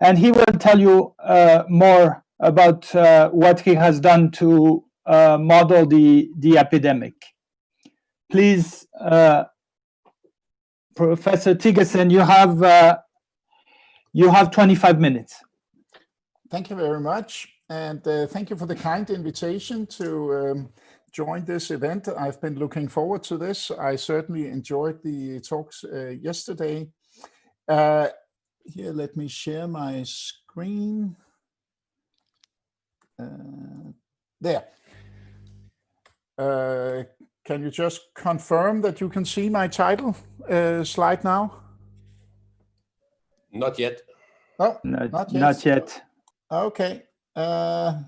and he will tell you more about what he has done to model the epidemic. Please, Professor Tiggersen, you have 25 minutes. Thank you very much, and thank you for the kind invitation to join this event. I've been looking forward to this. I certainly enjoyed the talks yesterday. Here, let me share my screen. There. Can you just confirm that you can see my title slide now? Not yet. Oh, not yet. Okay. I'll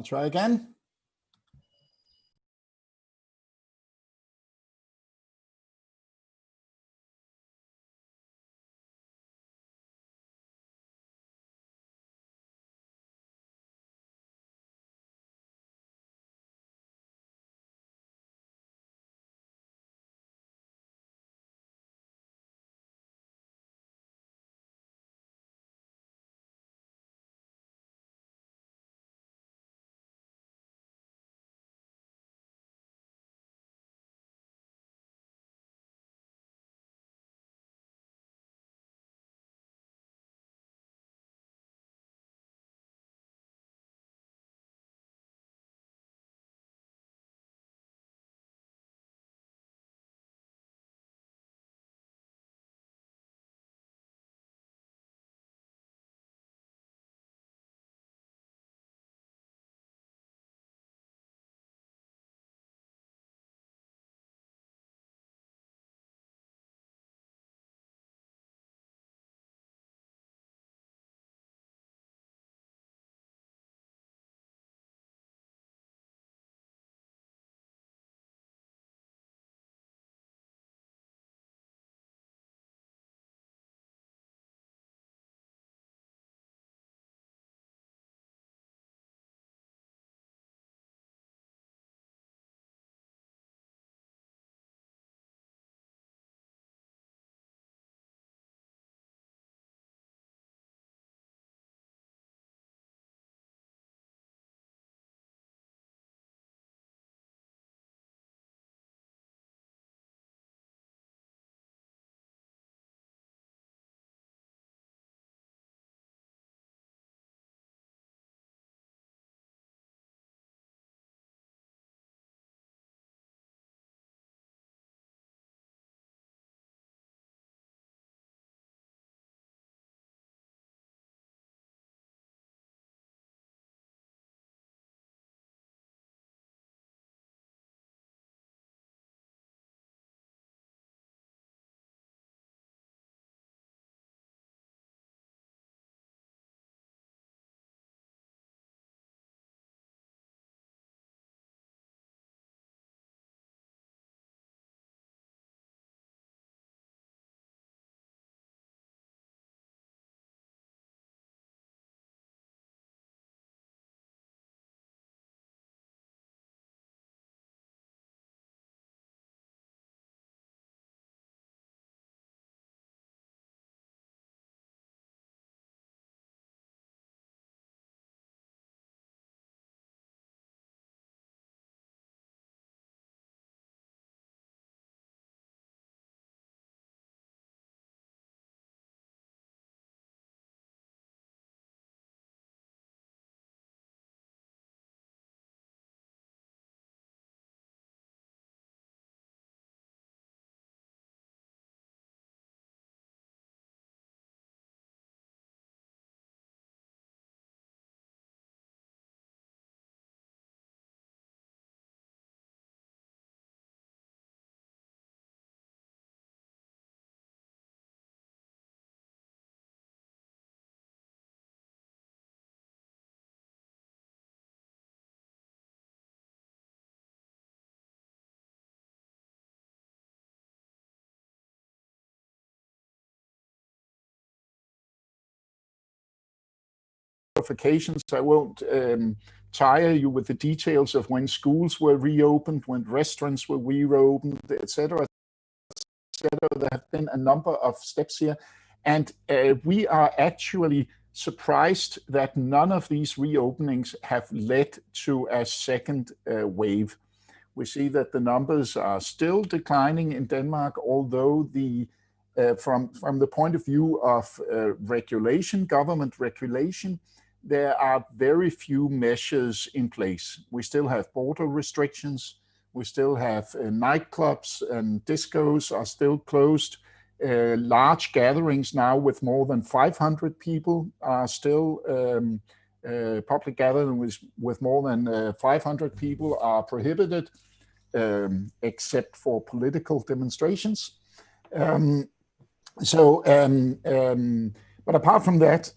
try again. Occasions. I won't tire you with the details of when schools were reopened, when restaurants were reopened, etc. There have been a number of steps here, And we are actually surprised that none of these reopenings have led to a second wave. We see that the numbers are still declining in Denmark, although from the point of view of regulation, government regulation, there are very few measures in place. We still have border restrictions. We still have nightclubs and discos are still closed. Large gatherings now with more than 500 people are still, public gatherings with more than 500 people are prohibited, except for political demonstrations. But apart from that,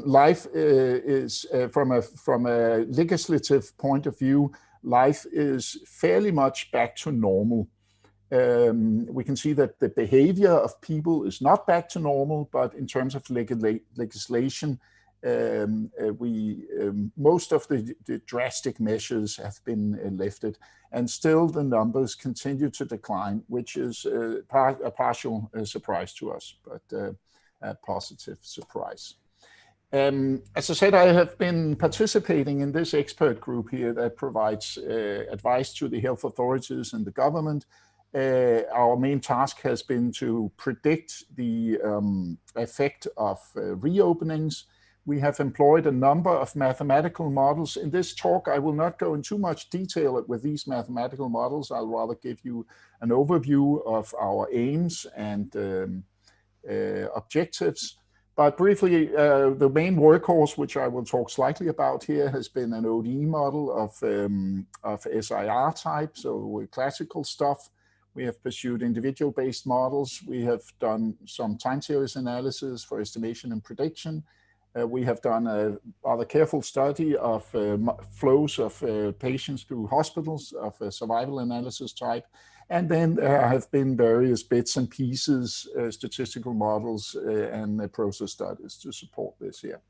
life is, from a legislative point of view, life is fairly much back to normal. We can see that the behavior of people is not back to normal, but in terms of legislation, most of the drastic measures have been lifted, and still the numbers continue to decline, which is a partial surprise to us, but a positive surprise. As I said, I have been participating in this expert group here that provides advice to the health authorities and the government. Our main task has been to predict the effect of reopenings. We have employed a number of mathematical models. In this talk, I will not go in too much detail with these mathematical models. I'll rather give you an overview of our aims and objectives. But briefly, the main workhorse, which I will talk slightly about here, has been an ODE model of SIR type, so classical stuff. We have pursued individual-based models. We have done some time series analysis for estimation and prediction. We have done a rather careful study of flows of patients through hospitals of a survival analysis type. And then there have been various bits and pieces, statistical models and process studies to support this here.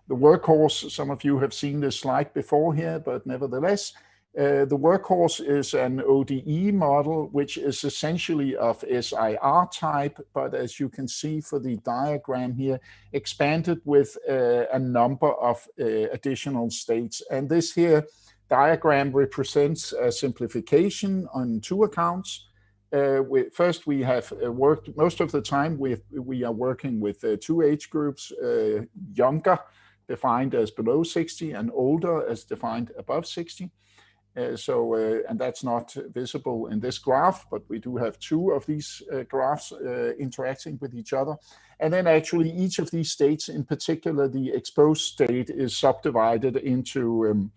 The workhorse, some of you have seen this slide before here, but nevertheless, the workhorse is an ODE model, which is essentially of SIR type, but as you can see for the diagram here, expanded with a number of additional states. And this here diagram represents a simplification on two accounts. First, we have worked, most of the time we are working with two age groups, younger, defined as below 60, and older, as defined above 60. And that's not visible in this graph, but we do have two of these graphs interacting with each other. And then actually each of these states, in particular the exposed state, is subdivided into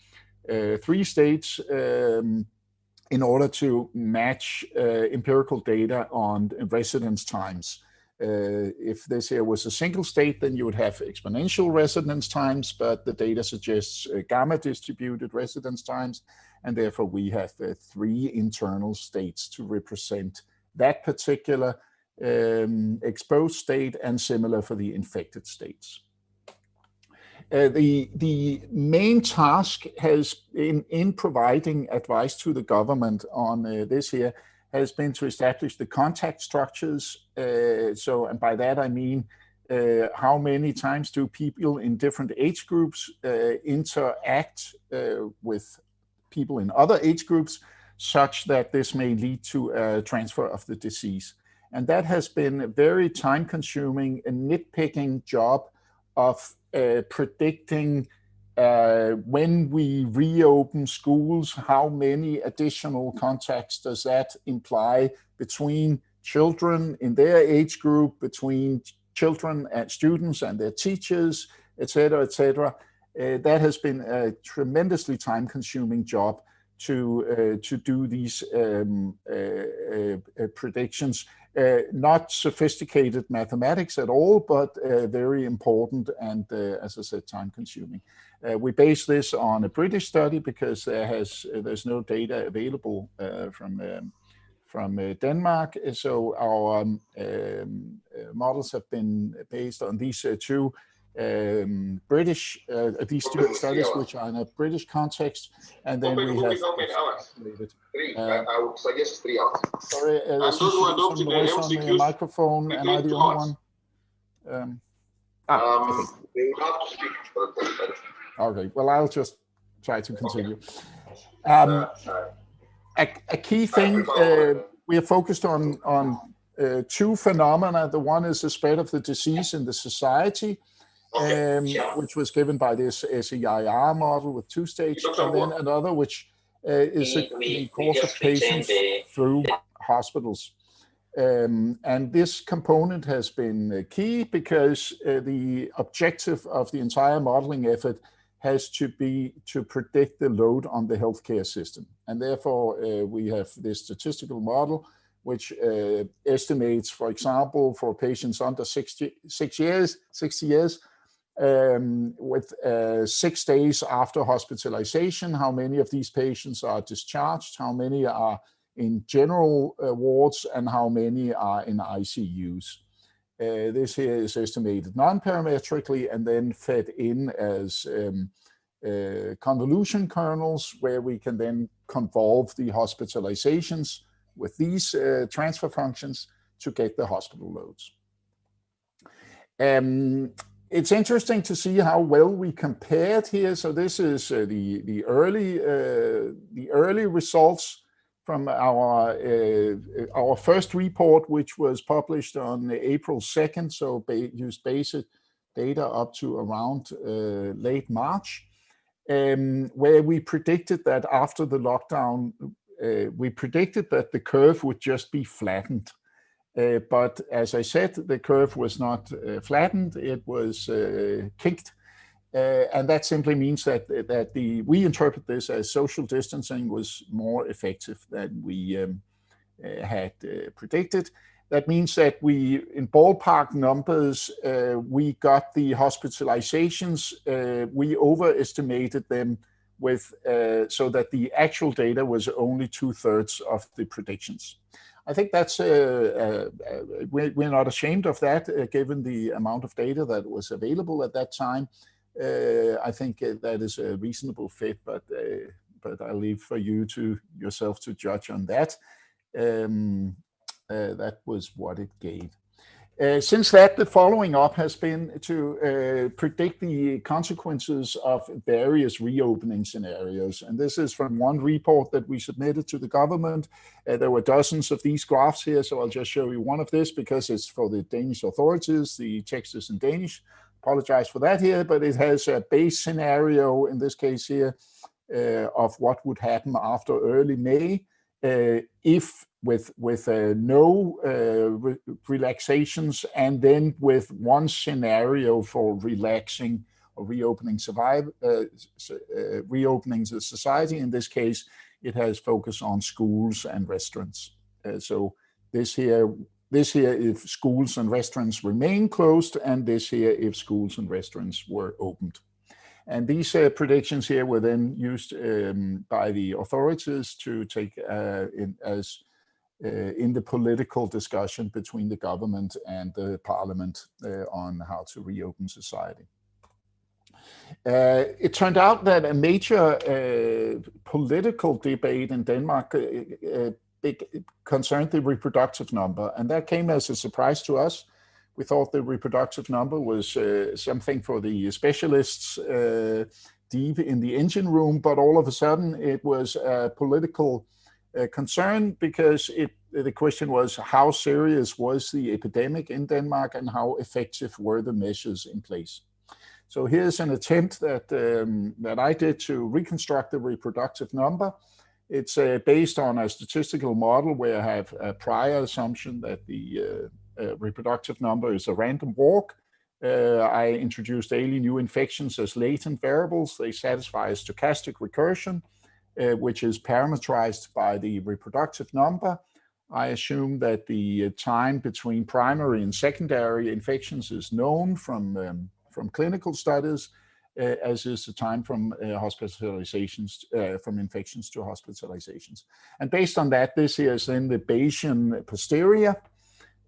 3 states in order to match empirical data on residence times. If this here was a single state, then you would have exponential residence times, but the data suggests gamma distributed residence times, and therefore we have 3 internal states to represent that particular exposed state, and similar for the infected states. The main task has in providing advice to the government on this here has been to establish the contact structures. And by that I mean how many times do people in different age groups interact with people in other age groups, such that this may lead to a transfer of the disease. And that has been a very time-consuming and nitpicking job of predicting when we reopen schools, how many additional contacts does that imply between children in their age group, between children and students and their teachers, etc., etc. That has been a tremendously time-consuming job to do these predictions. Not sophisticated mathematics at all, but very important and, as I said, time-consuming. We base this on a British study because there's no data available from Denmark. So our models have been based on these two British, these two studies, which are in a British context, and then we have I would suggest 3 hours. Sorry, there's some noise on the microphone. Am I the only one? They would have to speak for the question. Okay, well, I'll just try to continue. A key thing, we are focused on two phenomena. The one is the spread of the disease in the society, which was given by this SEIR model with 2 stages, and then another which is the course of patients through hospitals. And this component has been key because the objective of the entire modeling effort has to be to predict the load on the healthcare system. And therefore, we have this statistical model which estimates, for example, for patients under 60 years, with 6 days after hospitalization, how many of these patients are discharged, how many are in general wards, and how many are in ICUs. This here is estimated non-parametrically and then fed in as convolution kernels, where we can then convolve the hospitalizations with these transfer functions to get the hospital loads. It's interesting to see how well we compared here. So this is the early results from our first report, which was published on April 2nd, so used basic data up to around late March, where we predicted that after the lockdown, we predicted that the curve would just be flattened. But as I said, the curve was not flattened, it was kicked. And that simply means that we interpret this as social distancing was more effective than we had predicted. That means that we, in ballpark numbers, we got the hospitalizations, we overestimated them with, so that the actual data was only 2/3 of the predictions. I think that's, we're not ashamed of that, given the amount of data that was available at that time. I think that is a reasonable fit, but I'll leave for you yourself to judge on that. That was what it gave. Since that, the following up has been to predict the consequences of various reopening scenarios. And this is from one report that we submitted to the government. There were dozens of these graphs here, so I'll just show you one of this because it's for the Danish authorities. The text is in Danish. Apologize for that here, but it has a base scenario, in this case here, of what would happen after early May if with no relaxations, and then with one scenario for relaxing or reopening reopening the society. In this case, it has focus on schools and restaurants. So this here if schools and restaurants remain closed, and this here if schools and restaurants were opened. And these predictions here were then used by the authorities to take in the political discussion between the government and the parliament on how to reopen society. It turned out that a major political debate in Denmark concerned the reproductive number, and that came as a surprise to us. We thought the reproductive number was something for the specialists deep in the engine room, but all of a sudden it was a political concern because the question was, how serious was the epidemic in Denmark and how effective were the measures in place? So here's an attempt that I did to reconstruct the reproductive number. It's based on a statistical model where I have a prior assumption that the reproductive number is a random walk. I introduced daily new infections as latent variables. They satisfy a stochastic recursion, which is parametrized by the reproductive number. I assume that the time between primary and secondary infections is known from clinical studies, as is the time from hospitalizations, from infections to hospitalizations. And based on that, this is then the Bayesian posterior,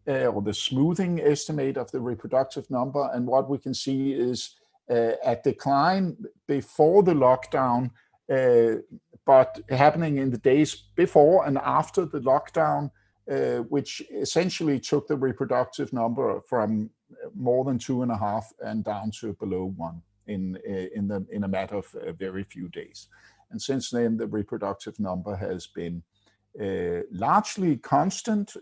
or the smoothing estimate of the reproductive number. And what we can see is a decline before the lockdown, but happening in the days before and after the lockdown, which essentially took the reproductive number from more than 2.5 and down to below 1 in a matter of very few days. And since then, the reproductive number has been largely constant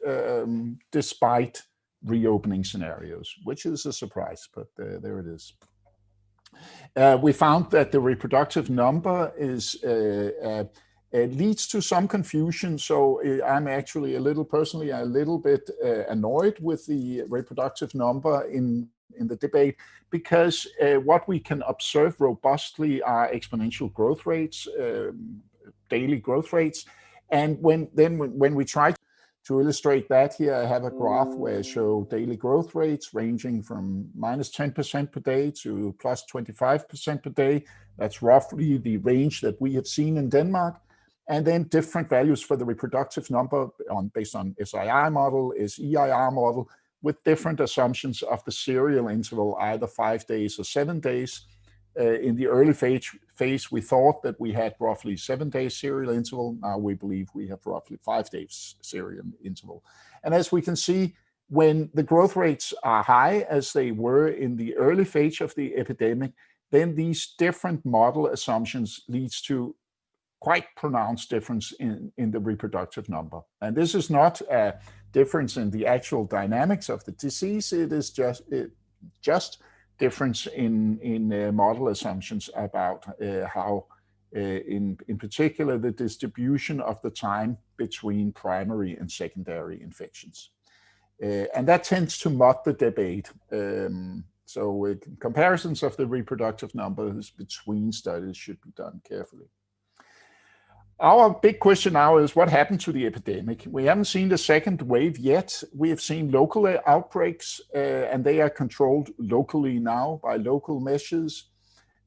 despite reopening scenarios, which is a surprise, but there it is. We found that the reproductive number is leads to some confusion. So I'm actually personally a little bit annoyed with the reproductive number in the debate, because what we can observe robustly are exponential growth rates, daily growth rates. And when we try to illustrate that, here I have a graph where I show daily growth rates ranging from -10% per day to +25% per day. That's roughly the range that we have seen in Denmark. And then different values for the reproductive number based on SII model, SEIR model, with different assumptions of the serial interval, either 5 days or 7 days. In the early phase, we thought that we had roughly 7 days serial interval. Now we believe we have roughly 5 days serial interval. And as we can see, when the growth rates are high, as they were in the early phase of the epidemic, then these different model assumptions leads to quite pronounced difference in the reproductive number. And this is not a difference in the actual dynamics of the disease. It is just difference in model assumptions about how, in particular, the distribution of the time between primary and secondary infections. And that tends to mud the debate. So comparisons of the reproductive numbers between studies should be done carefully. Our big question now is what happened to the epidemic? We haven't seen the second wave yet. We have seen local outbreaks, and they are controlled locally now by local measures.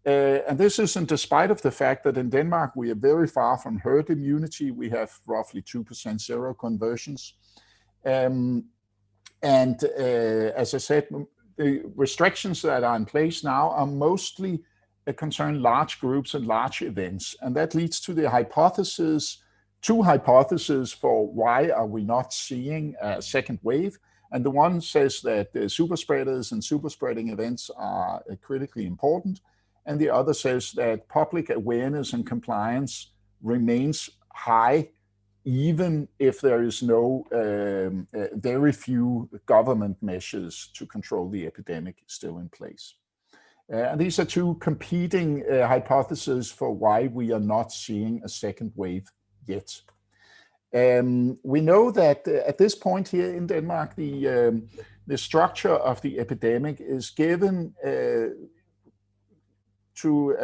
And this is in despite of the fact that in Denmark, we are very far from herd immunity. We have roughly 2% seroconversions. As I said, the restrictions that are in place now are mostly concern large groups and large events. And that leads to the two hypotheses for why are we not seeing a second wave. And the one says that the super spreaders and super spreading events are critically important. And the other says that public awareness and compliance remains high, even if there is no very few government measures to control the epidemic still in place. And these are two competing hypotheses for why we are not seeing a second wave yet. We know that at this point here in Denmark, the structure of the epidemic is given to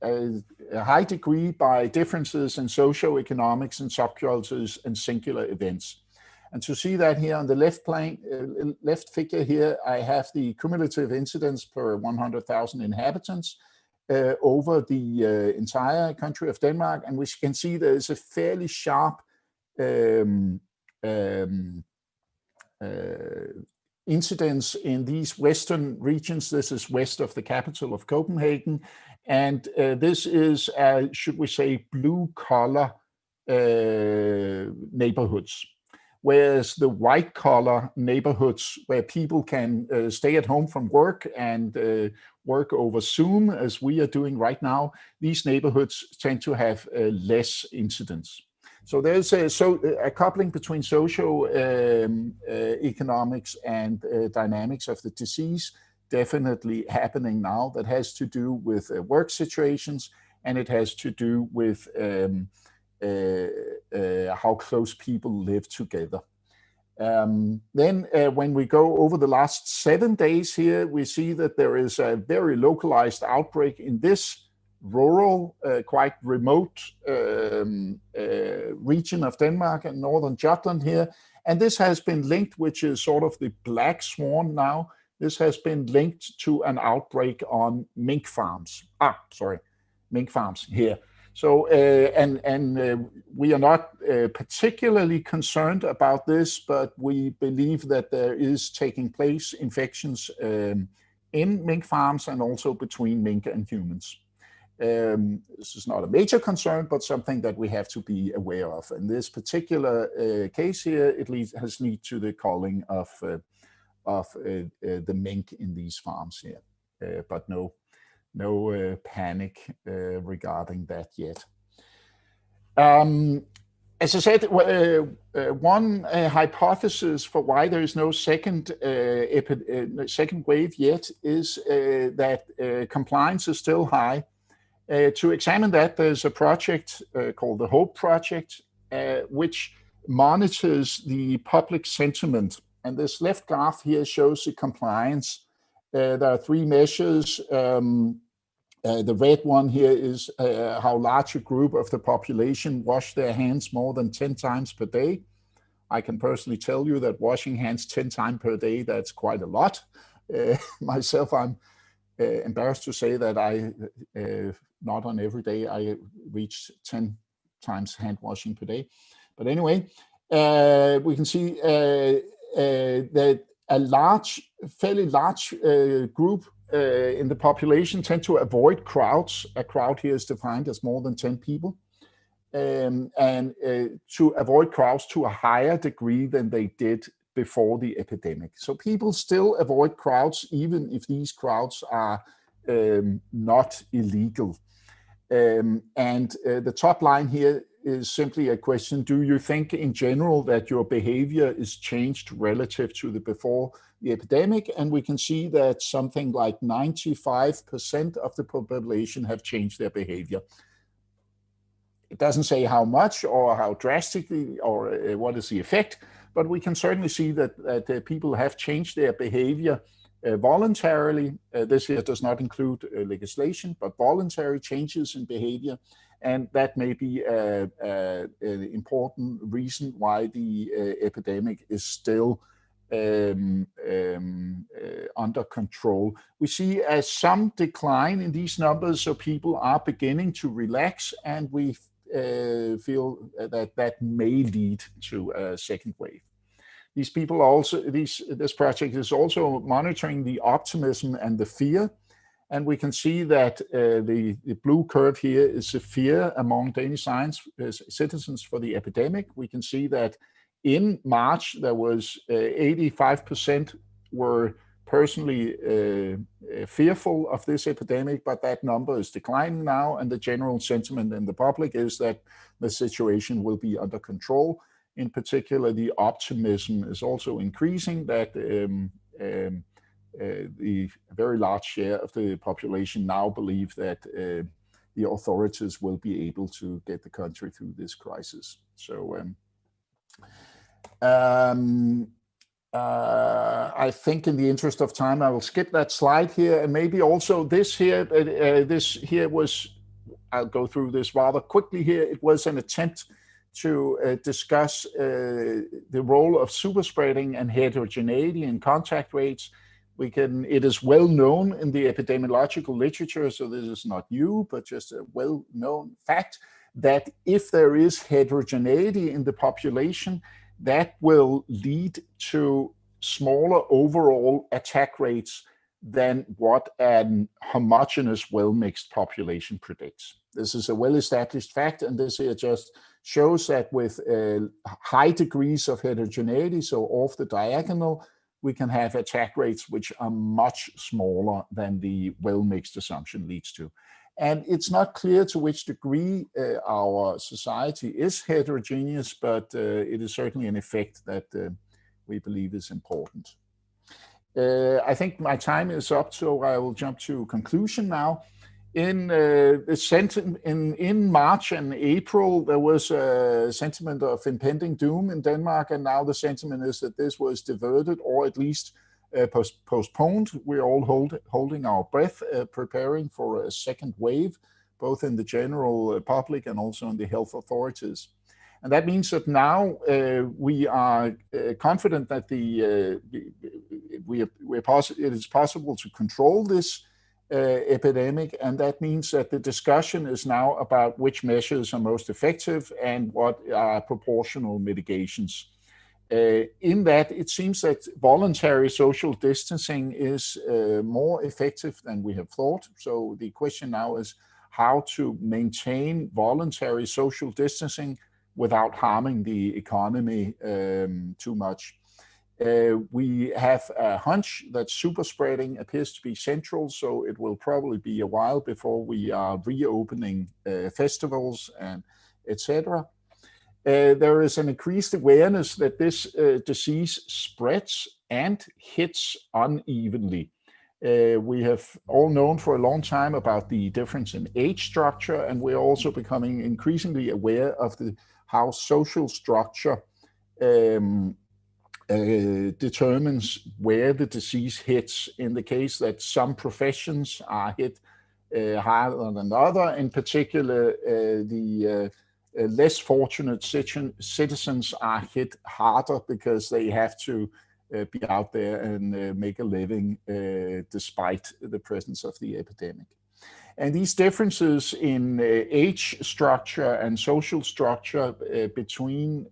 a high degree by differences in socioeconomics and subcultures and singular events. And to see that here on the left figure here, I have the cumulative incidence per 100,000 inhabitants over the entire country of Denmark. And we can see there is a fairly sharp incidence in these western regions. This is west of the capital of Copenhagen. And this is, should we say, blue-collar neighborhoods. Whereas the white-collar neighborhoods where people can stay at home from work and work over Zoom, as we are doing right now, these neighborhoods tend to have less incidence. So there's a coupling between socioeconomics and dynamics of the disease definitely happening now that has to do with work situations, and it has to do with how close people live together. Then when we go over the last 7 days here, we see that there is a very localized outbreak in this rural, quite remote region of Denmark and northern Jutland here. And this has been linked, which is sort of the black swan now. This has been linked to an outbreak on mink farms. Mink farms here. So, we are not particularly concerned about this, but we believe that there is taking place infections in mink farms and also between mink and humans. This is not a major concern, but something that we have to be aware of. In this particular case here, it has led to the culling of the mink in these farms here, but no panic regarding that yet. As I said, one hypothesis for why there is no second wave yet is that compliance is still high. To examine that, there's a project called the HOPE project, which monitors the public sentiment. And this left graph here shows the compliance. There are three measures. The red one here is how large a group of the population wash their hands more than 10 times per day. I can personally tell you that washing hands 10 times per day, that's quite a lot. Myself, I'm embarrassed to say that I, not on every day, I reach 10 times hand washing per day. But anyway, we can see that a fairly large group in the population tend to avoid crowds. A crowd here is defined as more than 10 people, and to avoid crowds to a higher degree than they did before the epidemic. So people still avoid crowds, even if these crowds are not illegal. The top line here is simply a question: do you think in general that your behavior is changed relative to the before the epidemic? And we can see that something like 95% of the population have changed their behavior. It doesn't say how much or how drastically or what is the effect, but we can certainly see that people have changed their behavior voluntarily. This here does not include legislation, but voluntary changes in behavior. And that may be an important reason why the epidemic is still under control. We see some decline in these numbers, so people are beginning to relax, and we feel that may lead to a second wave. These people also, this project is also monitoring the optimism and the fear. And we can see that the blue curve here is the fear among Danish citizens for the epidemic. We can see that in March, there was 85% were personally fearful of this epidemic, but that number is declining now. And the general sentiment in the public is that the situation will be under control. In particular, the optimism is also increasing, that the very large share of the population now believe that the authorities will be able to get the country through this crisis. So I think in the interest of time, I will skip that slide here. And maybe also this here was, I'll go through this rather quickly here. It was an attempt to discuss the role of superspreading and heterogeneity in contact rates. It is well known in the epidemiological literature, so this is not new, but just a well-known fact, that if there is heterogeneity in the population, that will lead to smaller overall attack rates than what an homogeneous, well-mixed population predicts. This is a well-established fact, and this here just shows that with high degrees of heterogeneity, so off the diagonal, we can have attack rates which are much smaller than the well-mixed assumption leads to. And it's not clear to which degree our society is heterogeneous, but it is certainly an effect that we believe is important. I think my time is up, so I will jump to conclusion now. In March and April, there was a sentiment of impending doom in Denmark, and now the sentiment is that this was diverted or at least postponed. We're all holding our breath, preparing for a second wave, both in the general public and also in the health authorities. And that means that now we are confident that it is possible to control this epidemic, and that means that the discussion is now about which measures are most effective and what are proportional mitigations. In that, it seems that voluntary social distancing is more effective than we have thought. So the question now is, how to maintain voluntary social distancing without harming the economy too much. We have a hunch that super spreading appears to be central, so it will probably be a while before we are reopening festivals and etc. There is an increased awareness that this disease spreads and hits unevenly. We have all known for a long time about the difference in age structure, and we're also becoming increasingly aware of how social structure determines where the disease hits, in the case that some professions are hit harder than others. In particular, the less fortunate citizens are hit harder because they have to be out there and make a living despite the presence of the epidemic. And these differences in age structure and social structure between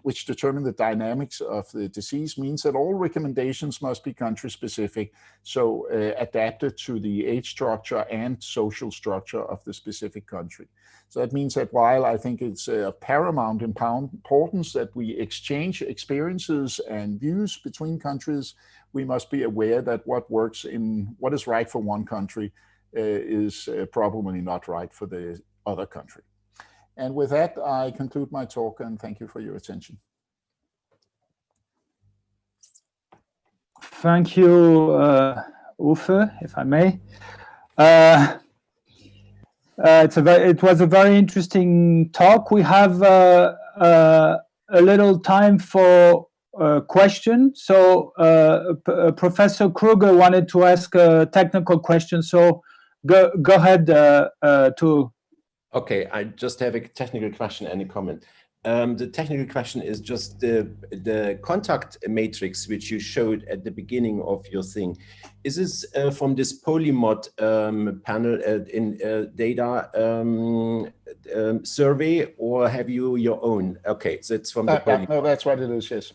which determine the dynamics of the disease means that all recommendations must be country specific, so adapted to the age structure and social structure of the specific country. So that means that while I think it's of paramount importance that we exchange experiences and views between countries, we must be aware that what works in what is right for one country is probably not right for the other country. And with that, I conclude my talk, and thank you for your attention. Thank you, Uffe, if I may. It was a very interesting talk. We have a little time for questions. So Professor Kruger wanted to ask a technical question. So go ahead to. Okay, I just have a technical question and a comment. The technical question is just the contact matrix which you showed at the beginning of your thing. Is this from this Polymod panel in data survey, or have you your own? Okay, so it's from the Polymod. No, that's what it is, yes.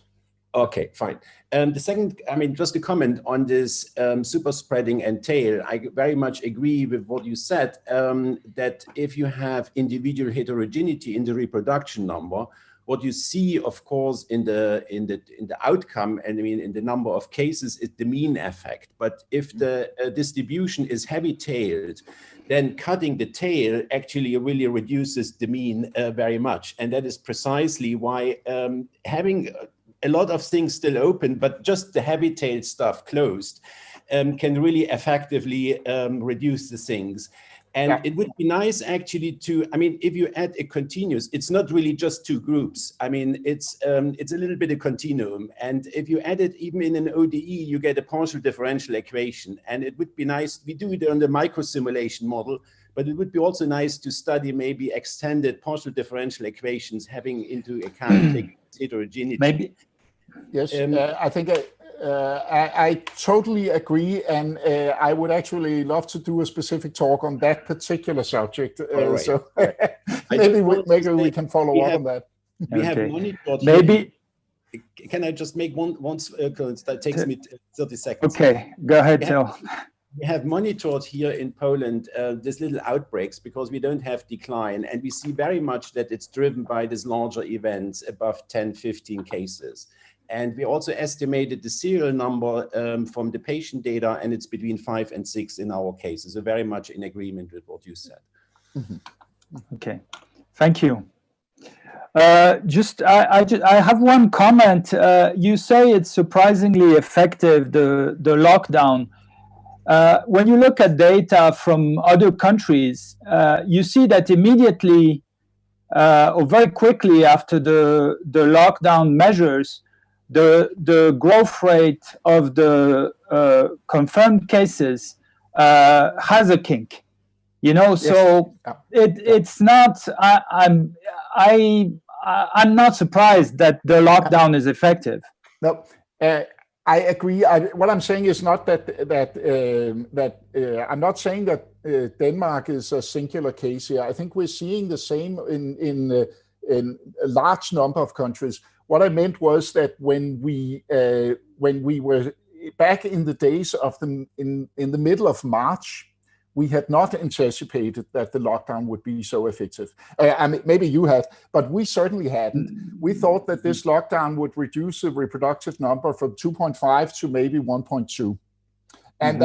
Okay, fine. The second, I mean, just a comment on this super spreading and tail. I very much agree with what you said, that if you have individual heterogeneity in the reproduction number, what you see, of course, in the outcome, and I mean in the number of cases, is the mean effect. But if the distribution is heavy-tailed, then cutting the tail actually really reduces the mean very much, and that is precisely why having a lot of things still open, but just the heavy-tailed stuff closed, can really effectively reduce the things. And yeah, it would be nice actually to, I mean, if you add a continuous, it's not really just two groups. I mean, it's a little bit of continuum. And if you add it even in an ODE, you get a partial differential equation. And it would be nice, we do it on the micro-simulation model, but it would be also nice to study maybe extended partial differential equations having into account heterogeneity. Maybe. Yes, I think I totally agree, and I would actually love to do a specific talk on that particular subject. Right. So maybe we can follow up on that. We have monitored. Maybe. Can I just make one that takes me 30 seconds. Okay, go ahead, Phil. We have monitored here in Poland these little outbreaks because we don't have decline, and we see very much that it's driven by these larger events above 10, 15 cases. And we also estimated the serial number from the patient data, and it's between 5 and 6 in our cases. So very much in agreement with what you said. Mm-hmm. Okay, thank you. I have one comment. You say it's surprisingly effective, the lockdown. When you look at data from other countries, you see that immediately or very quickly after the lockdown measures, the growth rate of the confirmed cases has a kink, you know. Yes. So it's not. I'm not surprised that the lockdown is effective. No, I agree. What I'm saying is not that I'm not saying that Denmark is a singular case here. I think we're seeing the same in a large number of countries. What I meant was that when we were back in the days of in the middle of March, we had not anticipated that the lockdown would be so effective. I mean, maybe you had, but we certainly hadn't. We thought that this lockdown would reduce the reproductive number from 2.5 to maybe 1.2. And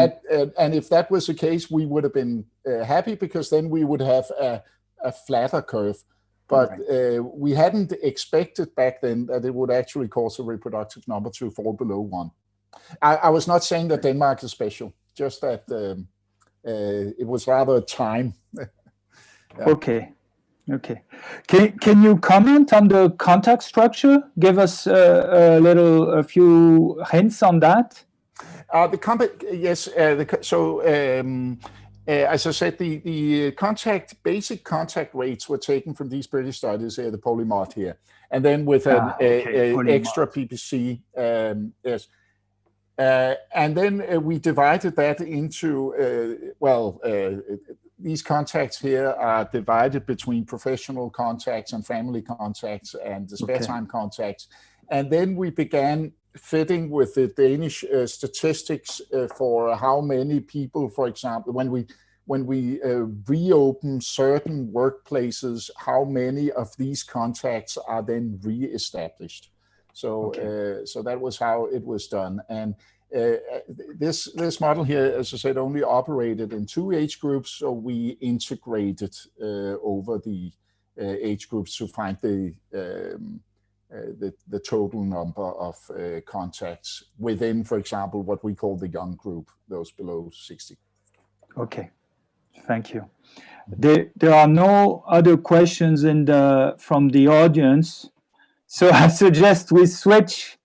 and if that was the case, we would have been happy, because then we would have a flatter curve. But we hadn't expected back then that it would actually cause the reproductive number to fall below 1. I was not saying that Denmark is special, just that it was rather a time. Yeah. Okay. Can you comment on the contact structure? Give us a few hints on that. Yes. As I said, the basic contact rates were taken from these British studies, the polymorph here, and then with an extra PPC. Yes. And then we divided that into, these contacts here are divided between professional contacts and family contacts and the spare time contacts. And then we began fitting with the Danish statistics for how many people, for example, when we reopen certain workplaces, how many of these contacts are then re-established. So that was how it was done. And this model here, as I said, only operated in 2 age groups. So we integrated over the age groups to find the total number of contacts within, for example, what we call the young group, those below 60. Okay, thank you. There are no other questions from the audience, so I suggest we switch.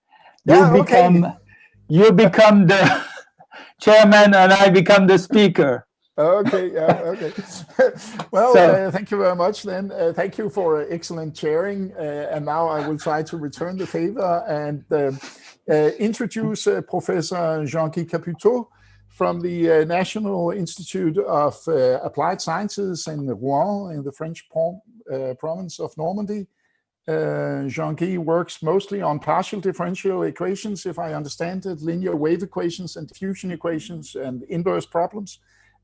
You become the chairman and I become the speaker. Okay, yeah, okay. Well, thank you very much then. Thank you for excellent chairing. And now I will try to return the favor and introduce Professor Jean-Guy Caputot from the National Institute of Applied Sciences in Rouen in the French province of Normandy. Jean-Guy works mostly on partial differential equations, if I understand it, linear wave equations and diffusion equations and inverse problems.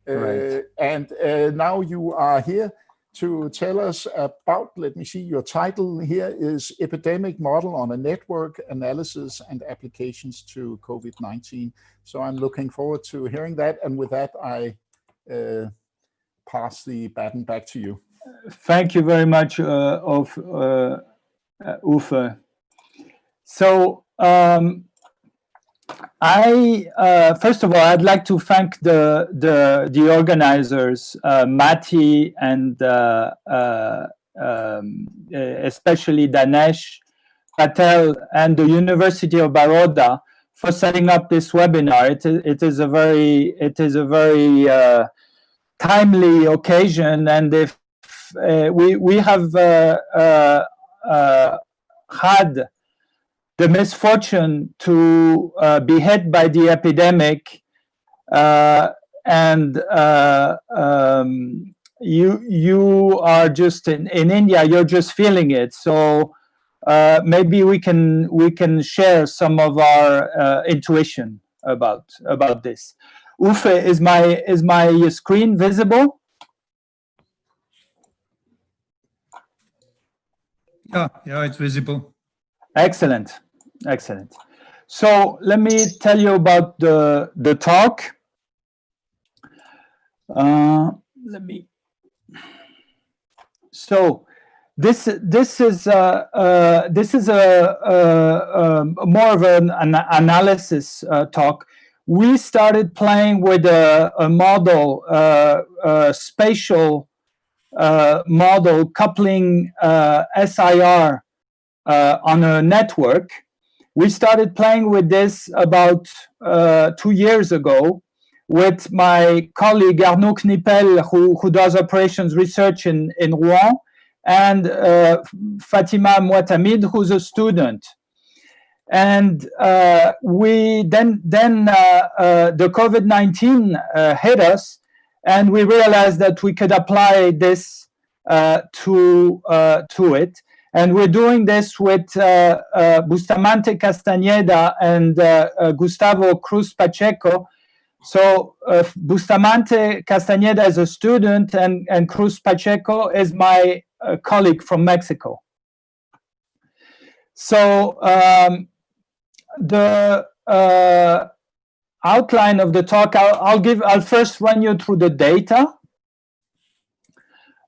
Right. And now you are here to tell us about, let me see, your title here is Epidemic Model on a Network Analysis and Applications to COVID-19. So I'm looking forward to hearing that. And with that, I pass the baton back to you. Thank you very much, Uffe. So first of all, I'd like to thank the organizers, Matti and especially Danesh Patel and the University of Baroda for setting up this webinar. It is a very timely occasion, and if we have had the misfortune to be hit by the epidemic, and you are just in India, you're just feeling it. So maybe we can share some of our intuition about this. Uffe, is my screen visible? Yeah, it's visible. Excellent. So let me tell you about the talk. So this is more of an analysis talk. We started playing with a model, spatial model coupling SIR on a network. We started playing with this about 2 years ago with my colleague Arnaud Knippel, who does operations research in Rouen, and Fatima Mouatamid, who's a student. And we then the COVID-19 hit us, and we realized that we could apply this to it. And we're doing this with Bustamante Castañeda and Gustavo Cruz Pacheco, So Bustamante Castañeda is a student, and Cruz Pacheco is my colleague from Mexico. So the outline of the talk, I'll first run you through the data.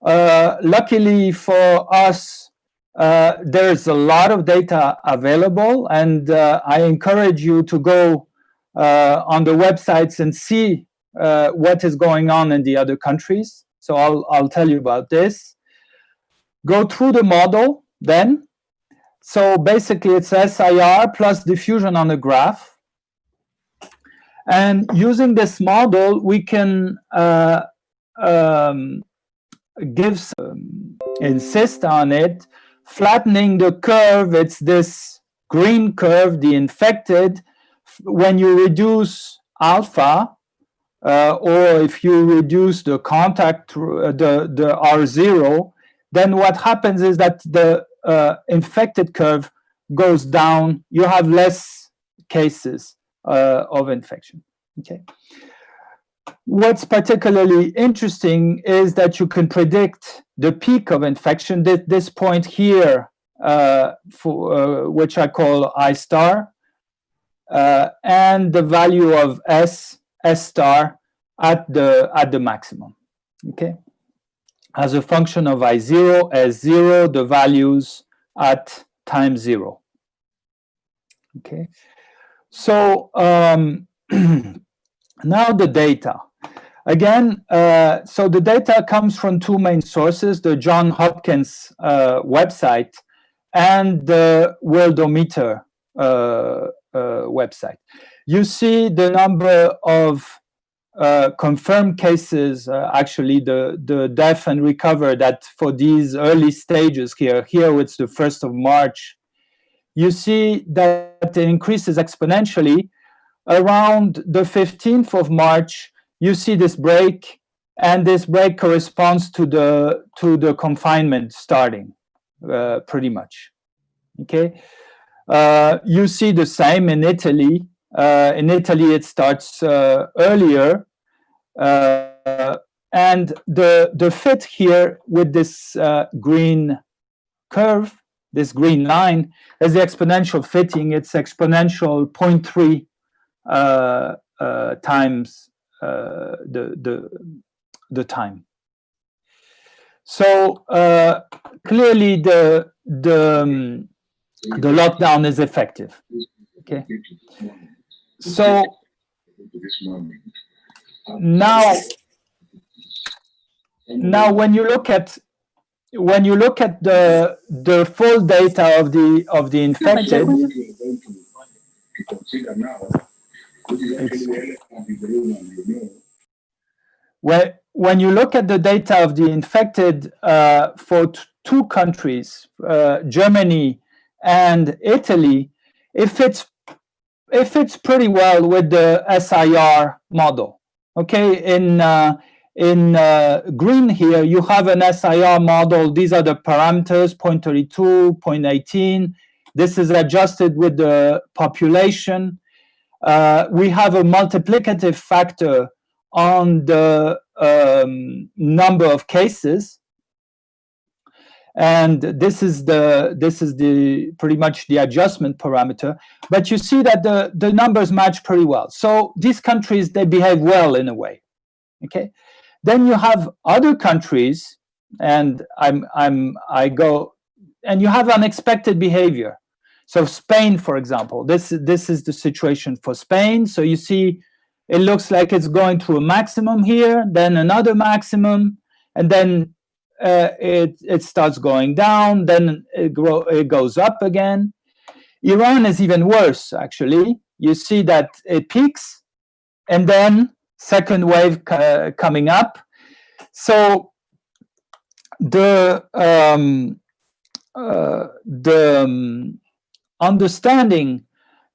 Luckily for us, there's a lot of data available, and I encourage you to go on the websites and see what is going on in the other countries. So I'll tell you about this. Go through the model then. So basically it's SIR plus diffusion on a graph. And using this model, we can insist on it, flattening the curve. It's this green curve, the infected. When you reduce alpha, or if you reduce the contact, the R0, then what happens is that the infected curve goes down. You have less cases of infection. Okay. What's particularly interesting is that you can predict the peak of infection. This point here, which I call I star, and the value of S star at the maximum. Okay, as a function of I0, S0, the values at time 0. Okay, so now the data. Again, so the data comes from two main sources, the Johns Hopkins website and the Worldometer website. You see the number of confirmed cases, actually the death and recover, that for these early stages here it's the 1st of March. You see that it increases exponentially. Around the 15th of March, you see this break, and this break corresponds to the confinement starting, pretty much. Okay, you see the same in Italy. In Italy, it starts earlier, and the fit here with this green curve, this green line, is the exponential fitting. It's exponential 0.3 times the time. So clearly the lockdown is effective. Okay. So now when you look at the full data of the infected, when you look at the data of the infected for two countries, Germany and Italy, it fits pretty well with the SIR model. Okay, in green here, you have an SIR model. These are the parameters, 0.32, 0.18. This is adjusted with the population. We have a multiplicative factor on the number of cases, and this is the pretty much the adjustment parameter. But you see that the numbers match pretty well. So these countries, they behave well in a way. Okay, then you have other countries, and I go, and you have unexpected behavior. So Spain, for example, this is the situation for Spain. So you see, it looks like it's going to a maximum here, then another maximum, and then it starts going down, then it goes up again. Iran is even worse, actually. You see that it peaks, and then second wave coming up. So the understanding,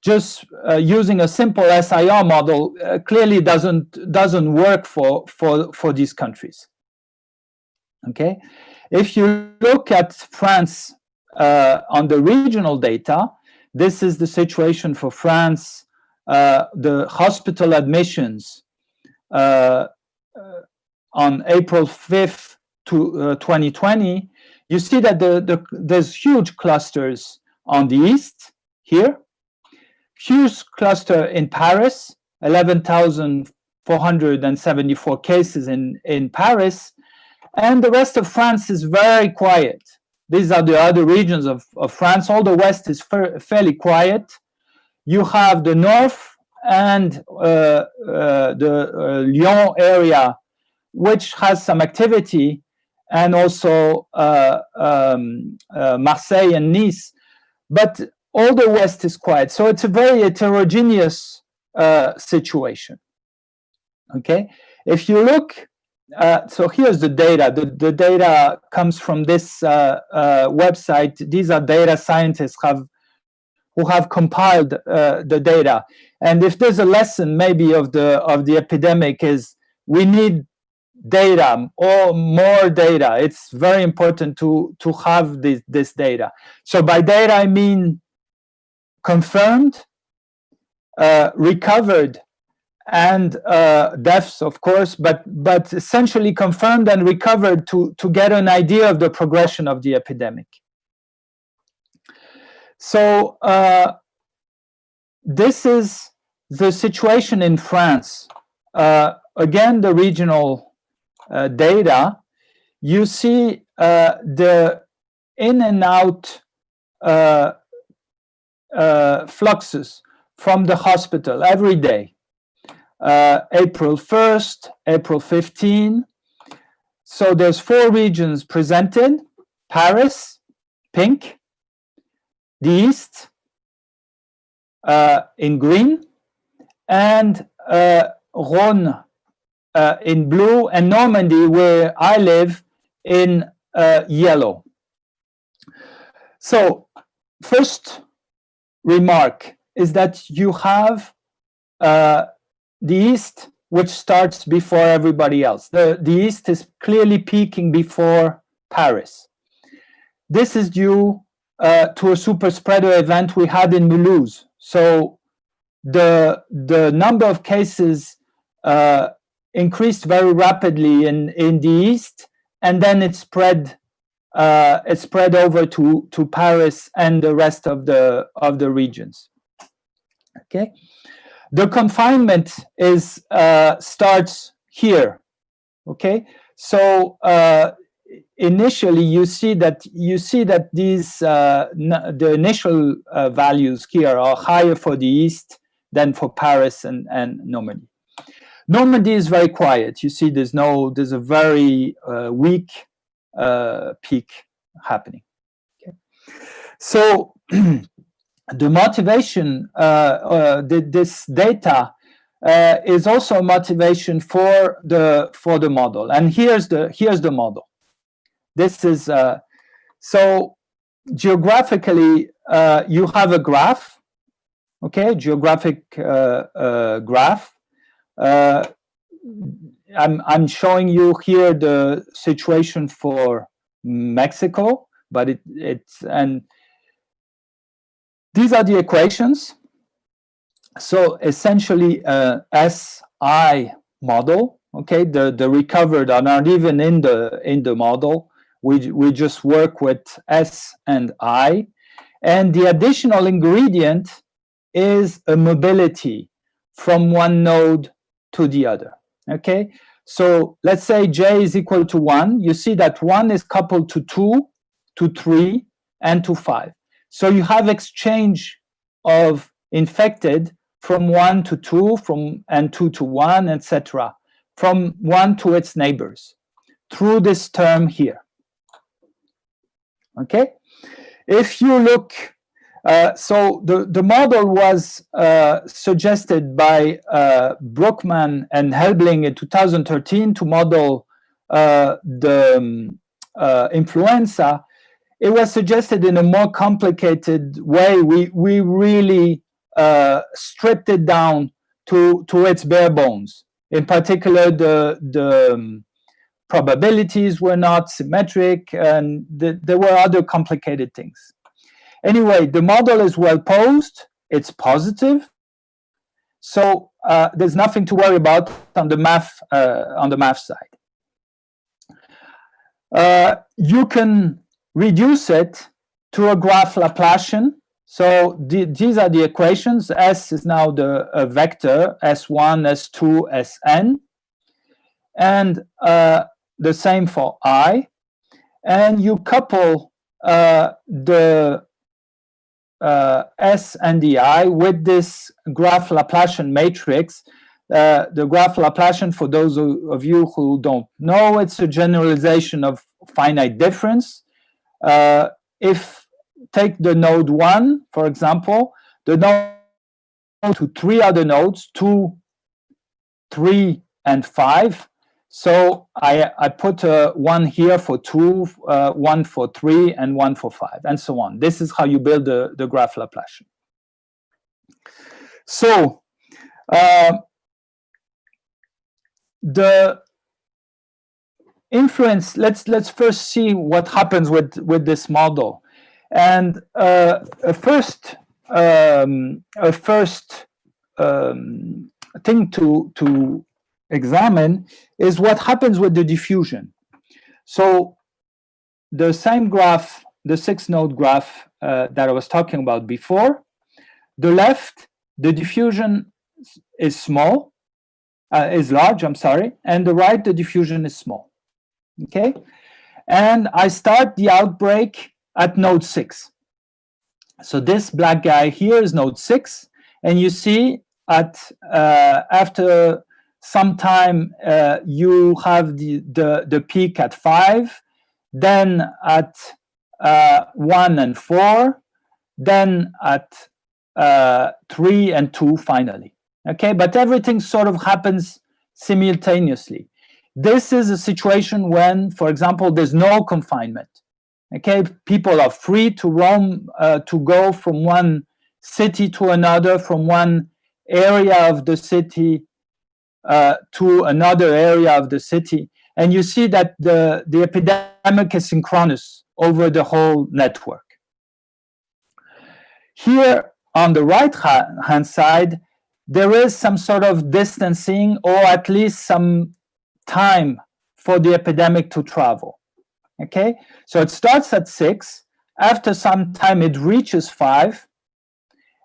just using a simple SIR model, clearly doesn't work for these countries. Okay, if you look at France on the regional data, this is the situation for France. The hospital admissions on April 5th to 2020, you see that there's huge clusters on the east here, huge cluster in Paris, 11,474 cases in Paris, and the rest of France is very quiet. These are the other regions of France. All the west is fairly quiet. You have the north and the Lyon area, which has some activity, and also Marseille and Nice, but all the west is quiet. So it's a very heterogeneous situation. Okay, if you look, so here's the data. The data comes from this website. These are data scientists who have compiled the data. And if there's a lesson maybe of the epidemic, is we need data or more data. It's very important to have this data. So by data I mean confirmed, recovered, and deaths, of course, but essentially confirmed and recovered to get an idea of the progression of the epidemic. So this is the situation in France. Again, the regional data. You see the in and out fluxes from the hospital every day. April 1st, April 15. So there's 4 regions presented: Paris, pink; the East, in green; and Rhône, in blue; and Normandy, where I live, in yellow. So first remark is that you have the East, which starts before everybody else. The East is clearly peaking before Paris. This is due to a super spreader event we had in Mulhouse. So the number of cases increased very rapidly in the East, and then it spread over to Paris and the rest of the regions. Okay. The confinement starts here. Okay, so initially you see that these the initial values here are higher for the East than for Paris and Normandy. Normandy is very quiet. You see, there's a very weak peak happening. Okay, so. The motivation, this data is also a motivation for the model. And here's the model. This is so geographically you have a graph, okay, geographic graph. I'm showing you here the situation for Mexico, but these are the equations. So essentially SI model, okay, the recovered are not even in the model. We just work with S and I, and the additional ingredient is a mobility from one node to the other. Okay, so let's say J is equal to 1. You see that 1 is coupled to 2, to 3, and to 5. So you have exchange of infected from 1 to 2, and 2 to 1, etc., from one to its neighbors through this term here. Okay, if you look, so the model was suggested by Brookman and Helbling in 2013 to model the influenza. It was suggested in a more complicated way. We really stripped it down to its bare bones. In particular, the probabilities were not symmetric, and there were other complicated things. Anyway, the model is well posed. It's positive. So there's nothing to worry about on the math side. You can reduce it to a graph Laplacian. So these are the equations. S is now the vector, S1, S2, Sn. And the same for I. And you couple the S and the I with this graph Laplacian matrix. The graph Laplacian, for those of you who don't know, it's a generalization of finite difference. If take the node 1, for example, the node to 3 other nodes, 2, 3, and 5. So I put 1 here for 2, 1 for 3, and 1 for 5, and so on. This is how you build the graph Laplacian. So the influence, let's first see what happens with this model. And a first thing to examine is what happens with the diffusion. So the same graph, the 6-node graph that I was talking about before, the left, the diffusion is small, is large, I'm sorry, and the right, the diffusion is small. Okay, and I start the outbreak at node 6. So this black guy here is node 6, and you see at after some time you have the peak at 5, then at 1 and 4, then at 3 and 2 finally. Okay, but everything sort of happens simultaneously. This is a situation when, for example, there's no confinement. Okay, people are free to roam, to go from one city to another, from one area of the city to another area of the city. And you see that the epidemic is synchronous over the whole network. Here on the right-hand side, there is some sort of distancing, or at least some time for the epidemic to travel. Okay, so it starts at 6, after some time it reaches 5,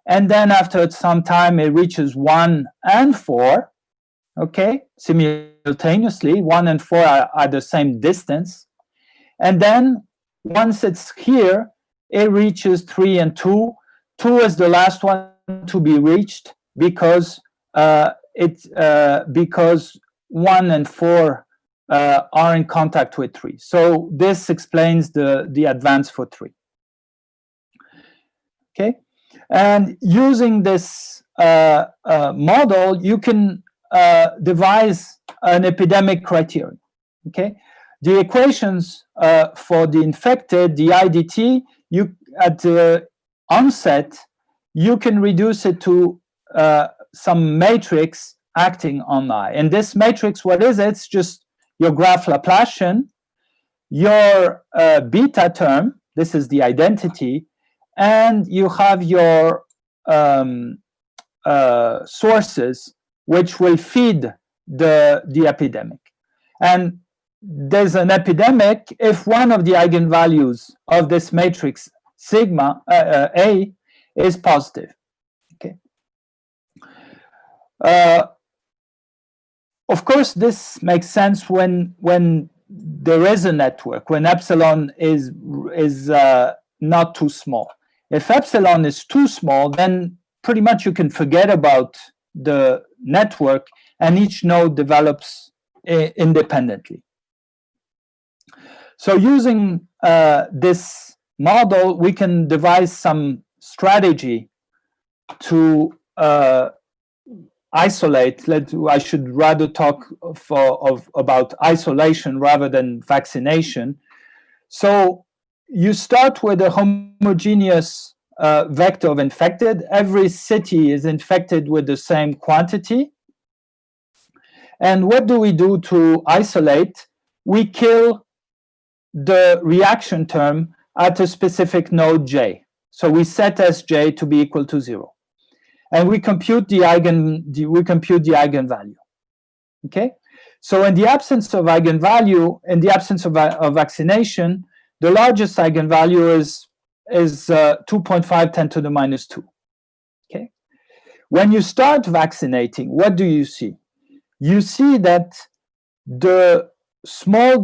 and then after some time it reaches 1 and 4, okay, simultaneously. 1 and 4 are at the same distance, and then once it's here, it reaches 3 and 2. 2 is the last one to be reached because because 1 and 4 are in contact with 3. So this explains the advance for 3. Okay, and using this model, you can devise an epidemic criterion. Okay, the equations for the infected, the IDT, you at the onset, you can reduce it to some matrix acting on I. And this matrix, what is it? It's just your graph Laplacian, your beta term, this is the identity, and you have your sources which will feed the epidemic. And there's an epidemic if one of the eigenvalues of this matrix sigma A is positive. Okay. Of course, this makes sense when there is a network, when epsilon is not too small. If epsilon is too small, then pretty much you can forget about the network, and each node develops independently. So using this model, we can devise some strategy to isolate. I should rather talk about isolation rather than vaccination. So you start with a homogeneous vector of infected. Every city is infected with the same quantity. And what do we do to isolate? We kill the reaction term at a specific node j. So we set Sj to be equal to 0. and we compute the eigenvalue. Okay, so in the absence of eigenvalue, in the absence of vaccination, the largest eigenvalue is 2.5 10 to the minus 2. Okay, when you start vaccinating, what do you see? You see that the small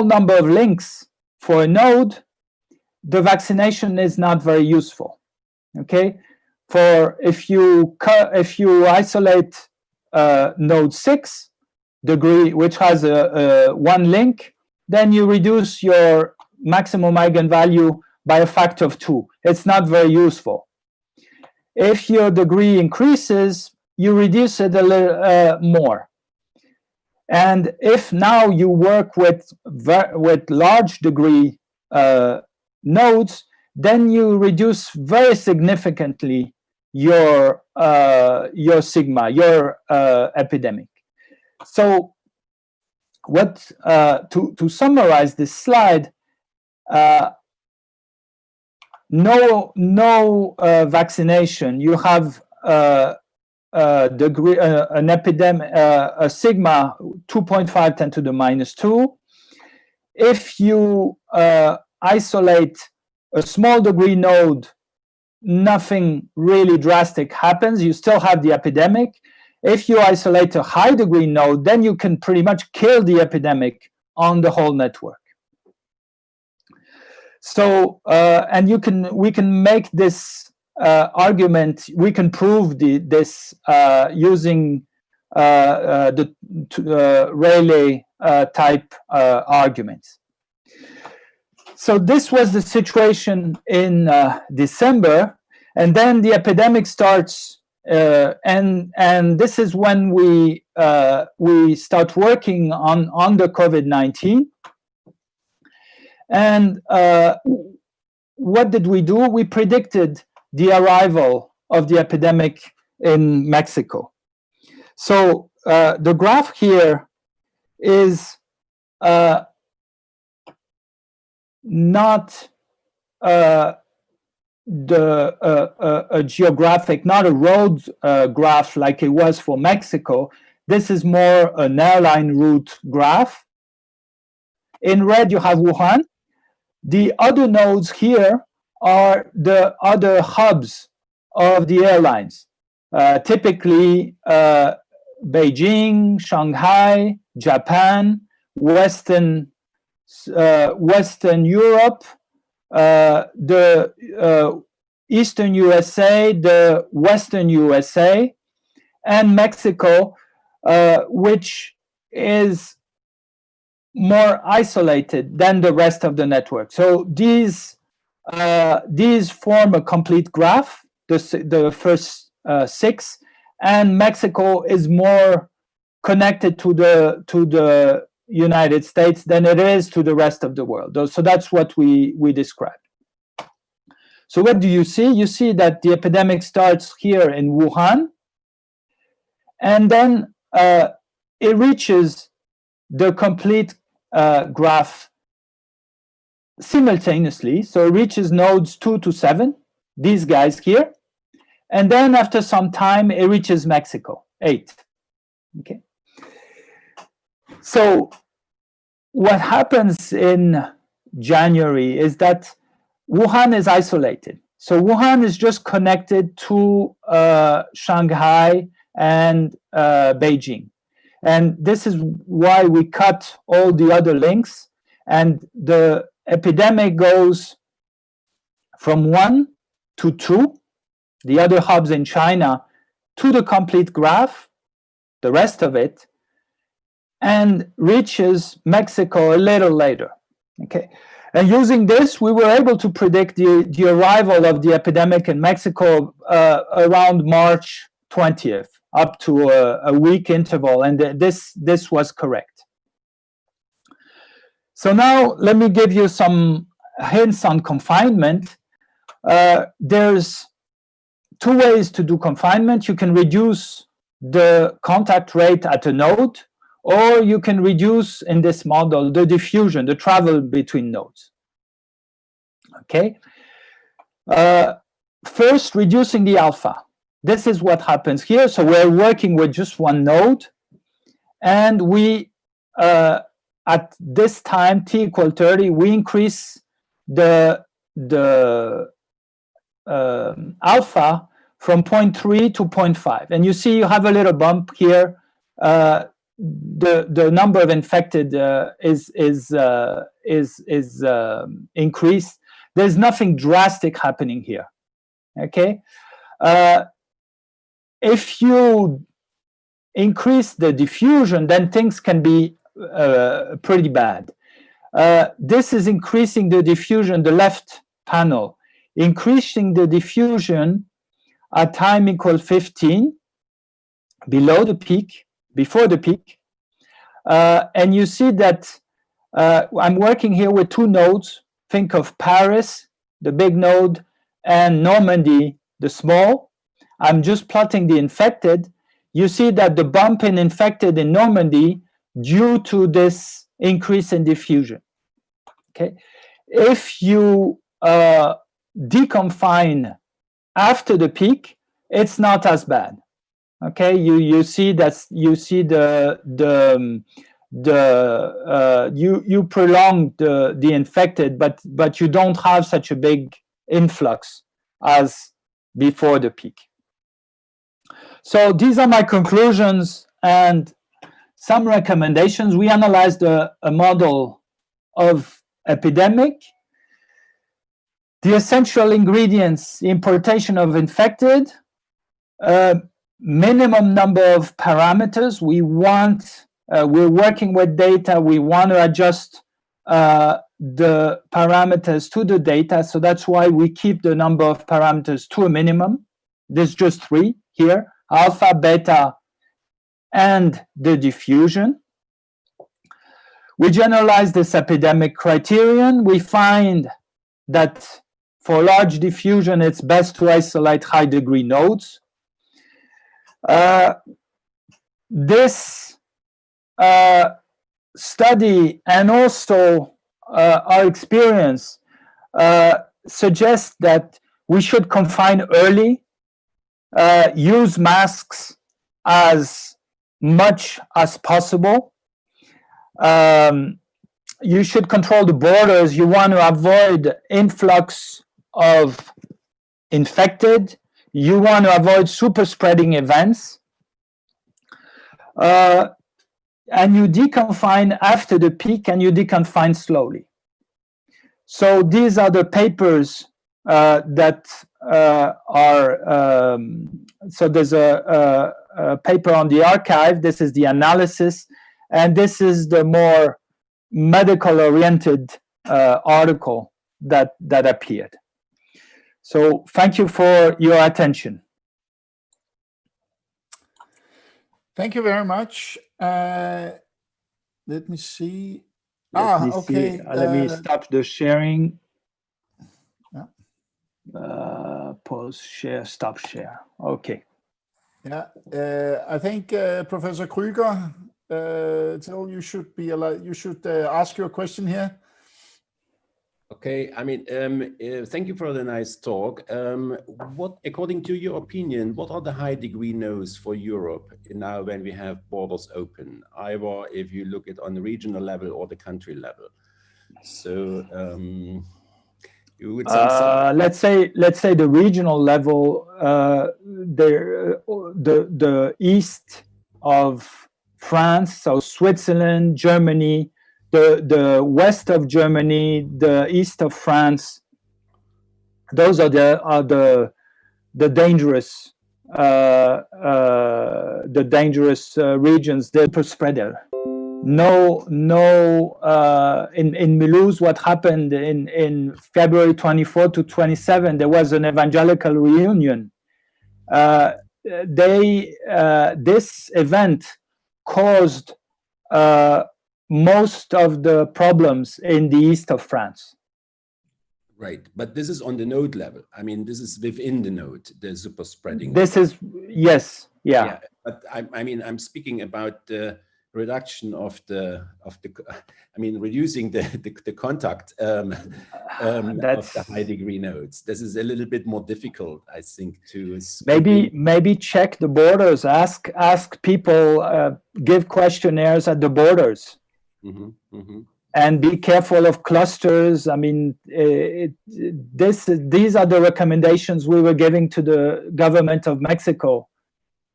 number of links for a node, the vaccination is not very useful. Okay, for if you isolate node 6 degree, which has a one link, then you reduce your maximum eigenvalue by a factor of 2. It's not very useful. If your degree increases, you reduce it a little more. And if now you work with large degree nodes, then you reduce very significantly your sigma, your epidemic. So what to summarize this slide, no vaccination, you have degree an epidemic, a sigma 2.5 10 to the minus 2. If you isolate a small degree node, nothing really drastic happens. You still have the epidemic. If you isolate a high degree node, then you can pretty much kill the epidemic on the whole network. So, and we can make this argument. We can prove this using the Rayleigh type arguments. So this was the situation in December, and then the epidemic starts, and this is when we start working on the COVID-19. And what did we do? We predicted the arrival of the epidemic in Mexico. So the graph here is not a geographic, not a road graph like it was for Mexico. This is more an airline route graph. In red, you have Wuhan. The other nodes here are the other hubs of the airlines, typically Beijing, Shanghai, Japan, Western Europe, the Eastern USA, the Western USA, and Mexico, which is more isolated than the rest of the network. So these form a complete graph, the first 6, and Mexico is more connected to the United States than it is to the rest of the world. So that's what we described. So what do you see? You see that the epidemic starts here in Wuhan, and then it reaches the complete graph simultaneously. So it reaches nodes 2 to 7, these guys here, and then after some time it reaches Mexico, 8. Okay. So what happens in January is that Wuhan is isolated. So Wuhan is just connected to Shanghai and Beijing. And this is why we cut all the other links, and the epidemic goes from 1 to 2, the other hubs in China, to the complete graph, the rest of it, and reaches Mexico a little later. Okay, and using this, we were able to predict the arrival of the epidemic in Mexico around March 20th, up to a week interval, and this was correct. So now let me give you some hints on confinement. There's 2 ways to do confinement. You can reduce the contact rate at a node, or you can reduce, in this model, the diffusion, the travel between nodes. Okay. First, reducing the alpha. this is what happens here. So we're working with just one node, and we, at this time, t equal 30, we increase the alpha from 0.3 to 0.5. And you see you have a little bump here. The number of infected is increased. There's nothing drastic happening here. Okay. If you increase the diffusion, then things can be pretty bad. This is increasing the diffusion, the left panel, increasing the diffusion at time equal 15, below the peak, before the peak. And you see that I'm working here with two nodes. Think of Paris, the big node, and Normandy, the small. I'm just plotting the infected. You see that the bump in infected in Normandy due to this increase in diffusion. Okay, if you deconfine after the peak, it's not as bad. Okay, you see that you prolong the infected, but you don't have such a big influx as before the peak. So these are my conclusions and some recommendations. We analyzed a model of epidemic, the essential ingredients, importation of infected, minimum number of parameters. We're working with data. We want to adjust the parameters to the data. So that's why we keep the number of parameters to a minimum. There's just 3 here: alpha, beta, and the diffusion. We generalize this epidemic criterion. We find that for large diffusion, it's best to isolate high-degree nodes. This study and also our experience suggests that we should confine early, use masks as much as possible. You should control the borders. You want to avoid influx of infected. You want to avoid super spreading events. And you deconfine after the peak, and you deconfine slowly. So these are the papers that are, so there's a paper on the archive. This is the analysis, and this is the more medical-oriented article that appeared. So thank you for your attention. Thank you very much. Let me see. Okay. Let me stop the sharing. Yeah. Pause share, stop share. Okay. Yeah. I think Professor Krüger, you should be allowed. You should ask your question here. Okay, I mean, thank you for the nice talk. What, according to your opinion, what are the high degree nodes for Europe now when we have borders open, either if you look at on the regional level or the country level? So you would let's say the regional level, the east of France, so Switzerland, Germany, the west of Germany, the east of France, those are the dangerous regions. They're super spreader. No. In Mulhouse, what happened in February 24 to 27, there was an evangelical reunion. This event caused most of the problems in the east of France. Right, but this is on the node level. I mean, this is within the node, the super spreading. This is, yes, yeah. But I mean, I'm speaking about the reduction of the I mean, reducing the contact of the high degree nodes. This is a little bit more difficult, I think, to maybe check the borders. Ask people, give questionnaires at the borders. Mm-hmm, mm-hmm. And be careful of clusters. I mean, these are the recommendations we were giving to the government of Mexico.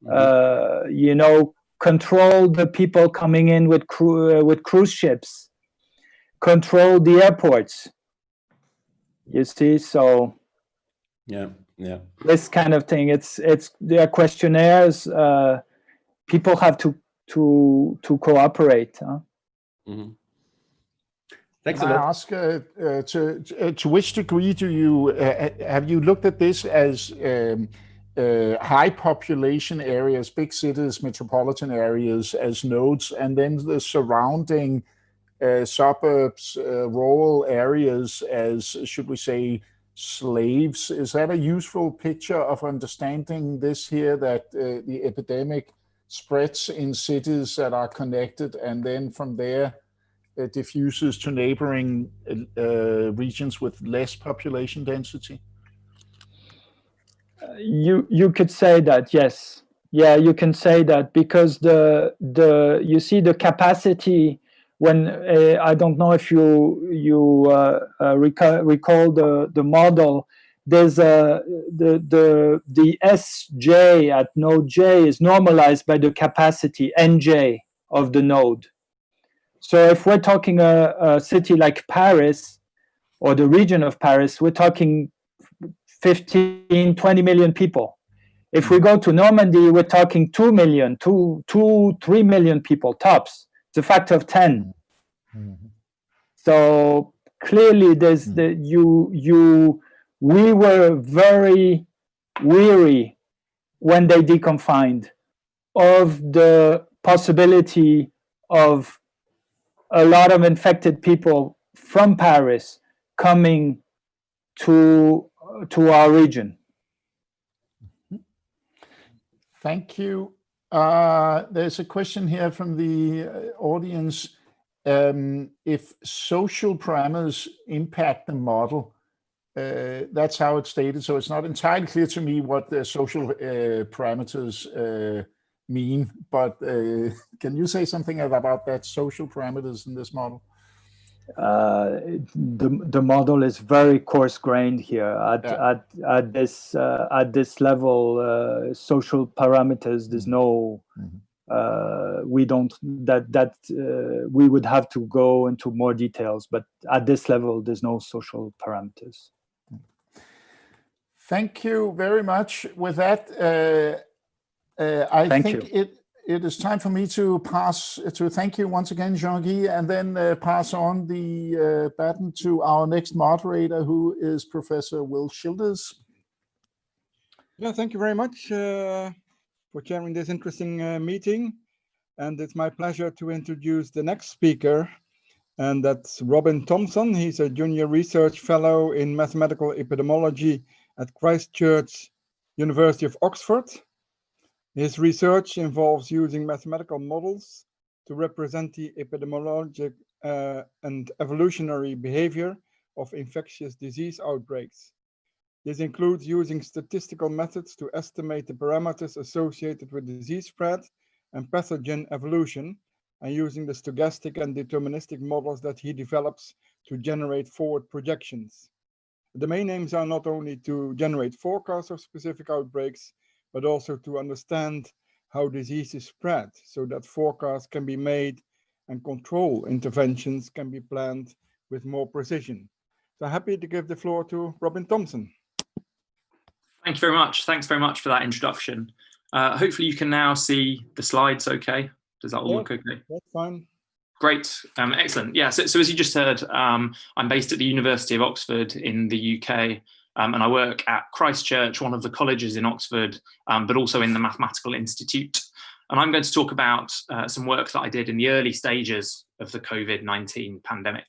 Mm-hmm. You know, control the people coming in with cruise ships. Control the airports. You see, so yeah. This kind of thing. There are questionnaires. People have to cooperate. Huh? Mm-hmm. Thanks a lot. I ask to which degree do you have you looked at this as high population areas, big cities, metropolitan areas as nodes, and then the surrounding suburbs, rural areas as, should we say, slaves? Is that a useful picture of understanding this here, that the epidemic spreads in cities that are connected, and then from there diffuses to neighboring regions with less population density? You could say that, yes. Yeah, you can say that, because you see the capacity when I don't know if you recall the model. There's the Sj at node J is normalized by the capacity Nj of the node. So if we're talking a city like Paris or the region of Paris, we're talking 15, 20 million people. If we go to Normandy, we're talking 2 million, 3 million people tops. It's a factor of 10. Mm-hmm. So clearly there's we were very weary when they deconfined of the possibility of a lot of infected people from Paris coming to our region. Thank you. There's a question here from the audience. If social parameters impact the model, that's how it's stated. So it's not entirely clear to me what the social parameters mean, but can you say something about that, social parameters in this model? The model is very coarse-grained here. At this level, social parameters. There's no. We don't. We would have to go into more details, but at this level, there's no social parameters. Thank you very much. With that, I think it is time for me to thank you once again, Jean-Guy, and then pass on the baton to our next moderator, who is Professor Will Childers. Yeah, thank you very much for chairing this interesting meeting. And it's my pleasure to introduce the next speaker, and that's Robin Thompson. He's a junior research fellow in mathematical epidemiology at Christ Church, University of Oxford. His research involves using mathematical models to represent the epidemiologic and evolutionary behavior of infectious disease outbreaks. This includes using statistical methods to estimate the parameters associated with disease spread and pathogen evolution, and using the stochastic and deterministic models that he develops to generate forward projections. The main aims are not only to generate forecasts of specific outbreaks, but also to understand how disease is spread, so that forecasts can be made and control interventions can be planned with more precision. So happy to give the floor to Robin Thompson. Thank you very much. Thanks very much for that introduction. Hopefully you can now see the slides okay. Does that all look okay? That's fine. Great, excellent. Yeah, so as you just heard, I'm based at the University of Oxford in the UK, and I work at Christ Church, one of the colleges in Oxford, but also in the Mathematical Institute. And I'm going to talk about some work that I did in the early stages of the COVID-19 pandemic.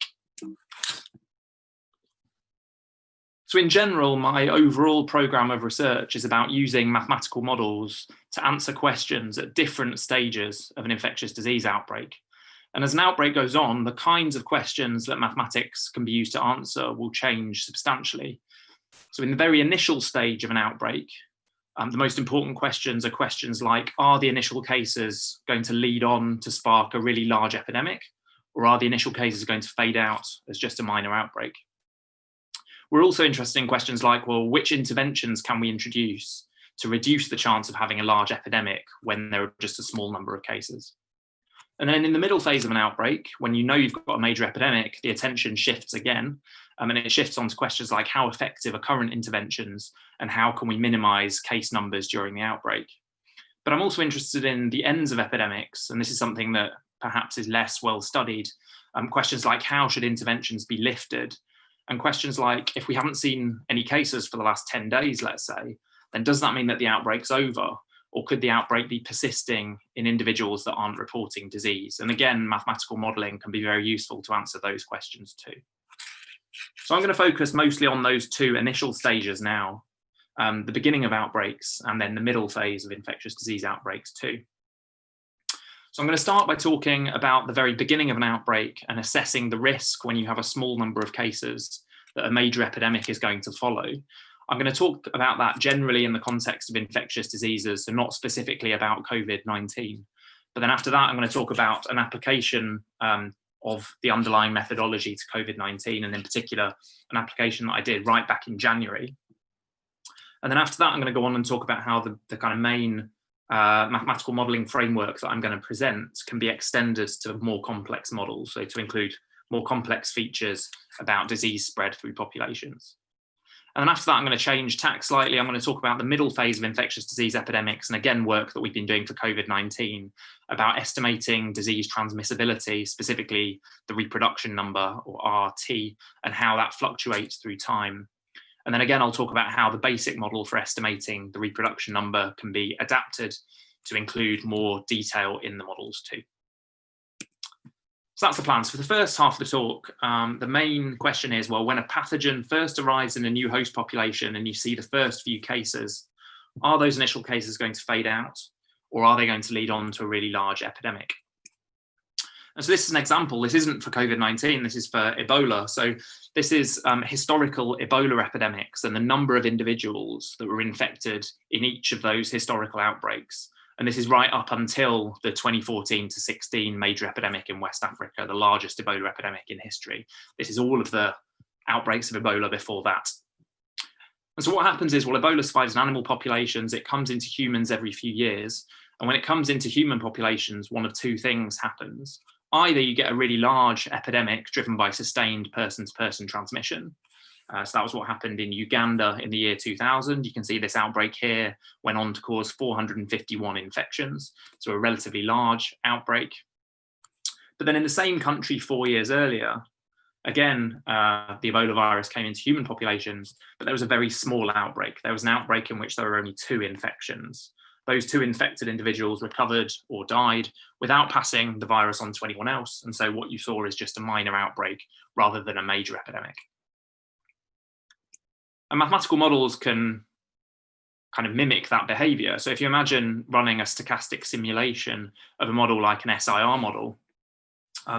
So So in general, my overall program of research is about using mathematical models to answer questions at different stages of an infectious disease outbreak. And as an outbreak goes on, the kinds of questions that mathematics can be used to answer will change substantially. So in the very initial stage of an outbreak, the most important questions are questions like, are the initial cases going to lead on to spark a really large epidemic? Or are the initial cases going to fade out as just a minor outbreak? We're also interested in questions like, well, which interventions can we introduce to reduce the chance of having a large epidemic when there are just a small number of cases? And then in the middle phase of an outbreak, when you know you've got a major epidemic, the attention shifts again, and it shifts onto questions like how effective are current interventions and how can we minimize case numbers during the outbreak? But I'm also interested in the ends of epidemics, and this is something that perhaps is less well studied. Questions like how should interventions be lifted? And questions like, if we haven't seen any cases for the last 10 days, let's say, then does that mean that the outbreak's over? Or could the outbreak be persisting in individuals that aren't reporting disease? And again, mathematical modeling can be very useful to answer those questions too. So I'm going to focus mostly on those two initial stages now, the beginning of outbreaks and then the middle phase of infectious disease outbreaks too. So I'm going to start by talking about the very beginning of an outbreak and assessing the risk when you have a small number of cases that a major epidemic is going to follow. I'm going to talk about that generally in the context of infectious diseases, so not specifically about COVID-19. But then after that, I'm going to talk about an application of the underlying methodology to COVID-19, and in particular, an application that I did right back in January. And then after that, I'm going to go on and talk about how the kind of main mathematical modeling framework that I'm going to present can be extended to more complex models, so to include more complex features about disease spread through populations. And then after that, I'm going to change tack slightly. I'm going to talk about the middle phase of infectious disease epidemics, and again, work that we've been doing for COVID-19 about estimating disease transmissibility, specifically the reproduction number, or RT, and how that fluctuates through time. And then again, I'll talk about how the basic model for estimating the reproduction number can be adapted to include more detail in the models too. So that's the plan. So for the first half of the talk, the main question is, well, when a pathogen first arrives in a new host population and you see the first few cases, are those initial cases going to fade out, or are they going to lead on to a really large epidemic? And so this is an example. This isn't for COVID-19, this is for Ebola. So this is historical Ebola epidemics and the number of individuals that were infected in each of those historical outbreaks. And this is right up until the 2014 to 16 major epidemic in West Africa, the largest Ebola epidemic in history. This is all of the outbreaks of Ebola before that. And so what happens is, well, Ebola survives in animal populations, it comes into humans every few years. And when it comes into human populations, one of two things happens. Either you get a really large epidemic driven by sustained person-to-person transmission. So that was what happened in Uganda in the year 2000. You can see this outbreak here went on to cause 451 infections, so a relatively large outbreak. But then in the same country 4 years earlier, again, the Ebola virus came into human populations, but there was a very small outbreak. There was an outbreak in which there were only 2 infections. Those 2 infected individuals recovered or died without passing the virus on to anyone else. And so what you saw is just a minor outbreak rather than a major epidemic. And mathematical models can kind of mimic that behavior. So if you imagine running a stochastic simulation of a model like an SIR model,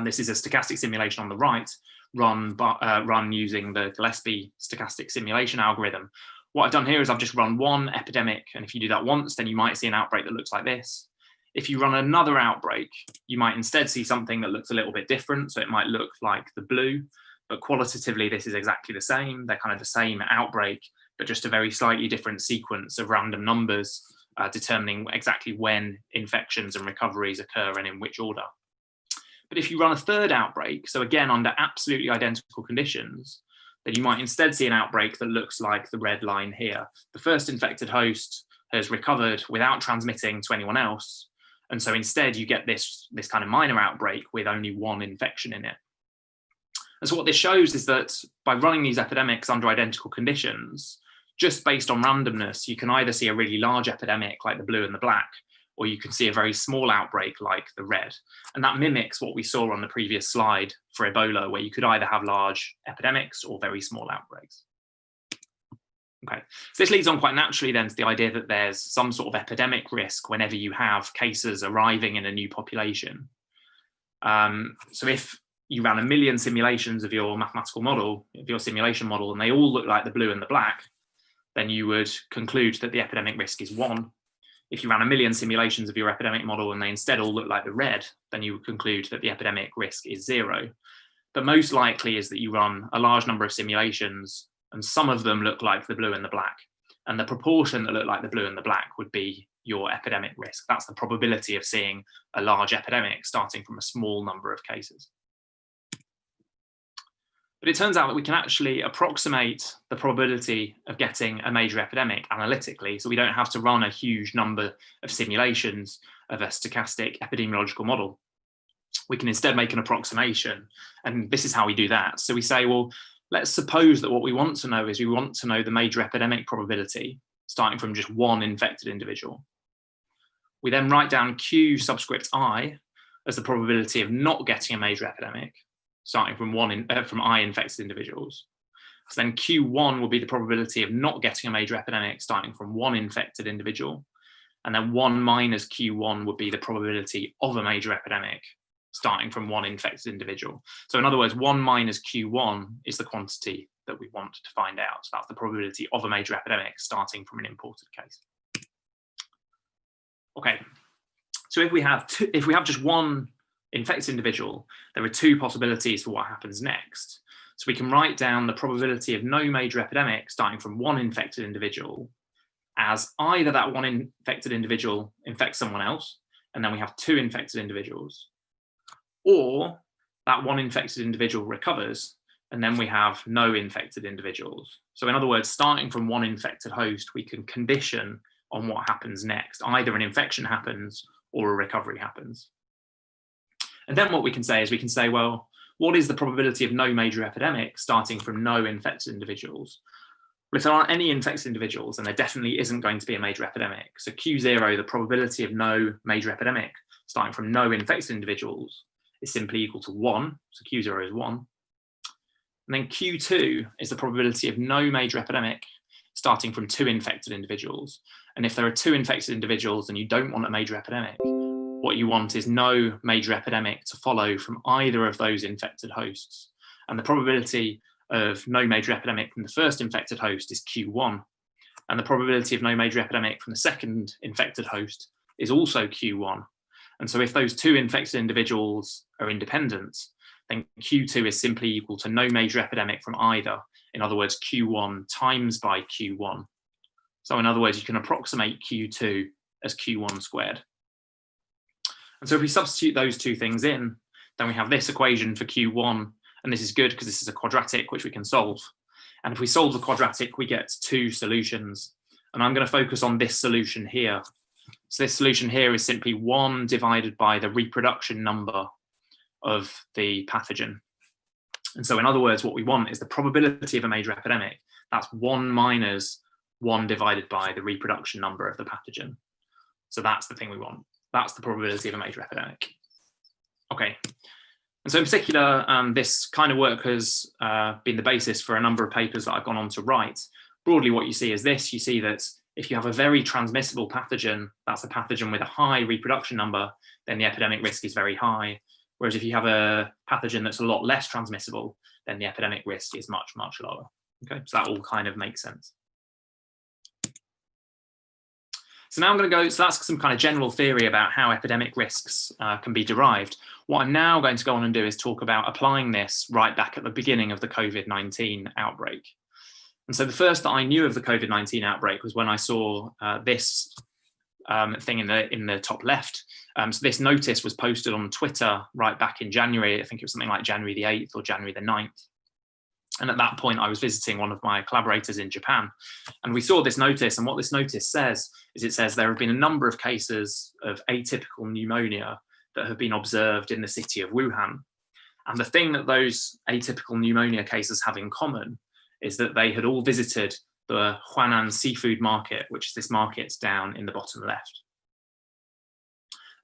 this is a stochastic simulation on the right, run using the Gillespie stochastic simulation algorithm. What I've done here is I've just run one epidemic, and if you do that once, then you might see an outbreak that looks like this. If you run another outbreak, you might instead see something that looks a little bit different. So it might look like the blue, but qualitatively, this is exactly the same. They're kind of the same outbreak, but just a very slightly different sequence of random numbers determining exactly when infections and recoveries occur and in which order. But if you run a third outbreak, so again, under absolutely identical conditions, then you might instead see an outbreak that looks like the red line here. The first infected host has recovered without transmitting to anyone else. And so instead you get this kind of minor outbreak with only 1 infection in it. And so what this shows is that by running these epidemics under identical conditions, just based on randomness, you can either see a really large epidemic like the blue and the black, or you can see a very small outbreak like the red. And that mimics what we saw on the previous slide for Ebola, where you could either have large epidemics or very small outbreaks. Okay, so this leads on quite naturally then to the idea that there's some sort of epidemic risk whenever you have cases arriving in a new population. So if you ran 1 million simulations of your mathematical model, of your simulation model, and they all look like the blue and the black, then you would conclude that the epidemic risk is 1. If you ran 1 million simulations of your epidemic model and they instead all look like the red, then you would conclude that the epidemic risk is 0. But most likely is that you run a large number of simulations and some of them look like the blue and the black. And the proportion that look like the blue and the black would be your epidemic risk. That's the probability of seeing a large epidemic starting from a small number of cases. But it turns out that we can actually approximate the probability of getting a major epidemic analytically. So we don't have to run a huge number of simulations of a stochastic epidemiological model. We can instead make an approximation. And this is how we do that. So we say, well, let's suppose that what we want to know is we want to know the major epidemic probability starting from just 1 infected individual. We then write down Q subscript I as the probability of not getting a major epidemic starting from I infected individuals. So then Q1 will be the probability of not getting a major epidemic starting from 1 infected individual. And then 1 minus Q1 would be the probability of a major epidemic starting from 1 infected individual. So in other words, 1 minus Q1 is the quantity that we want to find out. So that's the probability of a major epidemic starting from an imported case. Okay, so if we have just 1 infected individual, there are 2 possibilities for what happens next. So we can write down the probability of no major epidemic starting from 1 infected individual as either that 1 infected individual infects someone else, and then we have 2 infected individuals, or that 1 infected individual recovers, and then we have no infected individuals. So in other words, starting from 1 infected host, we can condition on what happens next. Either an infection happens or a recovery happens. And then what we can say is we can say, well, what is the probability of no major epidemic starting from no infected individuals? Well, if there aren't any infected individuals, then there definitely isn't going to be a major epidemic. So Q0, the probability of no major epidemic starting from no infected individuals, is simply equal to 1. So Q0 is 1. And then Q2 is the probability of no major epidemic starting from 2 infected individuals. And if there are 2 infected individuals and you don't want a major epidemic, what you want is no major epidemic to follow from either of those infected hosts. And the probability of no major epidemic from the first infected host is Q1. And the probability of no major epidemic from the second infected host is also Q1. And so if those 2 infected individuals are independent, then Q2 is simply equal to no major epidemic from either. In other words, Q1 times by Q1. So in other words, you can approximate Q2 as Q1 squared. And so if we substitute those 2 things in, then we have this equation for Q1, and this is good because this is a quadratic which we can solve. And if we solve the quadratic, we get 2 solutions. And I'm going to focus on this solution here. So this solution here is simply 1 divided by the reproduction number of the pathogen. And so in other words, what we want is the probability of a major epidemic. That's 1 minus 1 divided by the reproduction number of the pathogen. So that's the thing we want. That's the probability of a major epidemic. Okay. And so in particular, this kind of work has been the basis for a number of papers that I've gone on to write. Broadly, what you see is this. You see that if you have a very transmissible pathogen, that's a pathogen with a high reproduction number, then the epidemic risk is very high. Whereas if you have a pathogen that's a lot less transmissible, then the epidemic risk is much, much lower. Okay, so that all kind of makes sense. So now I'm going to go, so that's some kind of general theory about how epidemic risks can be derived. What I'm now going to go on and do is talk about applying this right back at the beginning of the COVID-19 outbreak. And so the first that I knew of the COVID-19 outbreak was when I saw this thing in the top left. So this notice was posted on Twitter right back in January. I think it was something like January the 8th or January the 9th. And at that point, I was visiting one of my collaborators in Japan. And we saw this notice. And what this notice says is it says there have been a number of cases of atypical pneumonia that have been observed in the city of Wuhan. And the thing that those atypical pneumonia cases have in common is that they had all visited the Huanan seafood market, which is this market down in the bottom left.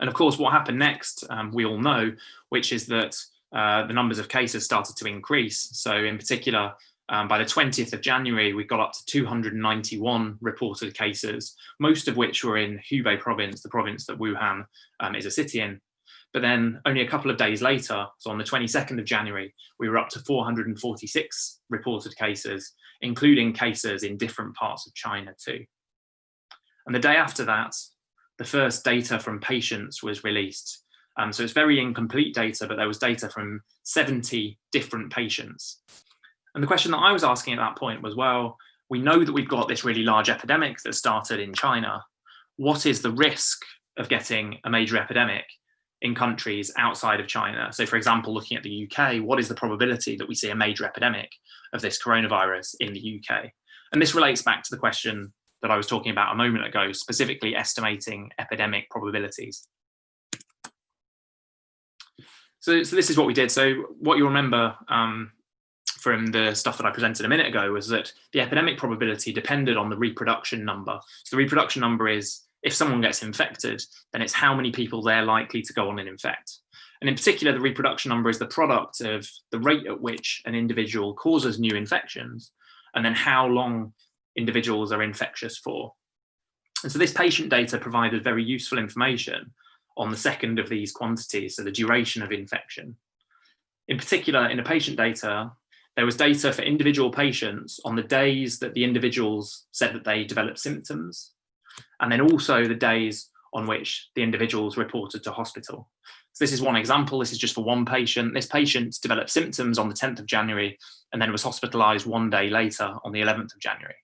And of course, what happened next, we all know, which is that the numbers of cases started to increase. So in particular, By the 20th of January, we got up to 291 reported cases, most of which were in Hubei province, the province that Wuhan is a city in. But then only a couple of days later, so on the 22nd of January, we were up to 446 reported cases, including cases in different parts of China too. And the day after that, the first data from patients was released. So it's very incomplete data, but there was data from 70 different patients. And the question that I was asking at that point was, well, we know that we've got this really large epidemic that started in China. What is the risk of getting a major epidemic in countries outside of China? So for example, looking at the UK, what is the probability that we see a major epidemic of this coronavirus in the UK? And this relates back to the question that I was talking about a moment ago, specifically estimating epidemic probabilities. So this is what we did. So what you'll remember from the stuff that I presented a minute ago was that the epidemic probability depended on the reproduction number. So the reproduction number is, if someone gets infected, then it's how many people they're likely to go on and infect. And in particular, the reproduction number is the product of the rate at which an individual causes new infections, and then how long individuals are infectious for. And so this patient data provided very useful information on the second of these quantities, so the duration of infection. In particular, in the patient data, there was data for individual patients on the days that the individuals said that they developed symptoms, and then also the days on which the individuals reported to hospital. So this is one example. This is just for one patient. This patient developed symptoms on the 10th of January and then was hospitalized one day later on the 11th of January.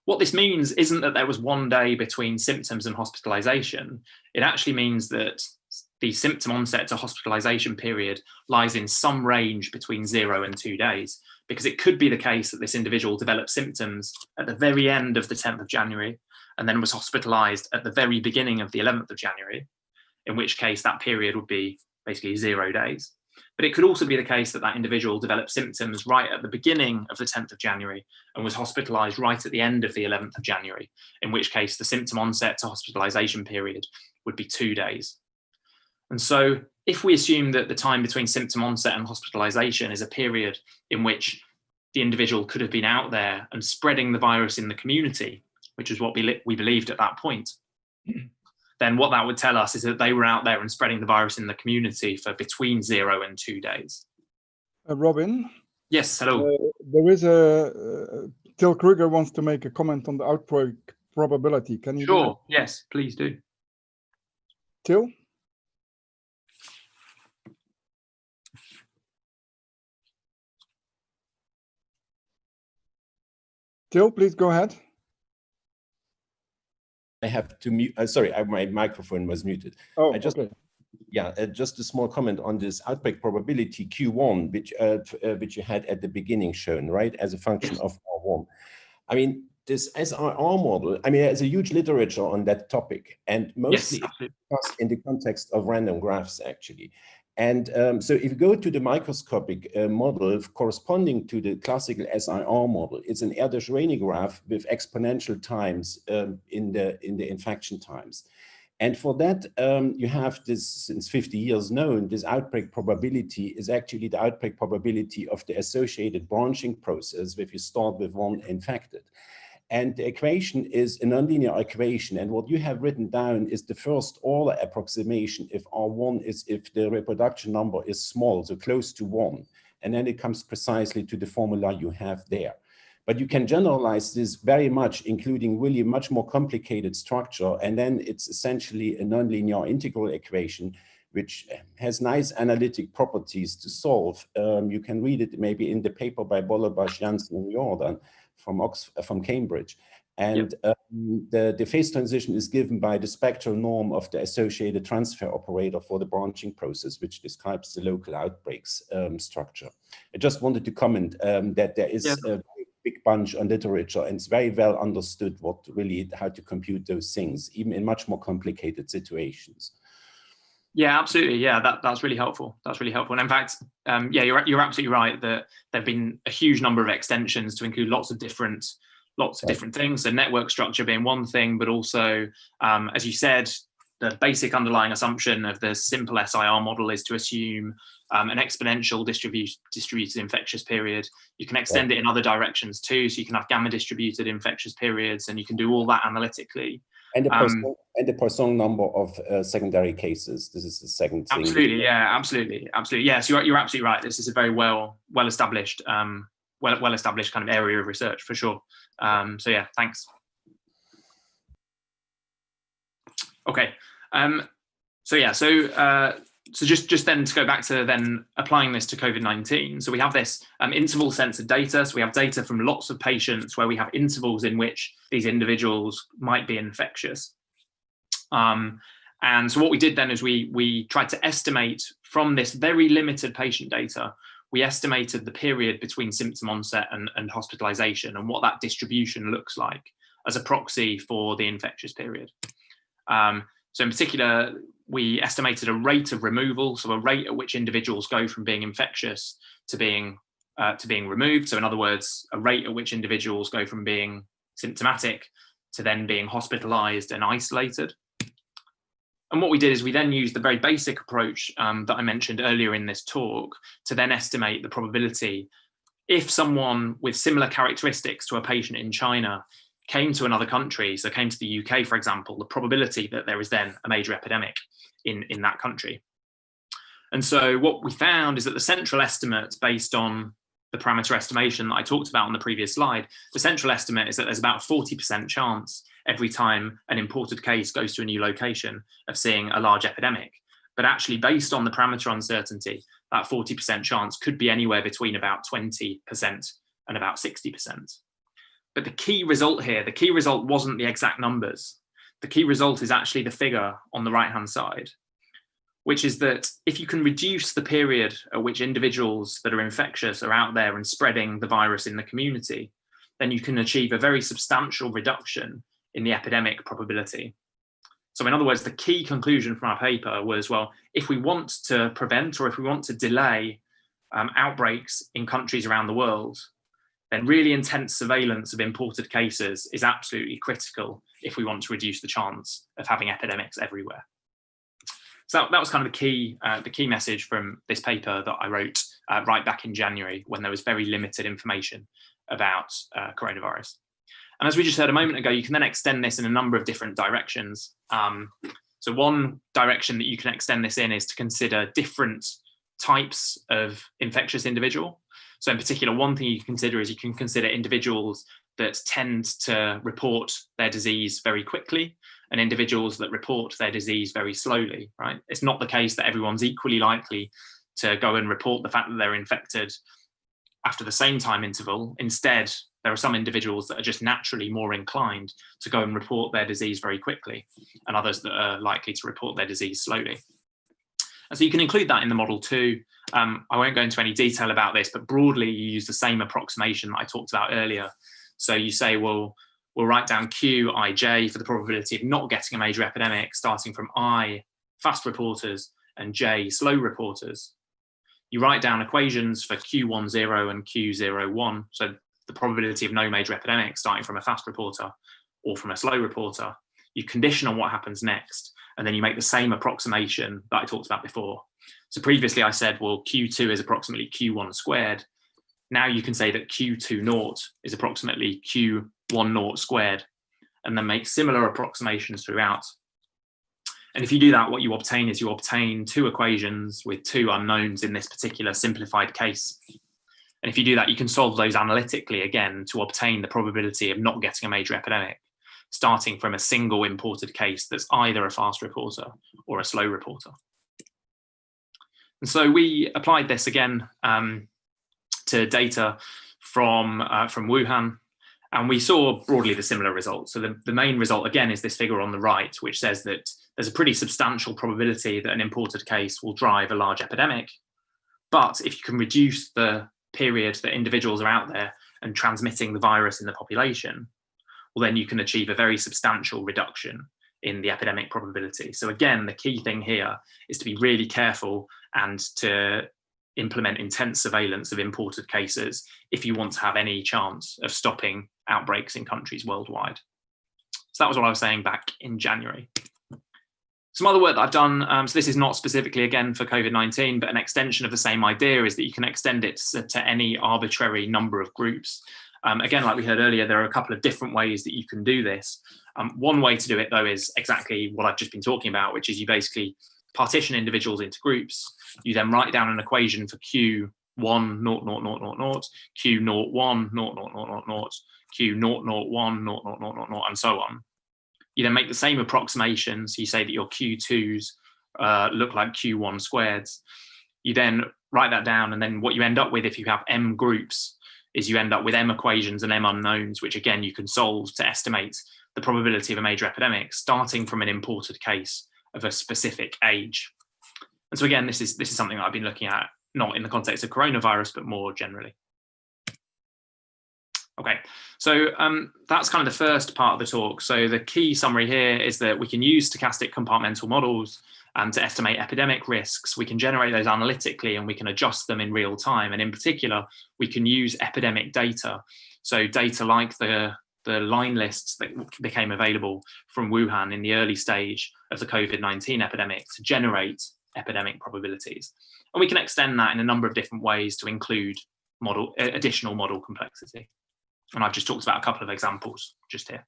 What this means isn't that there was one day between symptoms and hospitalization. It actually means that the symptom onset to hospitalization period lies in some range between 0 and 2 days, because it could be the case that this individual developed symptoms at the very end of the 10th of January and then was hospitalized at the very beginning of the 11th of January, in which case that period would be basically 0 days. But it could also be the case that that individual developed symptoms right at the beginning of the 10th of January and was hospitalized right at the end of the 11th of January, in which case the symptom onset to hospitalization period would be 2 days. And so if we assume that the time between symptom onset and hospitalization is a period in which the individual could have been out there and spreading the virus in the community, which is what we believed at that point, then what that would tell us is that they were out there and spreading the virus in the community for between 0 and 2 days. Robin? Yes, hello. There is Till Kruger wants to make a comment on the outbreak probability. Can you do that? Sure, yes, please do. Till? Till, please go ahead. I have to mute. Sorry, my microphone was muted. Oh, okay. Yeah, just a small comment on this outbreak probability Q1, which you had at the beginning shown, right, as a function of R1. I mean, this SRR model, I mean, there's a huge literature on that topic, and mostly discussed in the context of random graphs, actually. And so if you go to the microscopic model corresponding to the classical SIR model, it's an Erdős-Rényi graph with exponential times in the infection times. And for that, you have this, since 50 years known, this outbreak probability is actually the outbreak probability of the associated branching process if you start with one infected. And the equation is a nonlinear equation. And what you have written down is the first order approximation if R1 is if the reproduction number is small, so close to 1. And then it comes precisely to the formula you have there. But you can generalize this very much, including really much more complicated structure. And then it's essentially a nonlinear integral equation, which has nice analytic properties to solve. You can read it maybe in the paper by Bolobach, Janssen, and Jordan from Cambridge. And the phase transition is given by the spectral norm of the associated transfer operator for the branching process, which describes the local outbreaks structure. I just wanted to comment that there is a big bunch on literature, and it's very well understood how to compute those things, even in much more complicated situations. Yeah, absolutely. Yeah, that's really helpful. That's really helpful. And in fact, yeah, you're absolutely right that there've been a huge number of extensions to include lots of different things. So network structure being one thing, but also, as you said, the basic underlying assumption of the simple SIR model is to assume an exponential distributed infectious period. You can extend it in other directions too, so you can have gamma distributed infectious periods, and you can do all that analytically. And the Poisson number of secondary cases. This is the second thing. Absolutely, yeah, absolutely. Yes, you're absolutely right. This is a very well established kind of area of research for sure. So yeah, thanks. Okay. So just then to go back to then applying this to COVID-19. So we have this interval censored data. So we have data from lots of patients where we have intervals in which these individuals might be infectious. And so what we did then is we tried to estimate from this very limited patient data, we estimated the period between symptom onset and hospitalization and what that distribution looks like as a proxy for the infectious period. So in particular, we estimated a rate of removal, so a rate at which individuals go from being infectious to being removed. So in other words, a rate at which individuals go from being symptomatic to then being hospitalized and isolated. And what we did is we then used the very basic approach that I mentioned earlier in this talk to then estimate the probability if someone with similar characteristics to a patient in China came to another country, so came to the UK, for example, the probability that there is then a major epidemic in that country. And so what we found is that the central estimate based on the parameter estimation that I talked about on the previous slide, the central estimate is that there's about 40% chance every time an imported case goes to a new location of seeing a large epidemic. But actually based on the parameter uncertainty, that 40% chance could be anywhere between about 20% and about 60%. But the key result here, the key result wasn't the exact numbers. The key result is actually the figure on the right-hand side, which is that if you can reduce the period at which individuals that are infectious are out there and spreading the virus in the community, then you can achieve a very substantial reduction in the epidemic probability. So in other words, the key conclusion from our paper was, well, if we want to prevent or if we want to delay outbreaks in countries around the world, then really intense surveillance of imported cases is absolutely critical if we want to reduce the chance of having epidemics everywhere. So that was kind of the key message from this paper that I wrote right back in January when there was very limited information about coronavirus. And as we just heard a moment ago, you can then extend this in a number of different directions. So one direction that you can extend this in is to consider different types of infectious individual. So in particular, one thing you can consider is you can consider individuals that tend to report their disease very quickly and individuals that report their disease very slowly, right? It's not the case that everyone's equally likely to go and report the fact that they're infected after the same time interval. Instead, there are some individuals that are just naturally more inclined to go and report their disease very quickly and others that are likely to report their disease slowly. And so you can include that in the model too. I won't go into any detail about this, but broadly you use the same approximation that I talked about earlier. So you say, well, we'll write down Q, I, J for the probability of not getting a major epidemic, starting from I, fast reporters, and J, slow reporters. You write down equations for Q10 and Q01, so the probability of no major epidemic starting from a fast reporter or from a slow reporter. You condition on what happens next, and then you make the same approximation that I talked about before. So previously I said, well, Q2 is approximately Q1 squared. Now you can say that Q20 is approximately Q10 squared, and then make similar approximations throughout. And if you do that, what you obtain is you obtain two equations with two unknowns in this particular simplified case. And if you do that, you can solve those analytically again to obtain the probability of not getting a major epidemic, starting from a single imported case that's either a fast reporter or a slow reporter. And so we applied this again to data from Wuhan, and we saw broadly the similar results. So the main result again is this figure on the right, which says that there's a pretty substantial probability that an imported case will drive a large epidemic. But if you can reduce the period that individuals are out there and transmitting the virus in the population, well, then you can achieve a very substantial reduction in the epidemic probability. So again, the key thing here is to be really careful and to implement intense surveillance of imported cases if you want to have any chance of stopping outbreaks in countries worldwide. So that was what I was saying back in January. Some other work that I've done, so this is not specifically again for COVID-19, but an extension of the same idea is that you can extend it to any arbitrary number of groups. Again, like we heard earlier, there are a couple of different ways that you can do this. One way to do it, though, is exactly what I've just been talking about, which is you basically partition individuals into groups. You then write down an equation for Q1, 0, 0, 0, 0, 0, Q0, 1, 0, 0, 0, 0, Q0, 0, 1, 0, 0, 0, 0, and so on. You then make the same approximation. So you say that your Q2s look like Q1 squareds. You then write that down, and then what you end up with, if you have M groups, is you end up with M equations and M unknowns, which again you can solve to estimate the probability of a major epidemic, starting from an imported case of a specific age. And so again, this is something that I've been looking at, not in the context of coronavirus, but more generally. Okay, so that's kind of the first part of the talk. So the key summary here is that we can use stochastic compartmental models to estimate epidemic risks. We can generate those analytically and we can adjust them in real time. And in particular, we can use epidemic data. So data like the line lists that became available from Wuhan in the early stage of the COVID-19 epidemic to generate epidemic probabilities. And we can extend that in a number of different ways to include additional model complexity. And I've just talked about a couple of examples just here.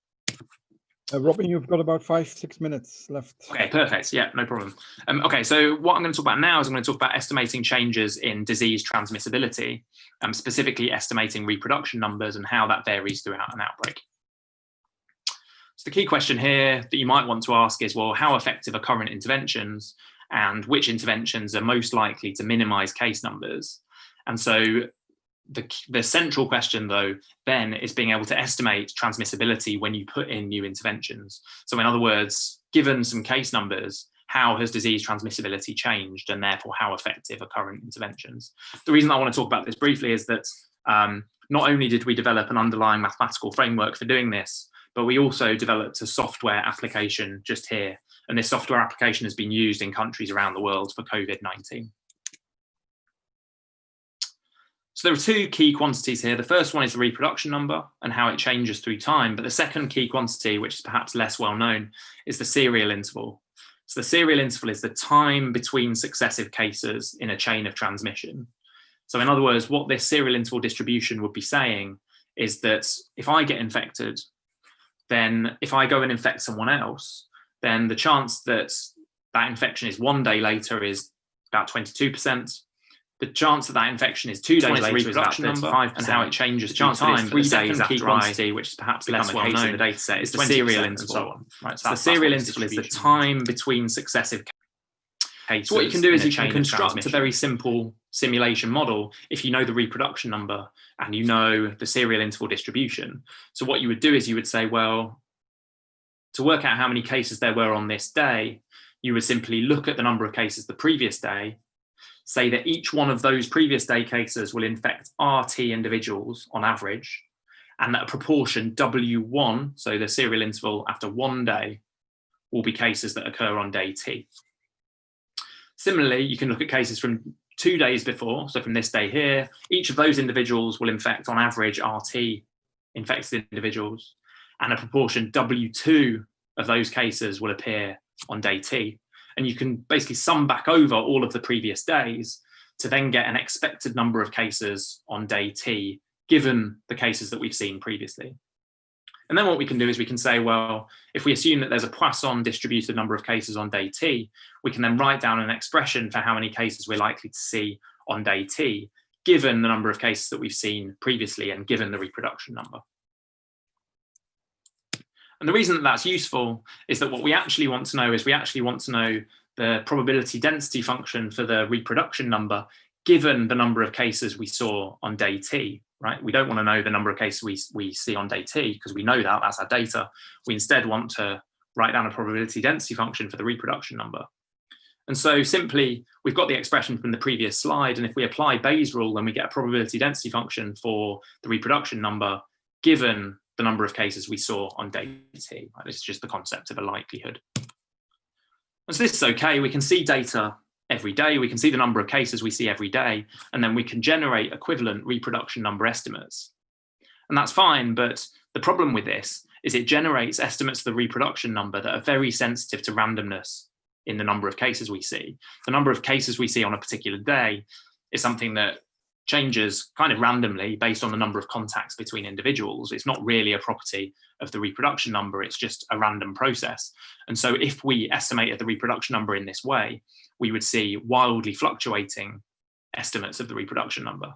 Robin, you've got about 5-6 minutes left. Okay, perfect. Yeah, no problem. Okay, so what I'm going to talk about now is I'm going to talk about estimating changes in disease transmissibility, specifically estimating reproduction numbers and how that varies throughout an outbreak. So the key question here that you might want to ask is, well, how effective are current interventions and which interventions are most likely to minimize case numbers? And so the central question, though, then is being able to estimate transmissibility when you put in new interventions. So in other words, given some case numbers, how has disease transmissibility changed, and therefore how effective are current interventions? The reason I want to talk about this briefly is that not only did we develop an underlying mathematical framework for doing this, but we also developed a software application just here. And this software application has been used in countries around the world for COVID-19. So there are two key quantities here. The first one is the reproduction number and how it changes through time. But the second key quantity, which is perhaps less well known, is the serial interval. So the serial interval is the time between successive cases in a chain of transmission. So in other words, what this serial interval distribution would be saying is that if I get infected, then if I go and infect someone else, then the chance that that infection is 1 day later is about 22%. The chance that that infection is 2 days later is about 35%, and how it changes through time. 3 days after quantity, which is perhaps less well known in the data set, is the serial interval. So on. Right, so the serial interval is the time between successive cases. So what you can do is you can construct a very simple simulation model if you know the reproduction number and you know the serial interval distribution. So what you would do is you would say, well, to work out how many cases there were on this day, you would simply look at the number of cases the previous day, say that each one of those previous day cases will infect RT individuals on average, and that a proportion W1, so the serial interval after 1 day, will be cases that occur on day T. Similarly, you can look at cases from 2 days before, so from this day here, each of those individuals will infect on average RT infected individuals, and a proportion W2 of those cases will appear on day T. And you can basically sum back over all of the previous days to then get an expected number of cases on day T, given the cases that we've seen previously. And then what we can do is we can say, well, if we assume that there's a Poisson distributed number of cases on day T, we can then write down an expression for how many cases we're likely to see on day T, given the number of cases that we've seen previously and given the reproduction number. And the reason that that's useful is that what we actually want to know is we actually want to know the probability density function for the reproduction number given the number of cases we saw on day T, right? We don't want to know the number of cases we see on day T because we know that, that's our data. We instead want to write down a probability density function for the reproduction number. And so simply, we've got the expression from the previous slide, and if we apply Bayes' rule, then we get a probability density function for the reproduction number given the number of cases we saw on day T. This is just the concept of a likelihood. And so this is okay. We can see data every day. We can see the number of cases we see every day, and then we can generate equivalent reproduction number estimates. And that's fine, but the problem with this is it generates estimates of the reproduction number that are very sensitive to randomness in the number of cases we see. The number of cases we see on a particular day is something that changes kind of randomly based on the number of contacts between individuals. It's not really a property of the reproduction number, it's just a random process. And so if we estimated the reproduction number in this way, we would see wildly fluctuating estimates of the reproduction number.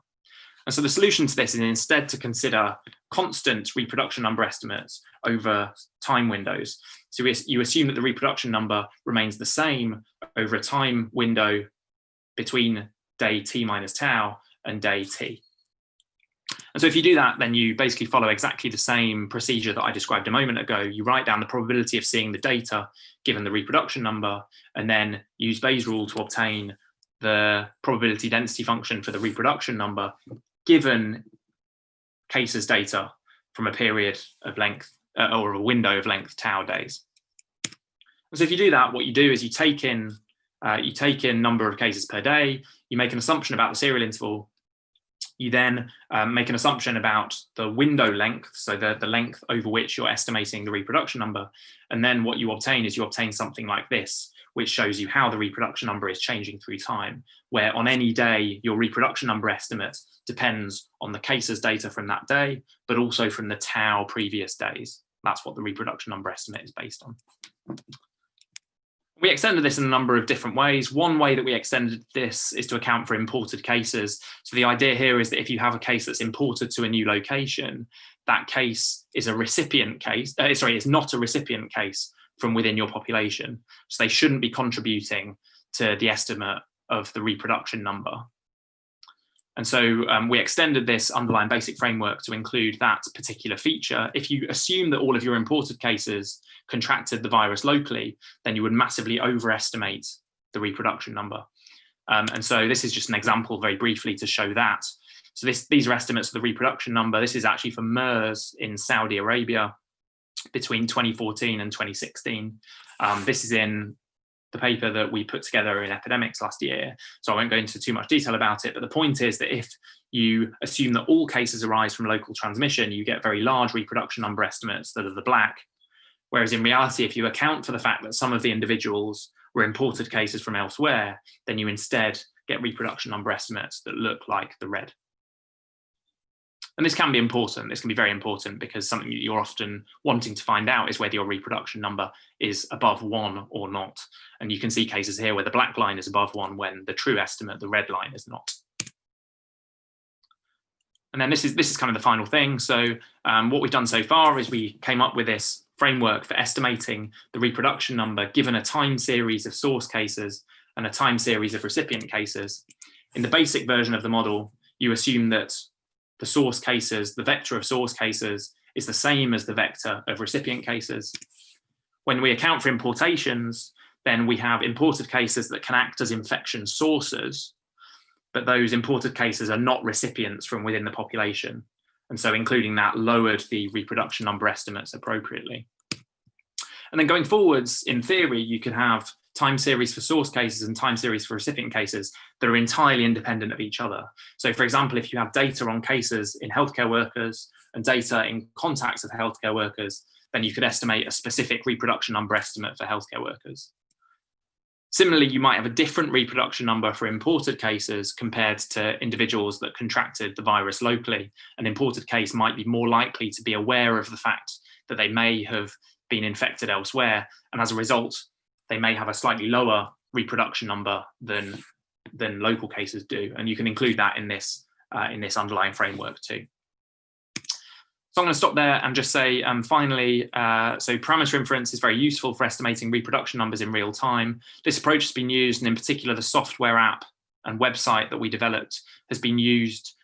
And so the solution to this is instead to consider constant reproduction number estimates over time windows. So you assume that the reproduction number remains the same over a time window between day t minus tau and day t. And so if you do that, then you basically follow exactly the same procedure that I described a moment ago. You write down the probability of seeing the data given the reproduction number, and then use Bayes' rule to obtain the probability density function for the reproduction number given cases data from a period of length or a window of length tau days. And so if you do that, what you do is you take in number of cases per day, you make an assumption about the serial interval, you then make an assumption about the window length, so the length over which you're estimating the reproduction number, and then what you obtain is you obtain something like this, which shows you how the reproduction number is changing through time, where on any day your reproduction number estimate depends on the cases data from that day, but also from the tau previous days. That's what the reproduction number estimate is based on. We extended this in a number of different ways. One way that we extended this is to account for imported cases. So the idea here is that if you have a case that's imported to a new location, that case is a recipient case, it's not a recipient case from within your population. So they shouldn't be contributing to the estimate of the reproduction number. And so we extended this underlying basic framework to include that particular feature. If you assume that all of your imported cases contracted the virus locally, then you would massively overestimate the reproduction number. And so this is just an example very briefly to show that. So these are estimates of the reproduction number. This is actually for MERS in Saudi Arabia between 2014 and 2016. This is in the paper that we put together in Epidemics last year. So I won't go into too much detail about it, but the point is that if you assume that all cases arise from local transmission, you get very large reproduction number estimates that are the black. Whereas in reality, if you account for the fact that some of the individuals were imported cases from elsewhere, then you instead get reproduction number estimates that look like the red. And this can be important. This can be very important because something that you're often wanting to find out is whether your reproduction number is above 1 or not. And you can see cases here where the black line is above 1 when the true estimate, the red line, is not. And then this is kind of the final thing. So what we've done so far is we came up with this framework for estimating the reproduction number given a time series of source cases and a time series of recipient cases. In the basic version of the model, you assume that the source cases, the vector of source cases, is the same as the vector of recipient cases. When we account for importations, then we have imported cases that can act as infection sources, but those imported cases are not recipients from within the population. And so including that lowered the reproduction number estimates appropriately. And then going forwards, in theory, you could have time series for source cases and time series for recipient cases that are entirely independent of each other. So for example, if you have data on cases in healthcare workers and data in contacts of healthcare workers, then you could estimate a specific reproduction number estimate for healthcare workers. Similarly, you might have a different reproduction number for imported cases compared to individuals that contracted the virus locally. An imported case might be more likely to be aware of the fact that they may have been infected elsewhere, and as a result, they may have a slightly lower reproduction number than local cases do, and you can include that in this underlying framework too. So I'm going to stop there and just say finally, so parameter inference is very useful for estimating reproduction numbers in real time. This approach has been used, and in particular the software app and website that we developed has been used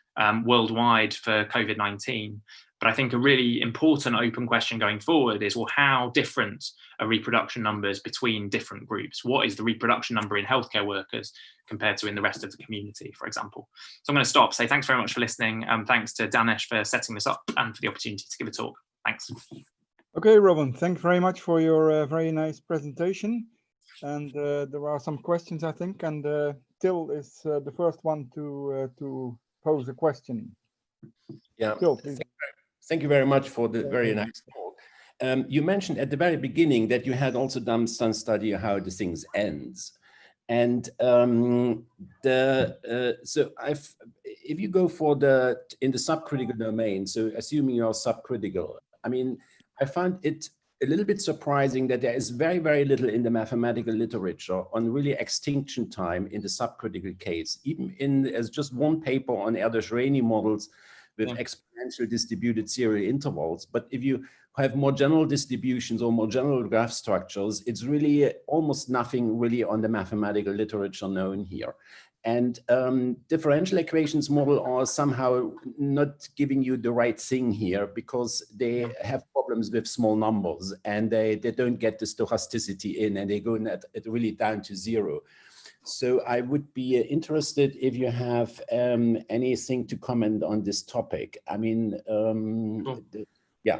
worldwide for COVID-19. But I think a really important open question going forward is, well, how different are reproduction numbers between different groups? What is the reproduction number in healthcare workers compared to in the rest of the community, for example? So I'm going to stop, say thanks very much for listening. Thanks to Danesh for setting this up and for the opportunity to give a talk. Thanks. Okay, Robin, thanks very much for your very nice presentation. And there are some questions, I think, and Till is the first one to pose a question. Yeah. Till, please. Thank you very much for the very nice talk. You mentioned at the very beginning that you had also done some study of how the things ends. And if you go for in the subcritical domain, so assuming you're subcritical, I mean, I found it a little bit surprising that there is very, very little in the mathematical literature on really extinction time in the subcritical case, even as just one paper on Erdős-Rényi models with exponential distributed serial intervals. But if you have more general distributions or more general graph structures, it's really almost nothing really on the mathematical literature known here. And differential equations model are somehow not giving you the right thing here because they have problems with small numbers and they don't get the stochasticity in and they go really down to zero. So I would be interested if you have anything to comment on this topic. I mean, yeah.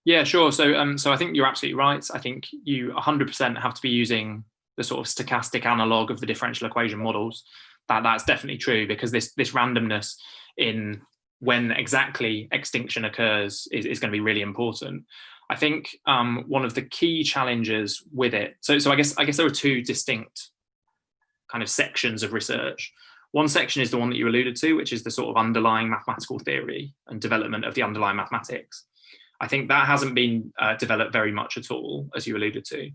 Yeah, sure. So I think you're absolutely right. I think you 100% have to be using the sort of stochastic analog of the differential equation models. That's definitely true because this randomness in when exactly extinction occurs is going to be really important. I think one of the key challenges with it. So I guess there are two distinct kind of sections of research. One section is the one that you alluded to, which is the sort of underlying mathematical theory and development of the underlying mathematics. I think that hasn't been developed very much at all, as you alluded to.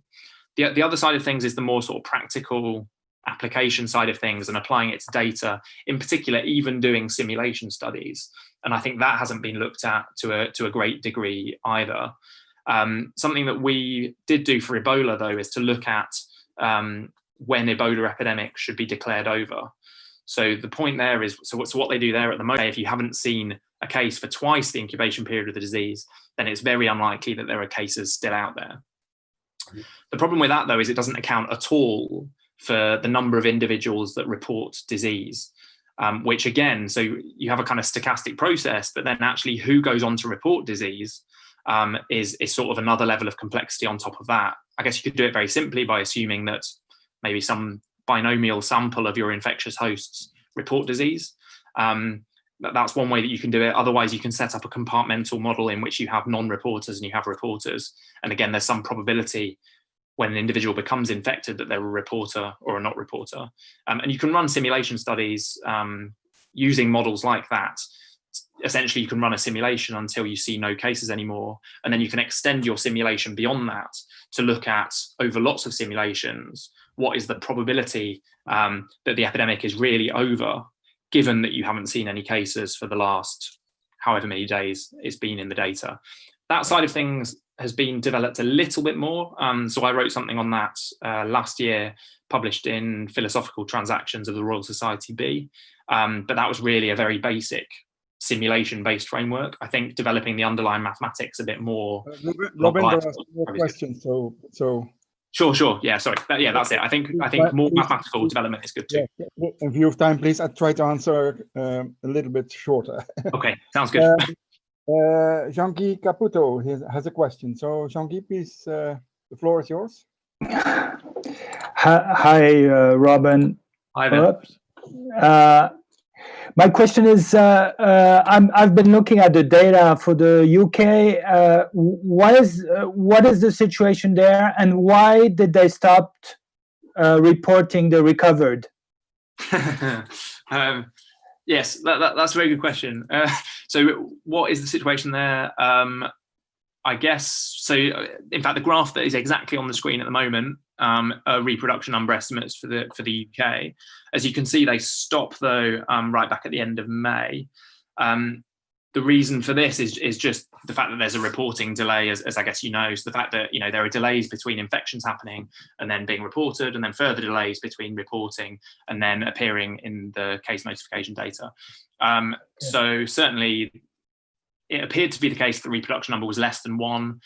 The other side of things is the more sort of practical application side of things and applying it to data, in particular, even doing simulation studies. And I think that hasn't been looked at to a great degree either. Something that we did do for Ebola, though, is to look at when Ebola epidemic should be declared over. So the point there is, so what they do there at the moment, if you haven't seen a case for twice the incubation period of the disease, then it's very unlikely that there are cases still out there. The problem with that, though, is it doesn't account at all for the number of individuals that report disease, which again, so you have a kind of stochastic process, but then actually who goes on to report disease is sort of another level of complexity on top of that. I guess you could do it very simply by assuming that maybe some binomial sample of your infectious hosts report disease. That's one way that you can do it. Otherwise, you can set up a compartmental model in which you have non-reporters and you have reporters. And again, there's some probability when an individual becomes infected that they're a reporter or a not reporter. And you can run simulation studies using models like that. Essentially, you can run a simulation until you see no cases anymore. And then you can extend your simulation beyond that to look at, over lots of simulations, what is the probability that the epidemic is really over, given that you haven't seen any cases for the last however many days it's been in the data. That side of things has been developed a little bit more. So I wrote something on that last year, published in Philosophical Transactions of the Royal Society B. But that was really a very basic simulation-based framework. I think developing the underlying mathematics a bit more. Robin, there are more questions. So. Sure. Yeah, sorry. Yeah, that's it. I think more mathematical development is good too. Yeah. In view of time, please, I try to answer a little bit shorter. Okay, sounds good. Jean-Guy Caputo has a question. So Jean-Guy, please, the floor is yours. Hi, Robin. Hi there. My question is, I've been looking at the data for the UK. What is the situation there, and why did they stop reporting the recovered? Yes, that's a very good question. So what is the situation there? I guess, so in fact, the graph that is exactly on the screen at the moment are reproduction number estimates for the UK. As you can see, they stop though right back at the end of May. The reason for this is just the fact that there's a reporting delay, as I guess you know. So the fact that there are delays between infections happening and then being reported, and then further delays between reporting and then appearing in the case notification data. So certainly, it appeared to be the case that the reproduction number was less than 1.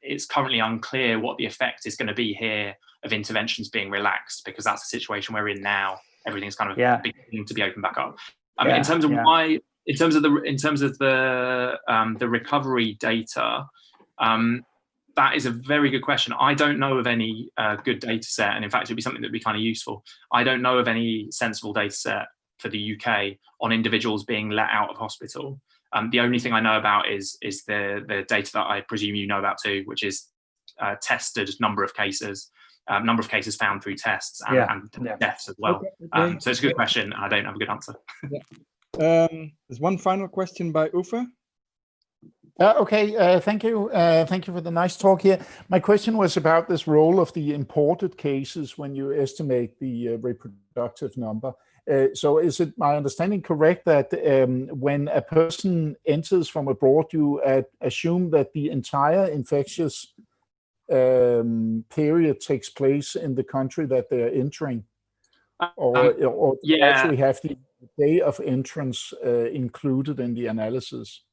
It's currently unclear what the effect is going to be here of interventions being relaxed, because that's the situation we're in now. Everything's kind of beginning to be opened back up. In terms of why. In terms of the recovery data, that is a very good question. I don't know of any good data set, and in fact, it'd be something that'd be kind of useful. I don't know of any sensible data set for the UK on individuals being let out of hospital. The only thing I know about is the data that I presume you know about too, which is tested number of cases found through tests and deaths as well. Okay. So it's a good question. I don't have a good answer. There's one final question by Uffe. Okay, thank you. Thank you for the nice talk here. My question was about this role of the imported cases when you estimate the reproductive number. So is it my understanding correct that when a person enters from abroad, you assume that the entire infectious period takes place in the country that they're entering? Or do you actually have the day of entrance included in the analysis?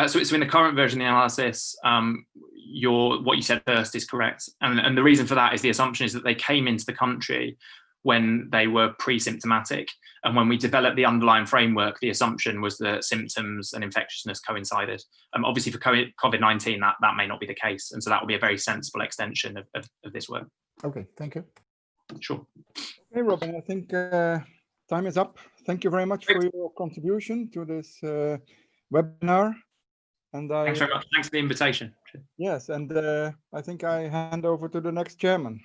So in the current version of the analysis, what you said first is correct. And the reason for that is the assumption is that they came into the country when they were pre-symptomatic. And when we developed the underlying framework, the assumption was that symptoms and infectiousness coincided. Obviously for COVID-19, that may not be the case. And so that will be a very sensible extension of this work. Okay, thank you. Sure. Okay, Robin, I think time is up. Thank you very much for your contribution to this webinar. And thanks very much. Thanks for the invitation. Yes, and I think I hand over to the next chairman.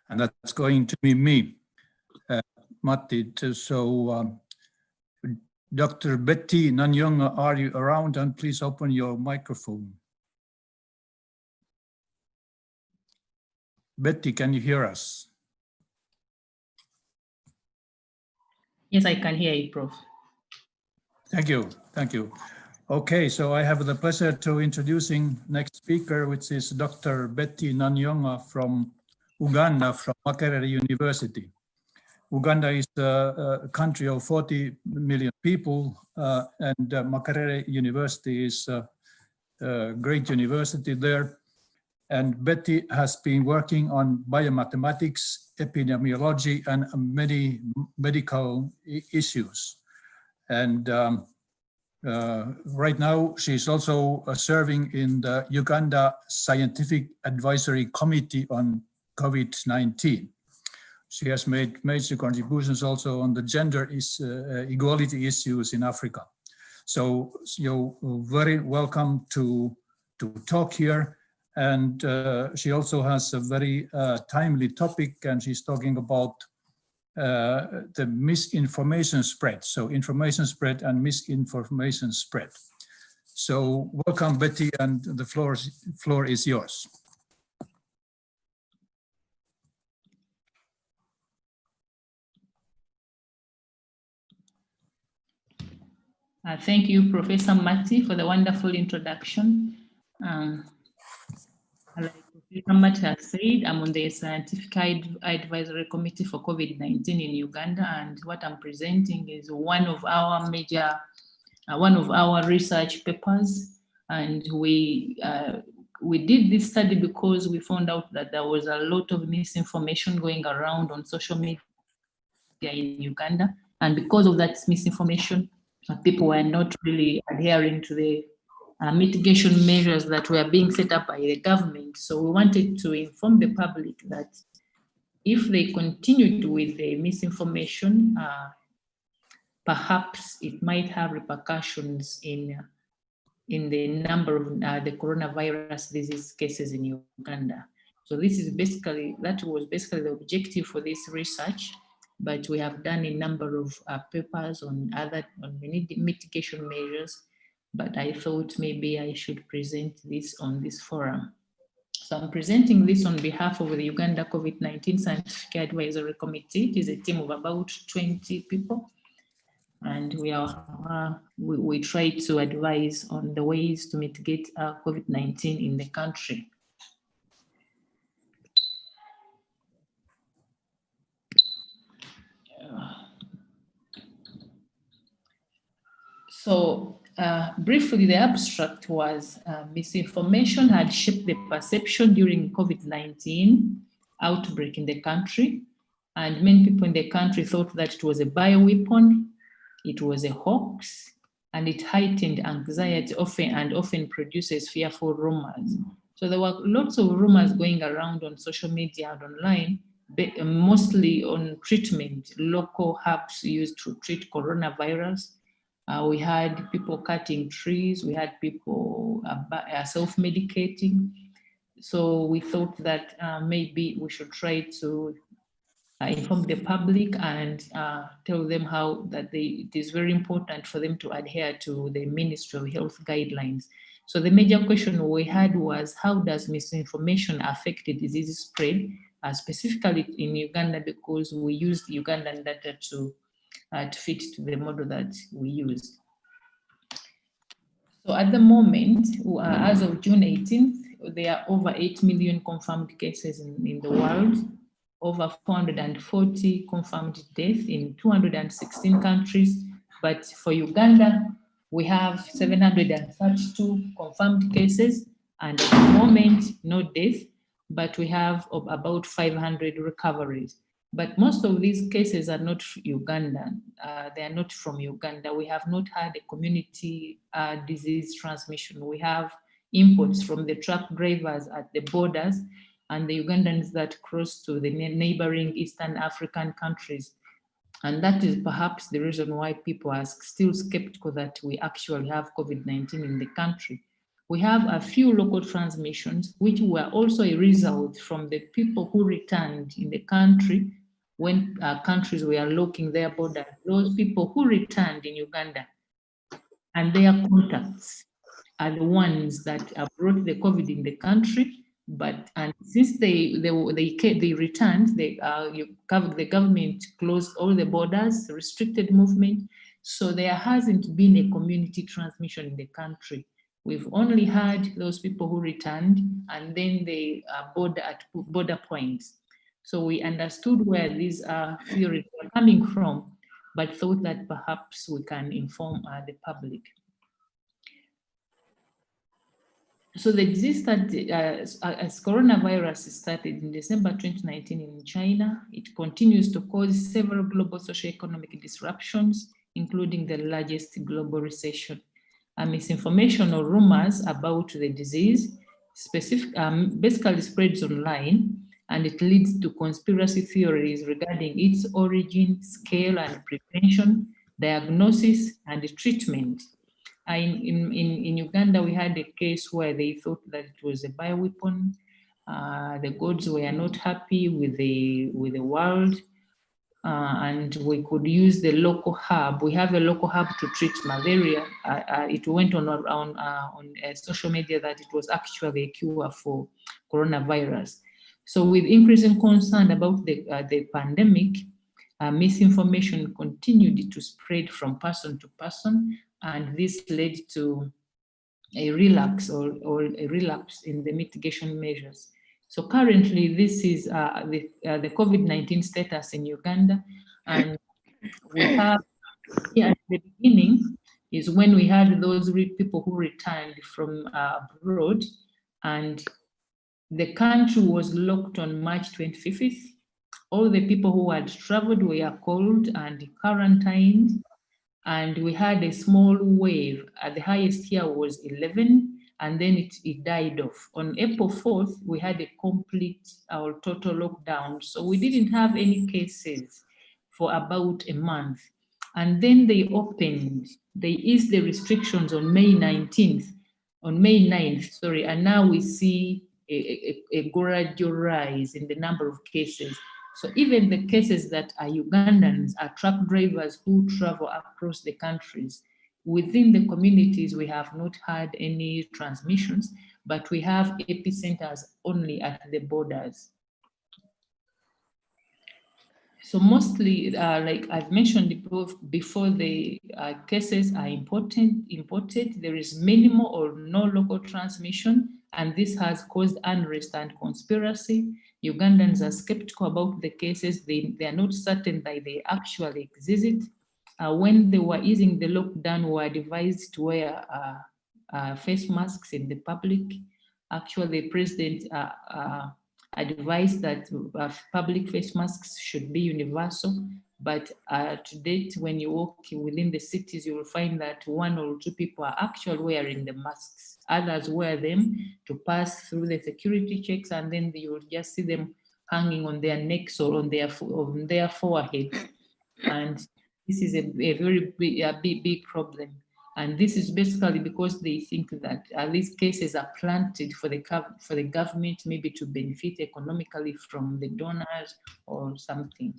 And that's going to be me, Matti. So, Dr. Betty Nanyonga, are you around? And please open your microphone. Betty, can you hear us? Yes, I can hear you, Prof. Thank you. Thank you. Okay, so I have the pleasure to introducing next speaker, which is Dr. Betty Nanyonga from Uganda, from Makerere University. Uganda is a country of 40 million people, and Makerere University is a great university there. And Betty has been working on biomathematics, epidemiology, and many medical issues. And right now, she's also serving in the Uganda Scientific Advisory Committee on COVID-19. She has made major contributions also on the gender equality issues in Africa. So you're very welcome to talk here. And she also has a very timely topic, and she's talking about the misinformation spread. So information spread and misinformation spread. So welcome, Betty, and the floor is yours. Thank you, Professor Matti, for the wonderful introduction. Like Professor Matti has said, I'm on the Scientific Advisory Committee for COVID-19 in Uganda, and what I'm presenting is one of our research papers. And we did this study because we found out that there was a lot of misinformation going around on social media in Uganda, and because of that misinformation, people were not really adhering to the mitigation measures that were being set up by the government. So we wanted to inform the public that if they continued with the misinformation, perhaps it might have repercussions in the number of the coronavirus disease cases in Uganda. So that was basically the objective for this research. But we have done a number of papers on mitigation measures, but I thought maybe I should present this on this forum. So I'm presenting this on behalf of the Uganda COVID-19 Scientific Advisory Committee. It is a team of about 20 people, and we try to advise on the ways to mitigate COVID-19 in the country. So briefly, the abstract was misinformation had shaped the perception during COVID-19 outbreak in the country. And many people in the country thought that it was a bioweapon, it was a hoax, and it heightened anxiety often produces fearful rumors. So there were lots of rumors going around on social media and online mostly on treatment, local herbs used to treat coronavirus. We had people cutting trees, we had people self-medicating. So we thought that maybe we should try to inform the public and tell them how that it is very important for them to adhere to the Ministry of Health guidelines. So the major question we had was, how does misinformation affect the disease spread, specifically in Uganda, because we used Ugandan data to fit to the model that we used. So at the moment, as of June 18th, there are over 8 million confirmed cases in the world, over 440 confirmed deaths in 216 countries. But for Uganda, we have 732 confirmed cases, and at the moment, no death, but we have about 500 recoveries. But most of these cases are not Ugandan. They are not from Uganda. We have not had a community disease transmission. We have imports from the truck drivers at the borders and the Ugandans that cross to the neighboring Eastern African countries. And that is perhaps the reason why people are still skeptical that we actually have COVID-19 in the country. We have a few local transmissions, which were also a result from the people who returned in the country when countries were locking their borders. Those people who returned in Uganda and their contacts are the ones that brought the COVID in the country. But since they returned, the government closed all the borders, restricted movement. So there hasn't been a community transmission in the country. We've only had those people who returned, and then they border at border points. So we understood where these theories were coming from, but thought that perhaps we can inform the public. So the disease started, as coronavirus started in December 2019 in China, it continues to cause several global socioeconomic disruptions, including the largest global recession. Misinformation or rumors about the disease basically spreads online, and it leads to conspiracy theories regarding its origin, scale, and prevention, diagnosis, and treatment. In Uganda, we had a case where they thought that it was a bioweapon. The gods were not happy with the world, and we could use the local herb. We have a local herb to treat malaria. It went on social media that it was actually a cure for coronavirus. So with increasing concern about the pandemic, misinformation continued to spread from person to person, and this led to a relapse or a relapse in the mitigation measures. So currently, this is the COVID-19 status in Uganda, and we have here at the beginning is when we had those people who returned from abroad, and the country was locked on March 25th. All the people who had traveled were called and quarantined, and we had a small wave. The highest here was 11, and then it died off. On April 4th, we had a complete or total lockdown. So we didn't have any cases for about a month. And then they eased the restrictions on May 9th, sorry, and now we see a gradual rise in the number of cases. So even the cases that are Ugandans, are truck drivers who travel across the countries, within the communities, we have not had any transmissions, but we have epicenters only at the borders. So mostly, like I've mentioned before, the cases are imported. There is minimal or no local transmission, and this has caused unrest and conspiracy. Ugandans are skeptical about the cases. They are not certain that they actually exist. When they were easing the lockdown, we were advised to wear face masks in the public. Actually, the president advised that public face masks should be universal, but to date, when you walk within the cities, you will find that 1 or 2 people are actually wearing the masks. Others wear them to pass through the security checks, and then you will just see them hanging on their necks or on their forehead. And this is a very big problem. And this is basically because they think that these cases are planted for the government, maybe to benefit economically from the donors or something.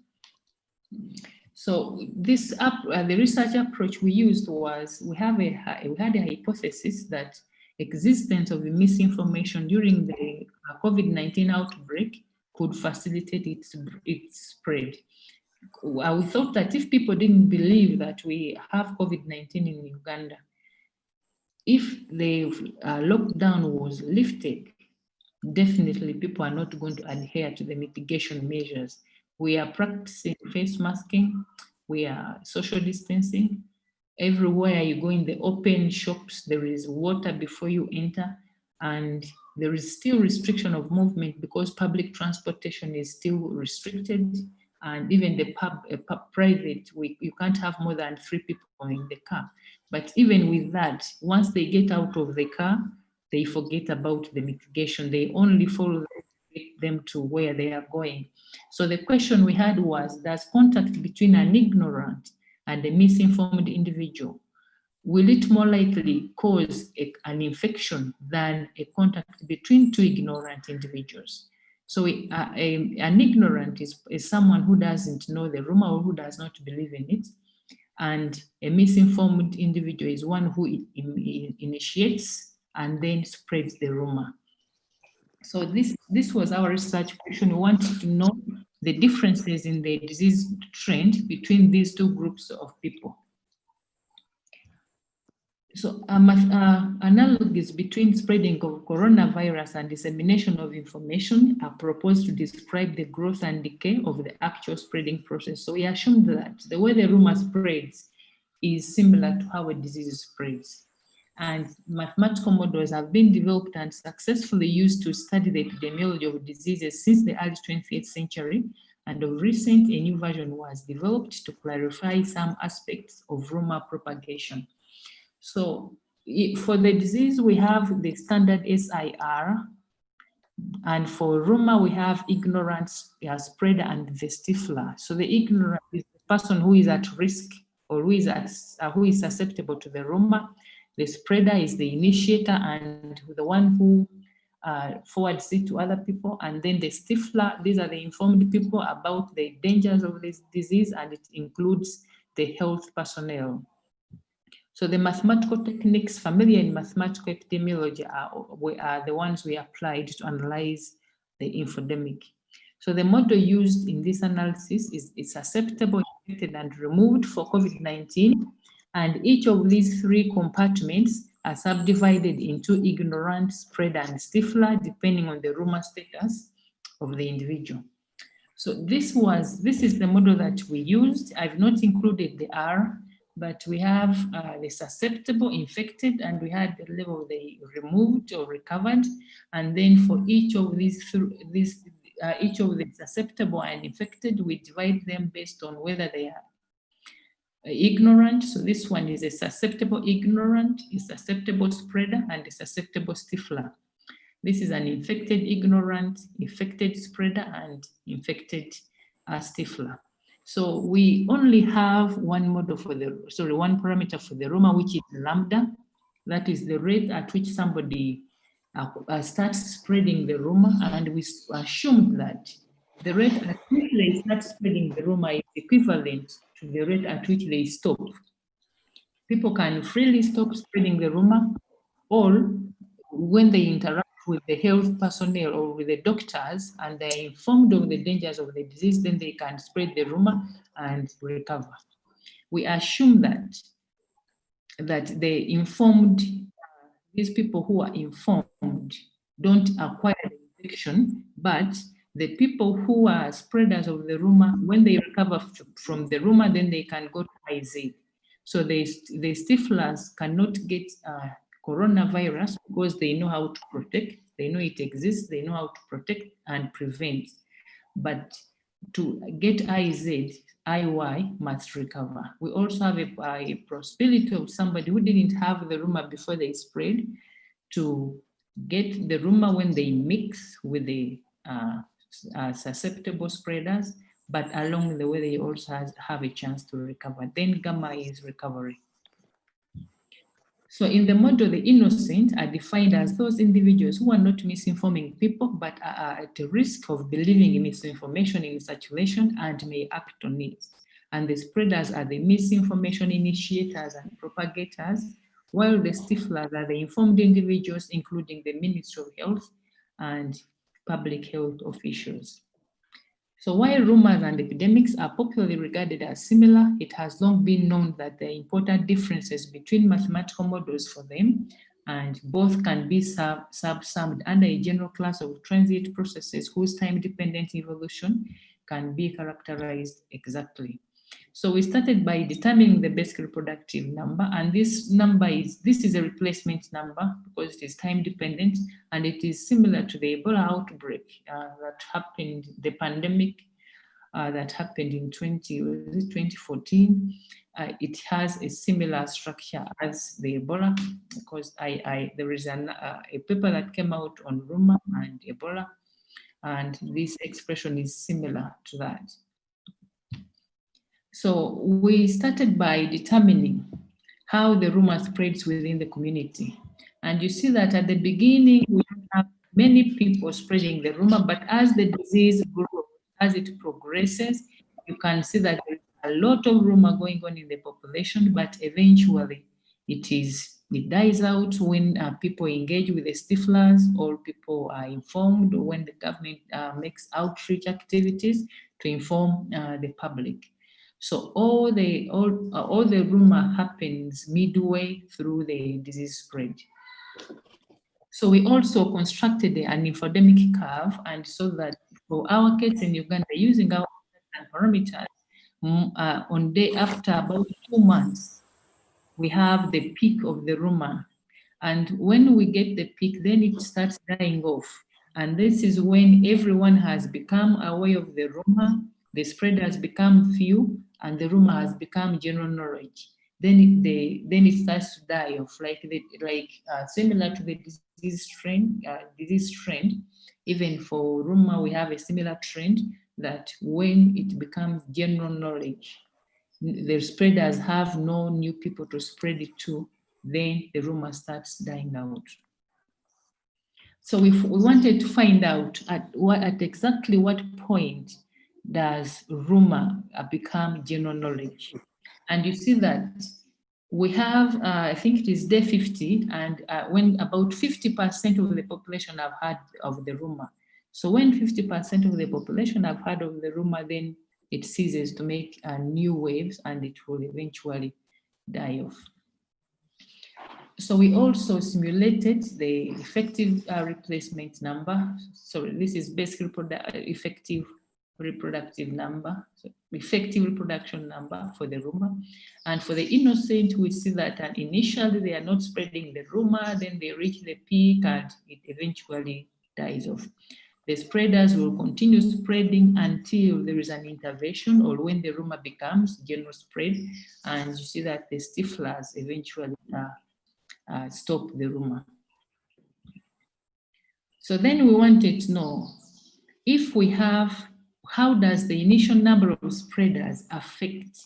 So this the research approach we used was we had a hypothesis that existence of the misinformation during the COVID-19 outbreak could facilitate its spread. We thought that if people didn't believe that we have COVID-19 in Uganda, if the lockdown was lifted, definitely people are not going to adhere to the mitigation measures. We are practicing face masking, we are social distancing. Everywhere you go in the open shops, there is water before you enter, and there is still restriction of movement because public transportation is still restricted, and even the private, you can't have more than 3 people in the car. But even with that, once they get out of the car, they forget about the mitigation. They only follow them to where they are going. So the question we had was, does contact between an ignorant and a misinformed individual, will it more likely cause an infection than a contact between two ignorant individuals? So an ignorant is someone who doesn't know the rumor or who does not believe in it. And a misinformed individual is one who initiates and then spreads the rumor. So this was our research question. We wanted to know the differences in the disease trend between these two groups of people. So analogies between spreading of coronavirus and dissemination of information are proposed to describe the growth and decay of the actual spreading process. So we assumed that the way the rumor spreads is similar to how a disease spreads. And mathematical models have been developed and successfully used to study the epidemiology of diseases since the early 20th century. And of recent, a new version was developed to clarify some aspects of rumor propagation. So for the disease, we have the standard SIR. And for rumor, we have ignorance, spreader, and the stifler. So the ignorant is the person who is at risk or who is susceptible to the rumor. The spreader is the initiator and the one who forwards it to other people. And then the stifler, these are the informed people about the dangers of this disease, and it includes the health personnel. So the mathematical techniques familiar in mathematical epidemiology are the ones we applied to analyze the infodemic. So the model used in this analysis is susceptible, infected, and removed for COVID-19. And each of these 3 compartments are subdivided into ignorant, spreader, and stifler, depending on the rumor status of the individual. So this is the model that we used. I've not included the R, but we have the susceptible, infected, and we had the level of the removed or recovered. And then for each of each of the susceptible and infected, we divide them based on whether they are ignorant. So this one is a susceptible ignorant, a susceptible spreader, and a susceptible stifler. This is an infected ignorant, infected spreader, and infected stifler. So we only have one model for one parameter for the rumor, which is lambda. That is the rate at which somebody starts spreading the rumor, and we assumed that the rate at which they start spreading the rumor is equivalent to the rate at which they stop. People can freely stop spreading the rumor, or when they interact with the health personnel or with the doctors and they're informed of the dangers of the disease, then they can spread the rumor and recover. We assume that the informed, these people who are informed don't acquire the infection, but the people who are spreaders of the rumor, when they recover from the rumor, then they can go to IZ. So the stiflers cannot get coronavirus because they know how to protect, they know it exists, they know how to protect and prevent. But to get IZ, IY must recover. We also have a possibility of somebody who didn't have the rumor before they spread to get the rumor when they mix with the susceptible spreaders, but along the way they also have a chance to recover. Then gamma is recovery. So in the model, the innocent are defined as those individuals who are not misinforming people, but are at a risk of believing in misinformation in circulation and may act on it. And the spreaders are the misinformation initiators and propagators, while the stiflers are the informed individuals, including the Ministry of Health and public health officials. So while rumors and epidemics are popularly regarded as similar, it has long been known that there are important differences between mathematical models for them, and both can be subsumed under a general class of transient processes whose time-dependent evolution can be characterized exactly. So we started by determining the basic reproductive number, and this is a replacement number because it is time dependent, and it is similar to the Ebola outbreak that happened, the pandemic that happened in 2014. It has a similar structure as the Ebola, because there is a paper that came out on rumor and Ebola, and this expression is similar to that. So we started by determining how the rumor spreads within the community. And you see that at the beginning, we have many people spreading the rumor, but as the disease grows, as it progresses, you can see that there is a lot of rumor going on in the population, but eventually it dies out when people engage with the stiflers, or people are informed, or when the government makes outreach activities to inform the public. So all the rumor happens midway through the disease spread. So we also constructed an infodemic curve, and so that for our case in Uganda, using our parameters, on day after about 2 months, we have the peak of the rumor. And when we get the peak, then it starts dying off. And this is when everyone has become aware of the rumor, the spread has become few, and the rumor has become general knowledge. Then it starts to die off, similar to the disease trend. Even for rumor, we have a similar trend that when it becomes general knowledge, the spreaders have no new people to spread it to, then the rumor starts dying out. So we wanted to find out at exactly what point does rumor become general knowledge. And you see that we have, I think it is day 50, and when about 50% of the population have heard of the rumor. So when 50% of the population have heard of the rumor, then it ceases to make new waves, and it will eventually die off. So we also simulated the effective replacement number. So this is basically effective reproductive number, so effective reproduction number for the rumor. And for the innocent, we see that initially they are not spreading the rumor, then they reach the peak and it eventually dies off. The spreaders will continue spreading until there is an intervention, or when the rumor becomes general spread, and you see that the stiflers eventually stop the rumor. So then we wanted to know, if we have, how does the initial number of spreaders affect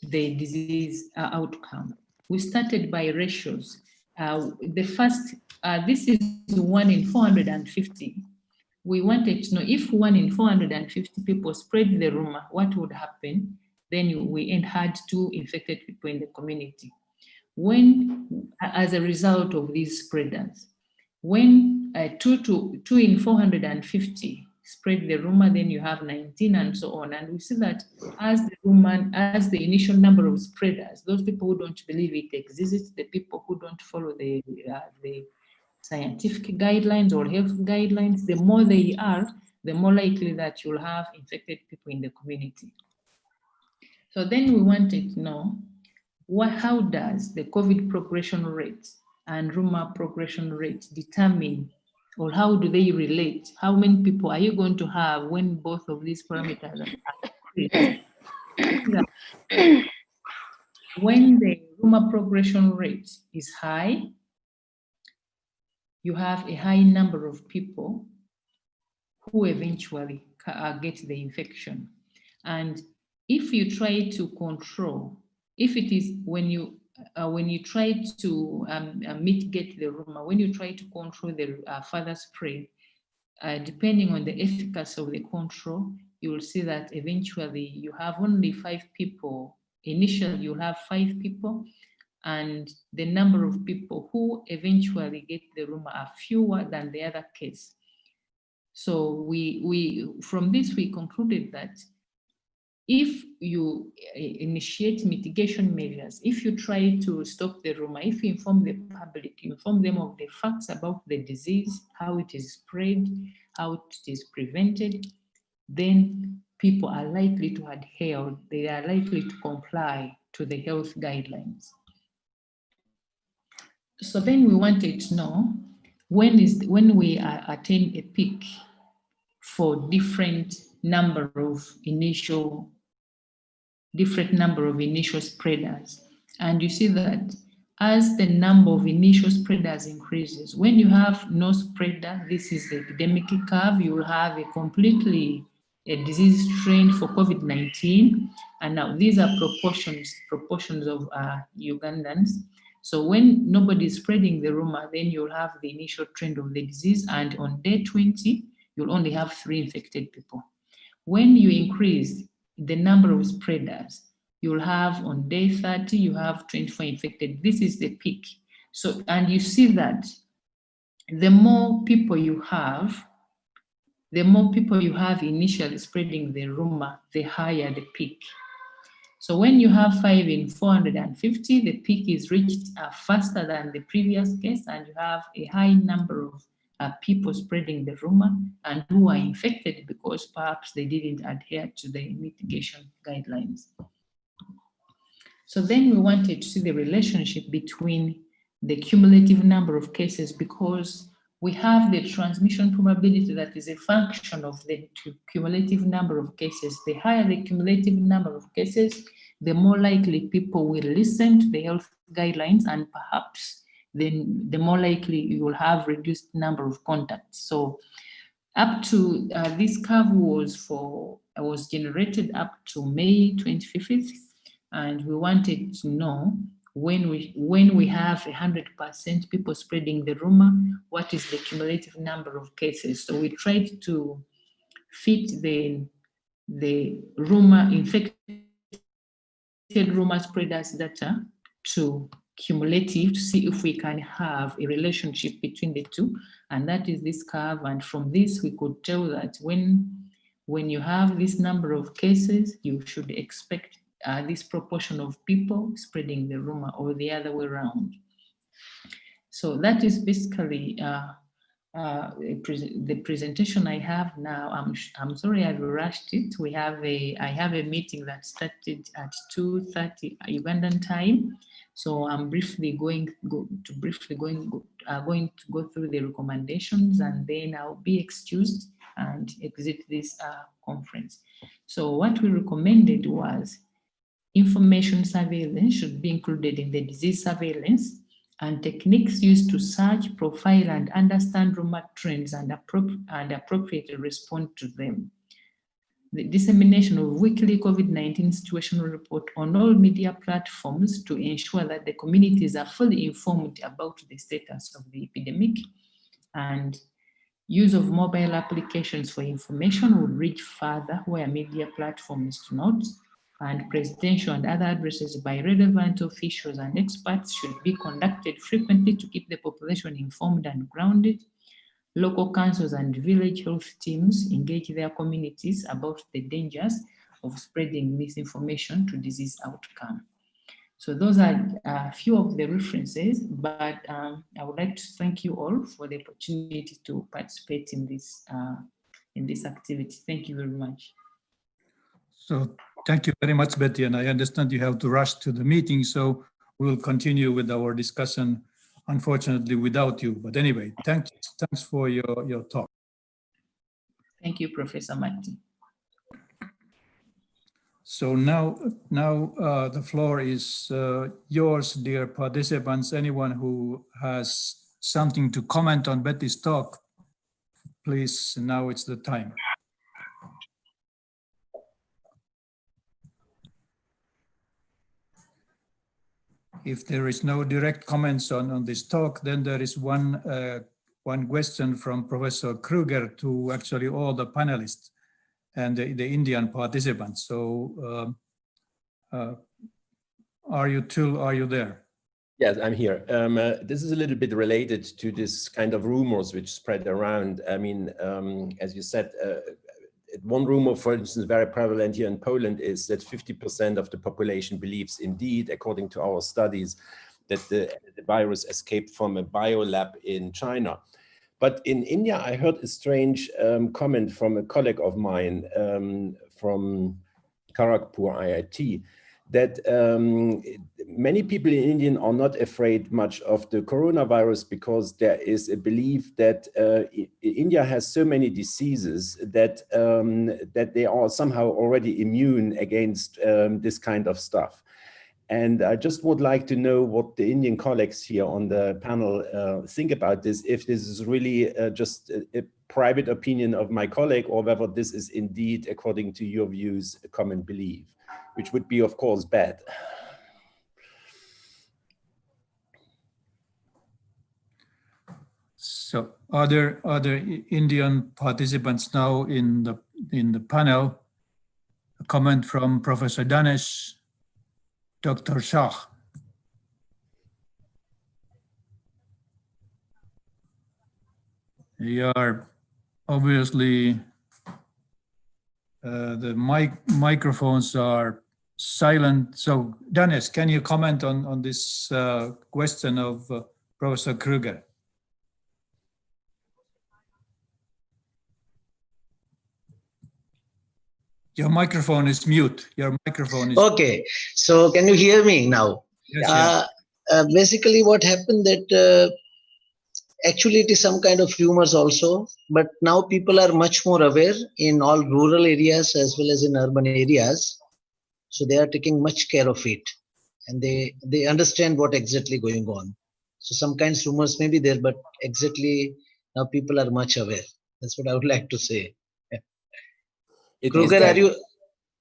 the disease outcome? We started by ratios. The first, this is 1 in 450. We wanted to know if 1 in 450 people spread the rumor, what would happen? Then we had 2 infected people in the community. When, as a result of these spreaders, when 2 in 450 spread the rumor, then you have 19 and so on. And we see that as the initial number of spreaders, those people who don't believe it exists, the people who don't follow the scientific guidelines or health guidelines, the more they are, the more likely that you'll have infected people in the community. So then we wanted to know, how does the COVID progression rate and rumor progression rate determine, or how do they relate? How many people are you going to have when both of these parameters are increased? When the rumor progression rate is high, you have a high number of people who eventually get the infection. And if you try to control, if it is when you try to mitigate the rumor, when you try to control the further spread, depending on the efficacy of the control, you will see that eventually you have only 5 people. Initially, you have 5 people, and the number of people who eventually get the rumor are fewer than the other case. So from this, we concluded that if you initiate mitigation measures, if you try to stop the rumor, if you inform the public, inform them of the facts about the disease, how it is spread, how it is prevented, then people are likely to adhere, they are likely to comply to the health guidelines. So then we wanted to know when we attain a peak for different number of initial spreaders. And you see that as the number of initial spreaders increases, when you have no spreader, this is the epidemic curve, you will have a completely disease trend for COVID-19. And now these are proportions of Ugandans. So when nobody is spreading the rumor, then you'll have the initial trend of the disease. And on day 20, you'll only have 3 infected people. When you increase the number of spreaders, you'll have on day 30, you have 24 infected. This is the peak. So, and you see that the more people you have initially spreading the rumor, the higher the peak. So when you have 5 in 450, the peak is reached faster than the previous case, and you have a high number of people spreading the rumor and who are infected because perhaps they didn't adhere to the mitigation guidelines. So then we wanted to see the relationship between the cumulative number of cases, because we have the transmission probability that is a function of the cumulative number of cases. The higher the cumulative number of cases, the more likely people will listen to the health guidelines, and perhaps then the more likely you will have reduced number of contacts. So up to this curve was generated up to May 25th, and we wanted to know when we have 100% people spreading the rumor, what is the cumulative number of cases? So we tried to fit the infected rumor spreaders data to cumulative to see if we can have a relationship between the two, and that is this curve. And from this, we could tell that when you have this number of cases, you should expect this proportion of people spreading the rumor, or the other way around. So that is basically the presentation I have now. I'm sorry I've rushed it. I have a meeting that started at 2:30 Ugandan time. So I'm going to go through the recommendations, and then I'll be excused and exit this conference. So what we recommended was information surveillance should be included in the disease surveillance, and techniques used to search, profile, and understand rumor trends and appropriately respond to them. The dissemination of weekly COVID-19 situational report on all media platforms to ensure that the communities are fully informed about the status of the epidemic, and use of mobile applications for information will reach further where media platforms do not, and presidential and other addresses by relevant officials and experts should be conducted frequently to keep the population informed and grounded. Local councils and village health teams engage their communities about the dangers of spreading misinformation to disease outcome. So those are a few of the references, but I would like to thank you all for the opportunity to participate in this activity. Thank you very much. So thank you very much, Betty, and I understand you have to rush to the meeting, so we'll continue with our discussion, unfortunately without you. But anyway, thanks for your talk. Thank you, Professor Martin. So now the floor is yours, dear participants. Anyone who has something to comment on Betty's talk, please, now it's the time. If there is no direct comments on this talk, then there is one question from Professor Kruger to actually all the panelists and the Indian participants. So are you there? Yes, I'm here. This is a little bit related to this kind of rumors which spread around. I mean, as you said, one rumor, for instance, very prevalent here in Poland is that 50% of the population believes indeed, according to our studies, that the virus escaped from a biolab in China. But in India, I heard a strange comment from a colleague of mine from Kharagpur IIT, that many people in India are not afraid much of the coronavirus because there is a belief that India has so many diseases that that they are somehow already immune against this kind of stuff. And I just would like to know what the Indian colleagues here on the panel think about this, if this is really just a private opinion of my colleague or whether this is indeed, according to your views, a common belief, which would be, of course, bad. So are there Indian participants now in the panel? A comment from Professor Danesh, Dr. Shah. You are obviously, the microphones are silent. So Danesh, can you comment on this question of Professor Kruger? Your microphone is mute. Your microphone is okay. So can you hear me now? Yes, Basically, what happened that actually it is some kind of rumors also, but now people are much more aware in all rural areas as well as in urban areas. So they are taking much care of it, and they understand what exactly going on. So some kinds of rumors may be there, but exactly now people are much aware. That's what I would like to say. Kruger, are you?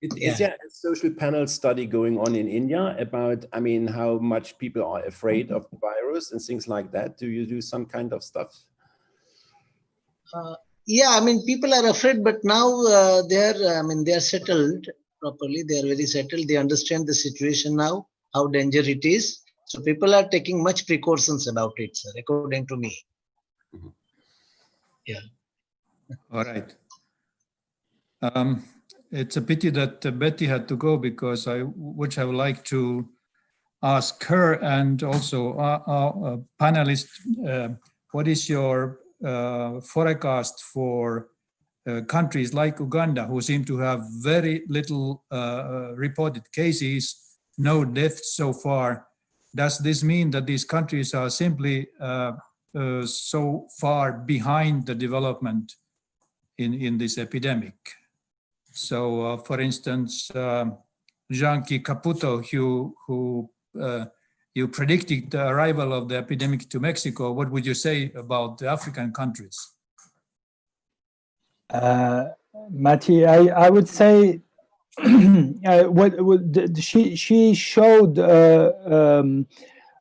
Is there a social panel study going on in India about, I mean, how much people are afraid of the virus and things like that? Do you do some kind of stuff? Yeah, I mean, people are afraid, but now they are settled properly. They are very settled. They understand the situation now, how dangerous it is. So people are taking much precautions about it, sir, according to me. Mm-hmm. Yeah. all right. It's a pity that Betty had to go, because I would like to ask her and also our panelists, what is your forecast for countries like Uganda, who seem to have very little reported cases, no deaths so far? Does this mean that these countries are simply so far behind the development in this epidemic? So, for instance, Jean-Guy Caputo, who you predicted the arrival of the epidemic to Mexico, what would you say about the African countries? Matti, I would say she showed a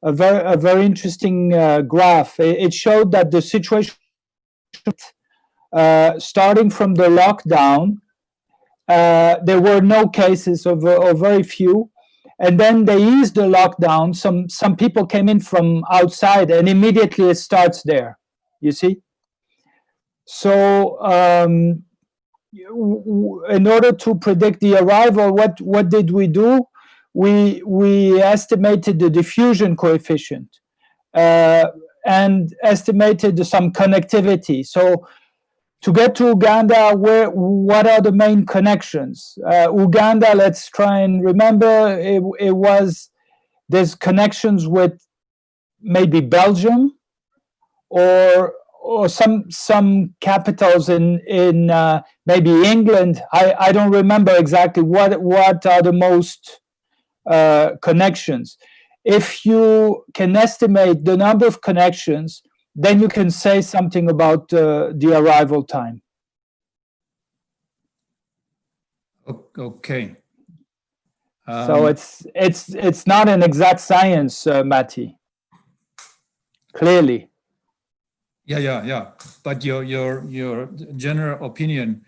very interesting graph. It showed that the situation starting from the lockdown, there were no cases or very few, and then they eased the lockdown. Some people came in from outside, and immediately it starts there. You see. So in order to predict the arrival, what did we do? We estimated the diffusion coefficient and estimated some connectivity. So to get to Uganda, what are the main connections? Uganda, let's try and remember, there's connections with maybe Belgium or some capitals in maybe England. I don't remember exactly what are the most connections. If you can estimate the number of connections, then you can say something about the arrival time. Okay. So it's not an exact science, Matti. Clearly. Yeah. But your general opinion,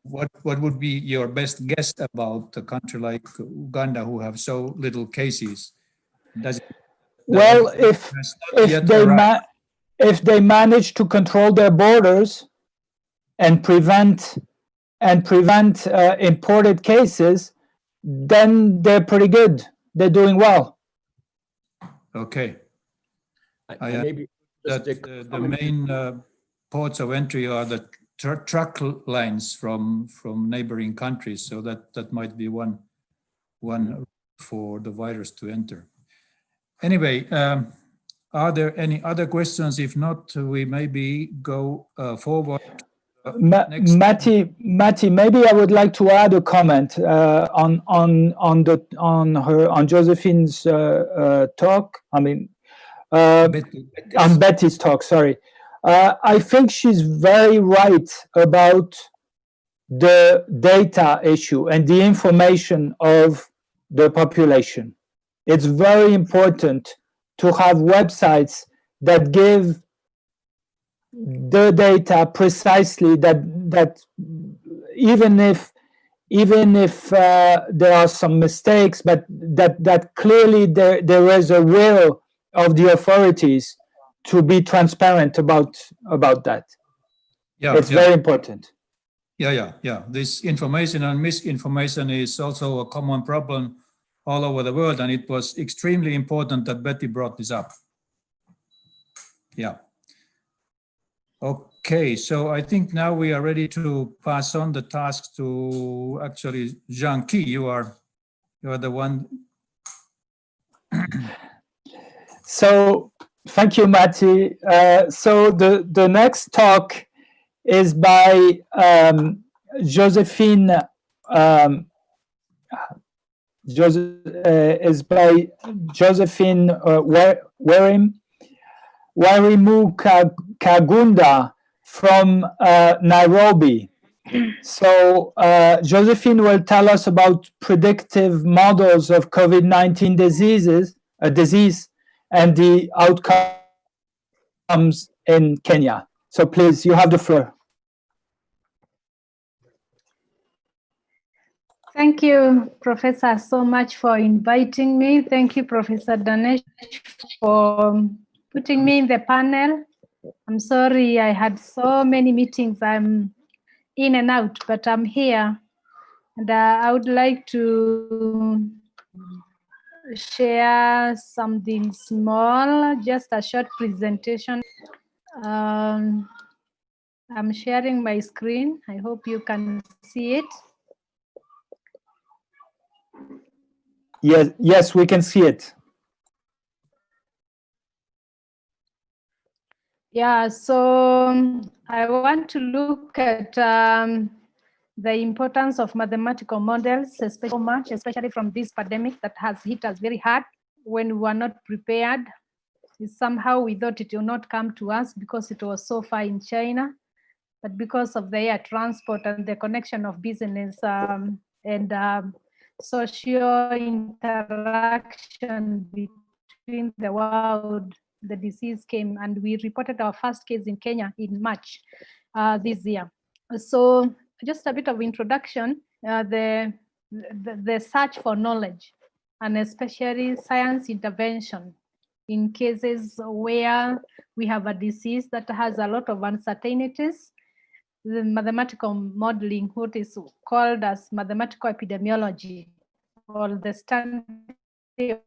what would be your best guess about a country like Uganda who have so little cases? Well, if they manage to control their borders and prevent imported cases, then they're pretty good. They're doing well. Okay. Maybe that the main ports of entry are the truck lines from neighboring countries, so that might be one for the virus to enter. Anyway, are there any other questions? If not, we maybe go forward. Matti, maybe I would like to add a comment on Josephine's talk. I mean, on Betty's talk. Sorry, I think she's very right about the data issue and the information of the population. It's very important to have websites that give the data precisely, that even if there are some mistakes, but that clearly there is a will of the authorities to be transparent about that. Yeah, it's very important. Yeah. This information and misinformation is also a common problem all over the world, and it was extremely important that Betty brought this up. Yeah. Okay, so I think now we are ready to pass on the task to actually Jean-Guy. You are the one. So thank you, Matti. So the next talk is by Josephine. Josephine Warimu Kagunda from Nairobi. So Josephine will tell us about predictive models of COVID-19 disease and the outcomes in Kenya. So please, you have the floor. Thank you, Professor, so much for inviting me. Thank you, Professor Danesh, for putting me in the panel. I'm sorry I had so many meetings. I'm in and out, but I'm here. And I would like to share something small, just a short presentation. I'm sharing my screen. I hope you can see it. Yes, we can see it. Yeah, so I want to look at the importance of mathematical models, especially from this pandemic that has hit us very hard when we were not prepared. Somehow we thought it will not come to us because it was so far in China, but because of the air transport and the connection of business and social interaction between the world, the disease came, and we reported our first case in Kenya in March this year. So just a bit of introduction, the search for knowledge, and especially science intervention in cases where we have a disease that has a lot of uncertainties. The mathematical modeling, what is called as mathematical epidemiology, or the study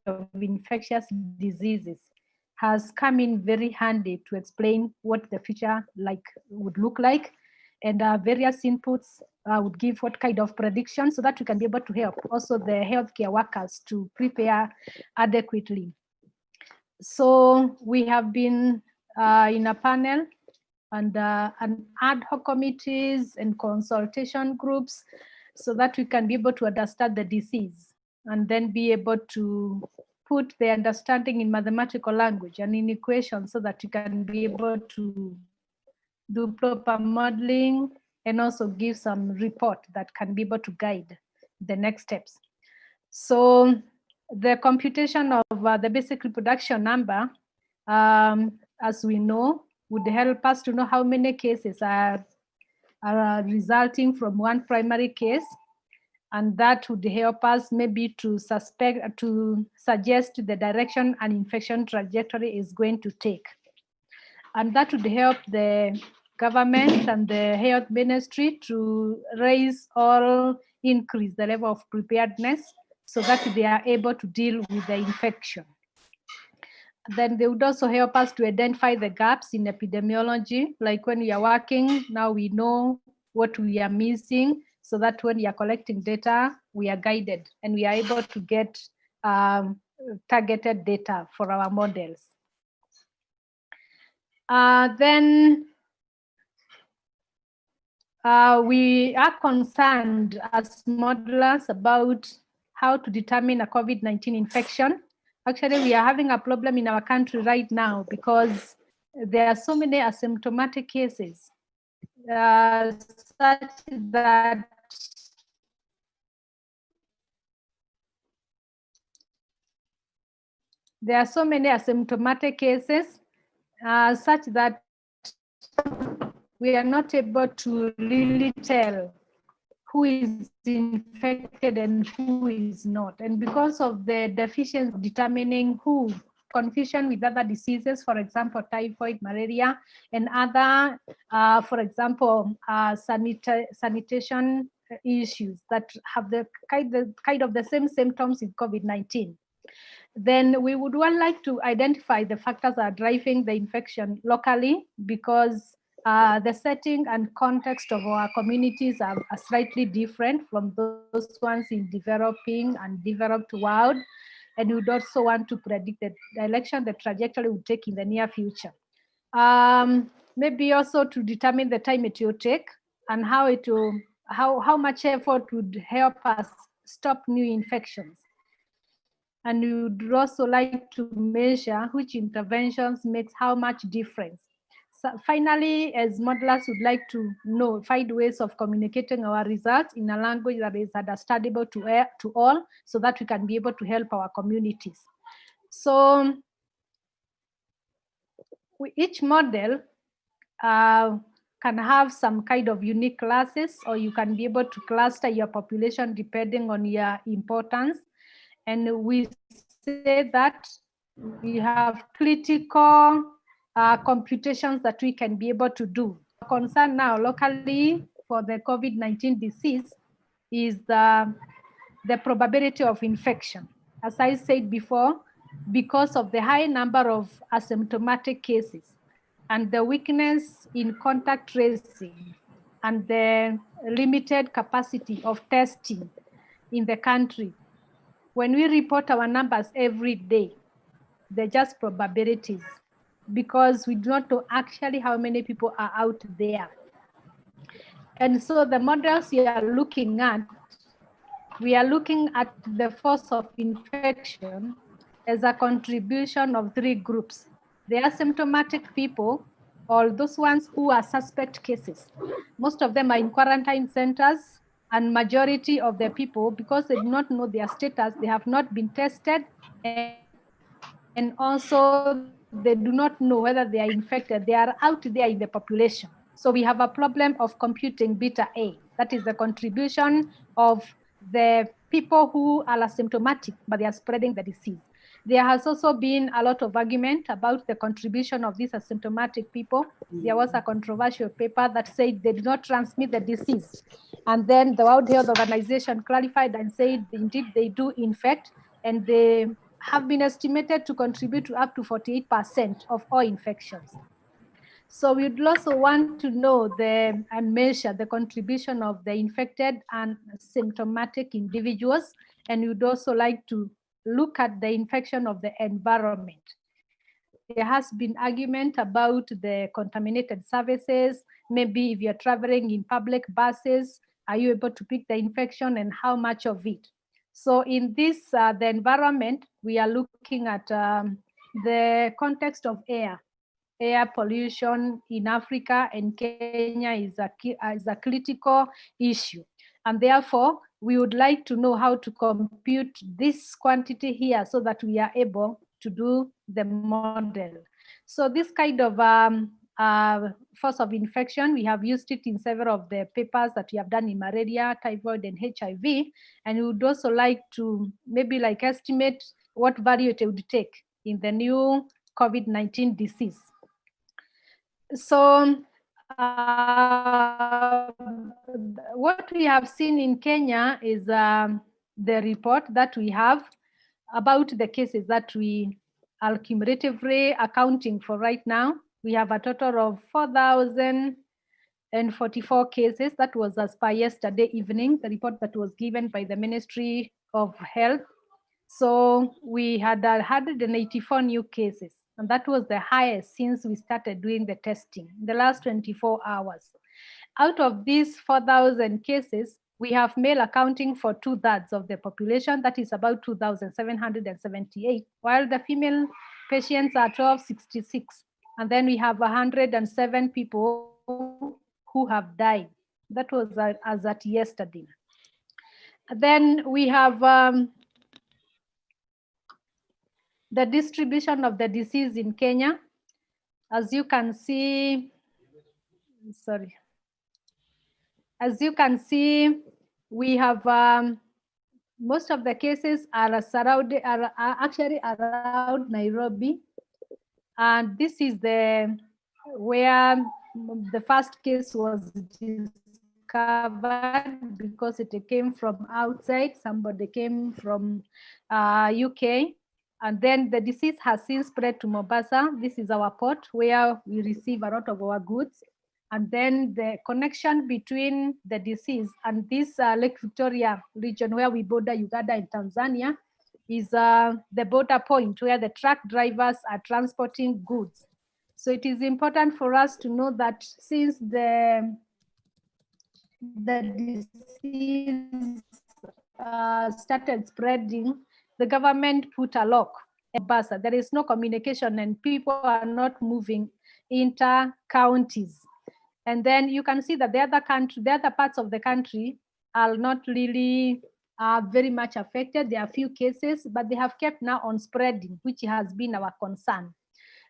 of infectious diseases, has come in very handy to explain what the future would look like, and various inputs would give what kind of prediction, so that we can be able to help also the healthcare workers to prepare adequately. So we have been in a panel and ad hoc committees and consultation groups, so that we can be able to understand the disease and then be able to put the understanding in mathematical language and in equations so that you can be able to do proper modeling and also give some report that can be able to guide the next steps. So the computation of the basic reproduction number, as we know, would help us to know how many cases are resulting from one primary case. And that would help us maybe to suggest the direction an infection trajectory is going to take. And that would help the government and the health ministry to raise or increase the level of preparedness so that they are able to deal with the infection. Then they would also help us to identify the gaps in epidemiology, like when we are working, now we know what we are missing, so that when we are collecting data, we are guided and we are able to get targeted data for our models. Then we are concerned as modelers about how to determine a COVID-19 infection. Actually, we are having a problem in our country right now because there are so many asymptomatic cases, such that there are so many asymptomatic cases, such that we are not able to really tell who is infected and who is not. And because of the deficiency of determining who, confusion with other diseases, for example, typhoid, malaria, and other, for example, sanitation issues that have the kind of the same symptoms in COVID-19. Then we would like to identify the factors that are driving the infection locally, because the setting and context of our communities are slightly different from those ones in developing and developed world. And we would also want to predict the direction the trajectory will take in the near future. Maybe also to determine the time it will take and how it will, how much effort would help us stop new infections. And we would also like to measure which interventions makes how much difference. So finally, as modelers, would like to find ways of communicating our results in a language that is understandable to all, so that we can be able to help our communities. So each model can have some kind of unique classes, or you can be able to cluster your population depending on your importance. And we say that we have critical computations that we can be able to do. Concern now locally for the COVID-19 disease is the probability of infection. As I said before, because of the high number of asymptomatic cases and the weakness in contact tracing and the limited capacity of testing in the country, when we report our numbers every day, they're just probabilities, because we do not know actually how many people are out there. And so the models we are looking at the force of infection as a contribution of three groups: the asymptomatic people, or those ones who are suspect cases. Most of them are in quarantine centers, and majority of the people, because they do not know their status, they have not been tested, and also they do not know whether they are infected. They are out there in the population. So we have a problem of computing beta A. That is the contribution of the people who are asymptomatic, but they are spreading the disease. There has also been a lot of argument about the contribution of these asymptomatic people. There was a controversial paper that said they do not transmit the disease. And then the World Health Organization clarified and said, indeed, they do infect, and they have been estimated to contribute to up to 48% of all infections. So we'd also want to know and measure the contribution of the infected and symptomatic individuals. And we'd also like to look at the infection of the environment. There has been argument about the contaminated surfaces. Maybe if you're traveling in public buses, are you able to pick the infection and how much of it? So in this, the environment, we are looking at the context of air. Air pollution in Africa and Kenya is a critical issue. And therefore, we would like to know how to compute this quantity here so that we are able to do the model. So this kind of force of infection, we have used it in several of the papers that we have done in malaria, typhoid, and HIV. And we would also like to maybe like estimate what value it would take in the new COVID-19 disease. So what we have seen in Kenya is the report that we have about the cases that we are cumulatively accounting for right now. We have a total of 4,044 cases. That was as per yesterday evening, the report that was given by the Ministry of Health. So we had 184 new cases, and that was the highest since we started doing the testing in the last 24 hours. Out of these 4,000 cases, we have male accounting for 2/3 of the population, that is about 2,778, while the female patients are 1,266. And then we have 107 people who have died. That was as at yesterday. Then we have the distribution of the disease in Kenya. As you can see, as you can see, we have most of the cases are actually around Nairobi, and this is where the first case was discovered because it came from outside. Somebody came from UK. And then the disease has since spread to Mombasa. This is our port where we receive a lot of our goods. And then the connection between the disease and this Lake Victoria region where we border Uganda and Tanzania is the border point where the truck drivers are transporting goods. So it is important for us to know that since the disease started spreading, the government put a lock in Mombasa. There is no communication and people are not moving inter-counties. And then you can see that the other parts of the country are not really very much affected. There are few cases, but they have kept now on spreading, which has been our concern.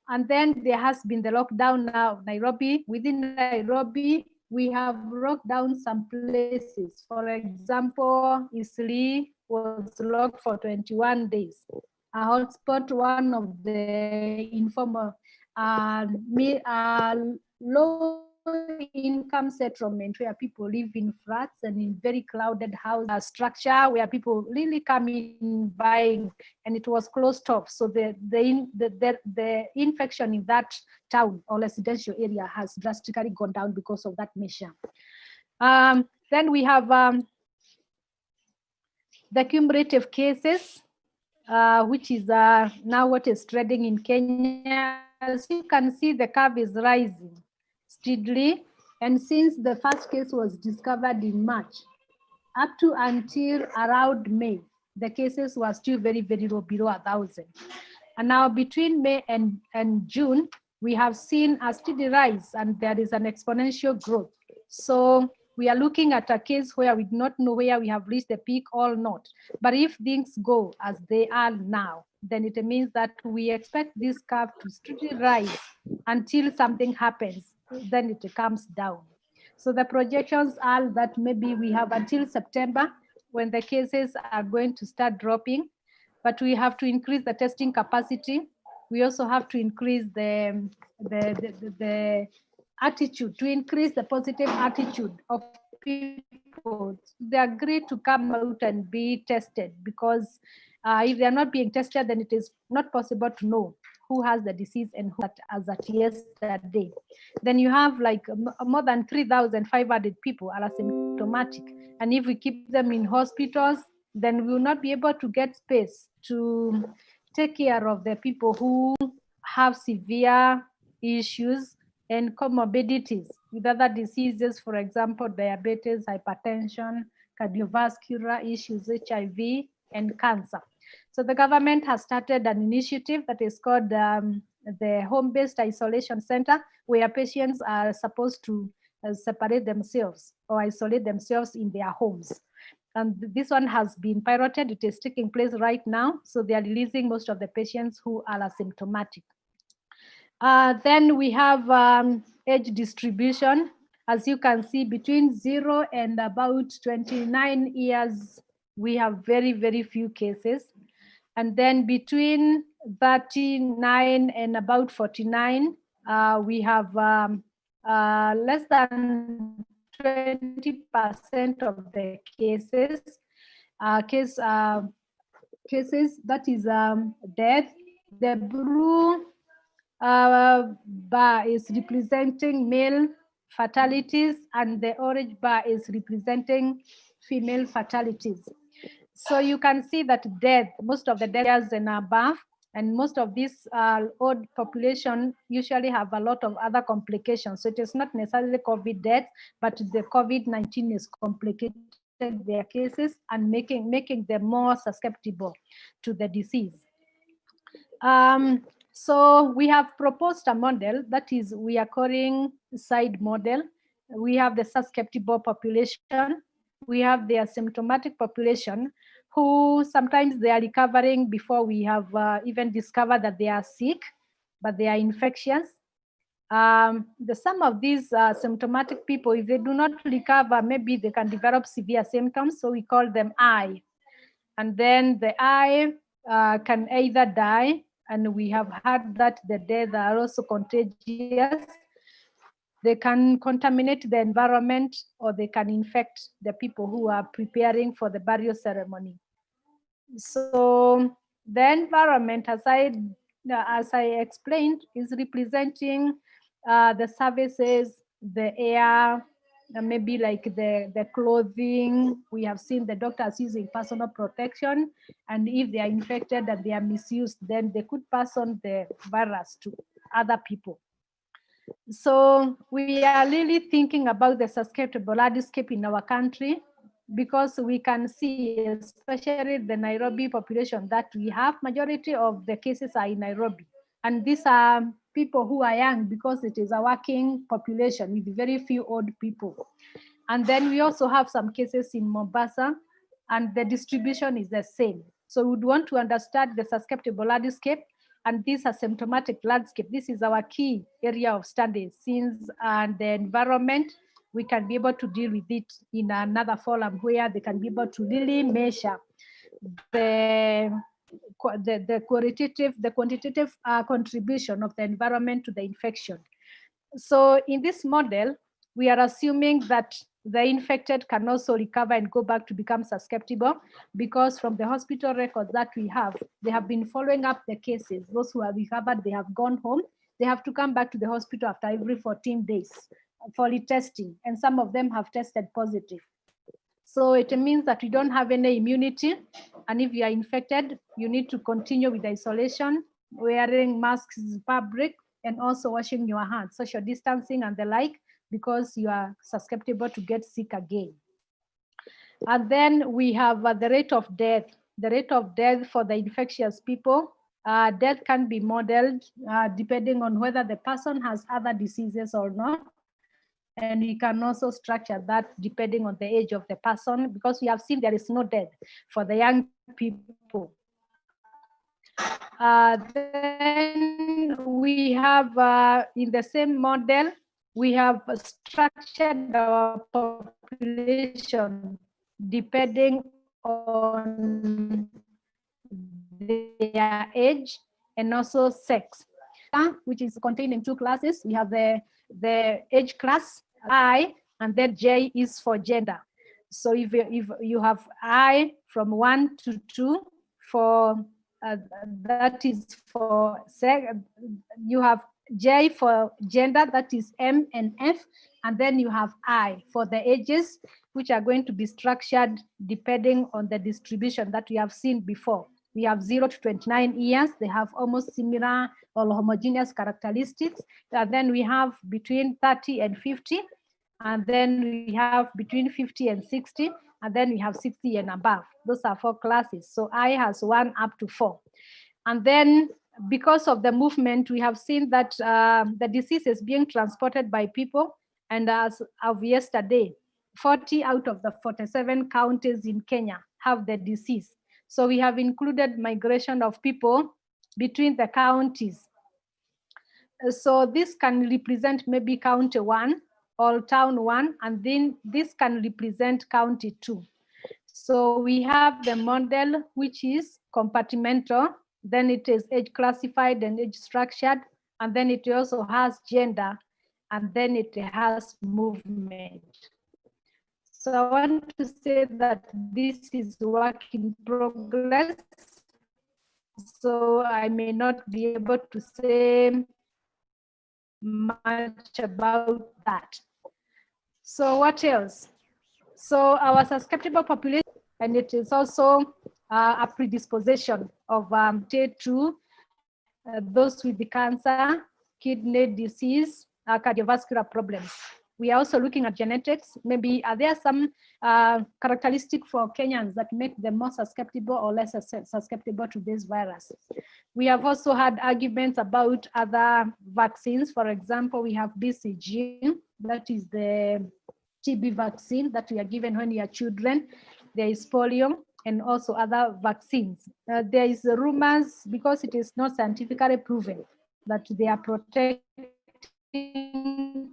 And then there has been the lockdown now, Nairobi. Within Nairobi, we have locked down some places. For example, Eastleigh was locked for 21 days. A hotspot, one of the informal low-income settlement where people live in flats and in very crowded house structure where people really come in buying, and it was closed off. So the infection in that town or residential area has drastically gone down because of that measure. Then we have the cumulative cases, which is now what is trending in Kenya. As you can see, the curve is rising steadily. And since the first case was discovered in March, up to until around May, the cases were still very, very low, below 1,000. And now between May and June, we have seen a steady rise and there is an exponential growth. So we are looking at a case where we do not know where we have reached the peak or not. But if things go as they are now, then it means that we expect this curve to steadily rise until something happens, then it comes down. So the projections are that maybe we have until September when the cases are going to start dropping, but we have to increase the testing capacity. We also have to increase the attitude, to increase the positive attitude of people. They agree to come out and be tested, because if they are not being tested, then it is not possible to know who has the disease and who as at yesterday. Then you have like more than 3,500 people are asymptomatic. And if we keep them in hospitals, then we will not be able to get space to take care of the people who have severe issues and comorbidities with other diseases, for example, diabetes, hypertension, cardiovascular issues, HIV, and cancer. So the government has started an initiative that is called the Home-Based Isolation Center, where patients are supposed to separate themselves or isolate themselves in their homes. And this one has been piloted. It is taking place right now. So they are releasing most of the patients who are asymptomatic. Then we have age distribution. As you can see, between 0 and about 29 years, we have very, very few cases. And then between 39 and about 49, we have less than 20% of the cases. Cases that is death. The blue bar is representing male fatalities, and the orange bar is representing female fatalities. So you can see that death, most of the deaths and above, and most of this old population usually have a lot of other complications. So it is not necessarily COVID death, but the COVID-19 is complicated their cases and making them more susceptible to the disease. So we have proposed a model that is we are calling side model. We have the susceptible population. We have the asymptomatic population who sometimes they are recovering before we have even discovered that they are sick, but they are infectious. Some of these symptomatic people, if they do not recover, maybe they can develop severe symptoms. So we call them I. And then the I can either die, and we have heard that the deaths are also contagious. They can contaminate the environment, or they can infect the people who are preparing for the burial ceremony. So the environment, as I explained, is representing the services, the air, maybe like the clothing. We have seen the doctors using personal protection, and if they are infected and they are misused, then they could pass on the virus to other people. So we are really thinking about the susceptible landscape in our country, because we can see, especially the Nairobi population, that we have majority of the cases are in Nairobi. And these are people who are young, because it is a working population with very few old people. And then we also have some cases in Mombasa, and the distribution is the same. So we would want to understand the susceptible landscape and this asymptomatic landscape. This is our key area of study, since the environment, we can be able to deal with it in another forum where they can be able to really measure the quantitative contribution of the environment to the infection. So in this model, we are assuming that the infected can also recover and go back to become susceptible, because from the hospital records that we have, they have been following up the cases. Those who have recovered, they have gone home. They have to come back to the hospital after every 14 days for retesting, and some of them have tested positive. So it means that we don't have any immunity, and if you are infected, you need to continue with isolation, wearing masks in public, and also washing your hands, social distancing and the like, because you are susceptible to get sick again. And then we have the rate of death. The rate of death for the infectious people, death can be modeled depending on whether the person has other diseases or not. And we can also structure that depending on the age of the person, because we have seen there is no death for the young people. Then we have, in the same model, we have structured our population depending on their age and also sex, which is contained in two classes. We have the age class, I, and then J is for gender. So if you have I from 1 to 2 for that is for sex, you have J for gender, that is M and F, and then you have I for the ages, which are going to be structured depending on the distribution that we have seen before. We have 0 to 29 years. They have almost similar or homogeneous characteristics. And then we have between 30 and 50. and then we have between 50 and 60, and then we have 60 and above. Those are 4 classes. So I has 1 up to 4. And then because of the movement, we have seen that the disease is being transported by people. And as of yesterday, 40 out of the 47 counties in Kenya have the disease. So we have included migration of people between the counties. So this can represent maybe county 1 or town 1, and then this can represent county 2. So we have the model, which is compartmental, then it is age classified and age structured, and then it also has gender, and then it has movement. So I want to say that this is work in progress. So I may not be able to say much about that. So what else? So our susceptible population, and it is also a predisposition of stage 2, those with the cancer, kidney disease, cardiovascular problems. We are also looking at genetics. Maybe are there some characteristics for Kenyans that make them more susceptible or less susceptible to this virus? We have also had arguments about other vaccines. For example, we have BCG, that is the TB vaccine that we are given when we are children. There is polio and also other vaccines. There is rumors, because it is not scientifically proven, that they are protecting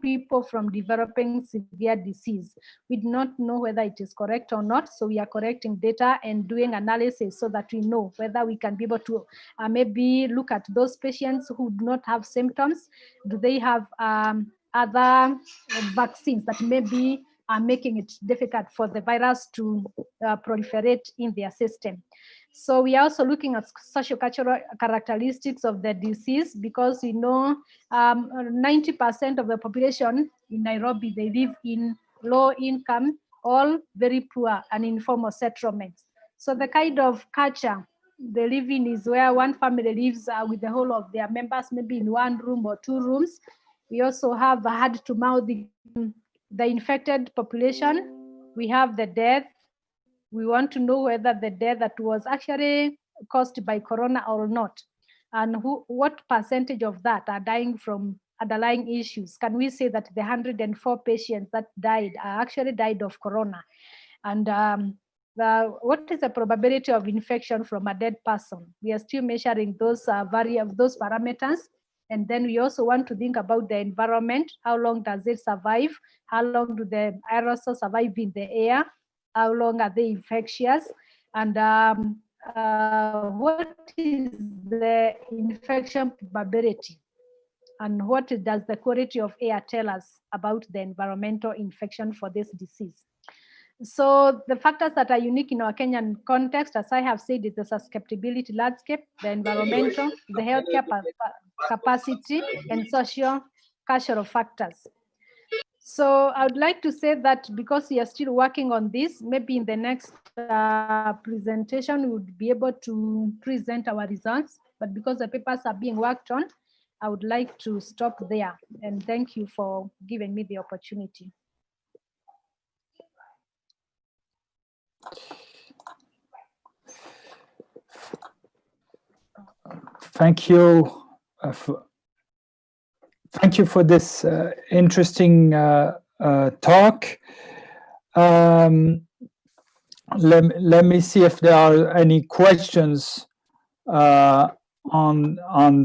people from developing severe disease. We do not know whether it is correct or not, so we are collecting data and doing analysis so that we know whether we can be able to maybe look at those patients who do not have symptoms. Do they have other vaccines that maybe are making it difficult for the virus to proliferate in their system? So we are also looking at sociocultural characteristics of the disease, because we know 90% of the population in Nairobi, they live in low income, all very poor and informal settlements. So the kind of culture they live in is where one family lives with the whole of their members, maybe in 1 room or 2 rooms. We also have hand-to-mouth, the infected population. We have the death. We want to know whether the death that was actually caused by corona or not, and what percentage of that are dying from underlying issues. Can we say that the 104 patients that died actually died of corona? And what is the probability of infection from a dead person? We are still measuring those those parameters. And then we also want to think about the environment. How long does it survive? How long do the aerosols survive in the air? How long are they infectious? And what is the infection probability? And what does the quality of air tell us about the environmental infection for this disease? So the factors that are unique in our Kenyan context, as I have said, is the susceptibility landscape, the environmental, the healthcare capacity, and social cultural factors. So I would like to say that because we are still working on this, maybe in the next presentation, we would be able to present our results. But because the papers are being worked on, I would like to stop there. And thank you for giving me the opportunity. Thank you. Thank you for this interesting talk. Let me see if there are any questions on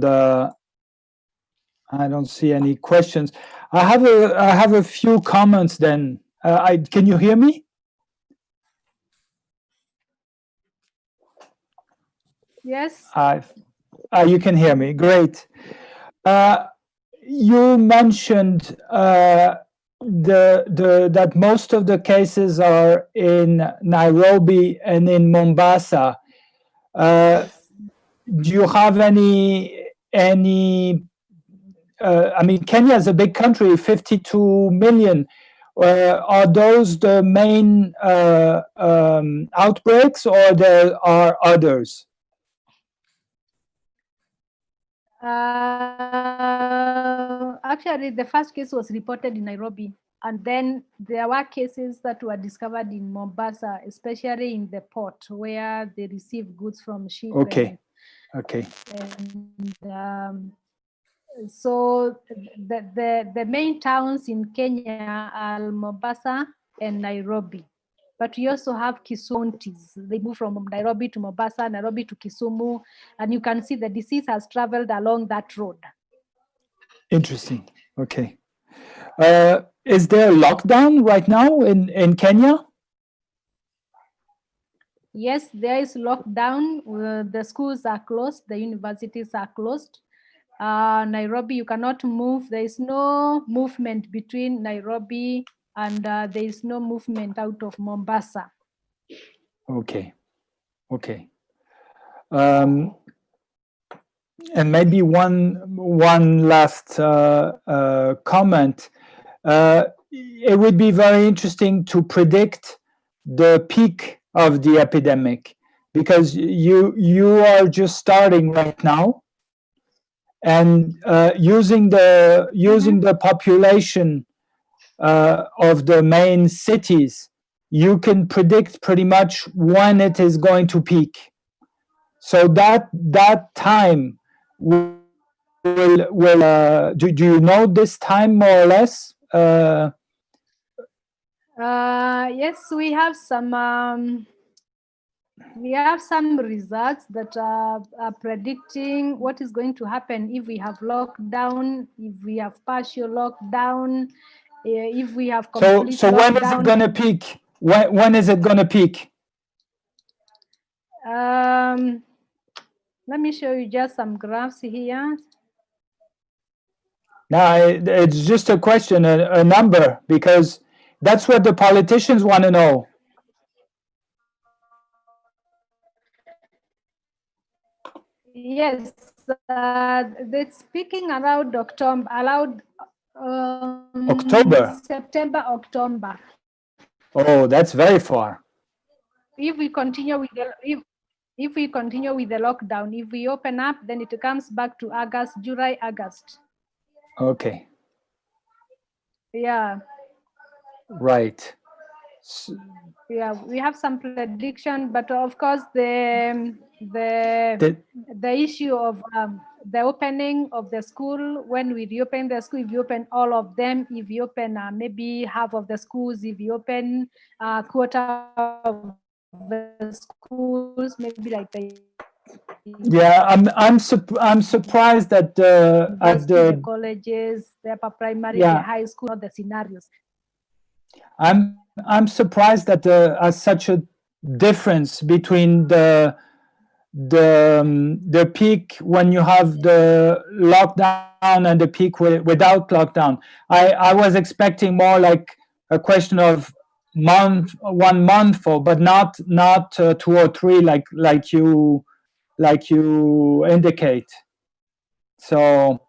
the. I don't see any questions. I have a few comments. Then can you hear me? Yes. You can hear me. Great. You mentioned that most of the cases are in Nairobi and in Mombasa. Do you have any? I mean, Kenya is a big country, 52 million. Are those the main outbreaks, or there are others? Actually, the first case was reported in Nairobi. And then there were cases that were discovered in Mombasa, especially in the port where they receive goods from ship. Okay. Okay. And so the main towns in Kenya are Mombasa and Nairobi. But we also have Kisumuntis. They move from Nairobi to Mombasa, Nairobi to Kisumu, and you can see the disease has traveled along that road. Interesting. Okay. Is there a lockdown right now in Kenya? Yes, there is lockdown. The schools are closed. The universities are closed. Nairobi, you cannot move. There is no movement between Nairobi and there is no movement out of Mombasa. Okay. Okay. And maybe one last comment. It would be very interesting to predict the peak of the epidemic, because you are just starting right now, and using the population of the main cities, you can predict pretty much when it is going to peak. So that time will do you know this time more or less? Yes, we have some results that are predicting what is going to happen if we have lockdown, if we have partial lockdown, if we have complete so lockdown. when is it going to peak? When is it going to peak? Let me show you just some graphs here. Now, it's just a question, a number, because that's what the politicians want to know. Yes, it's peaking around October. September, October. Oh, that's very far. If we continue with if we continue with the lockdown, if we open up, then it comes back to August, July, August. Okay. Yeah. Right. Yeah, we have some prediction, but of course the issue of the opening of the school, when we reopen the school, if you open all of them, if you open maybe half of the schools, if you open a quarter of the schools, maybe like the Yeah, I'm surprised that at the colleges, the upper primary, the high school, not the scenarios. I'm surprised that there's such a difference between the peak when you have the lockdown and the peak without lockdown. I was expecting more like a question of 1 month, but not 2 or 3 like you indicate. So.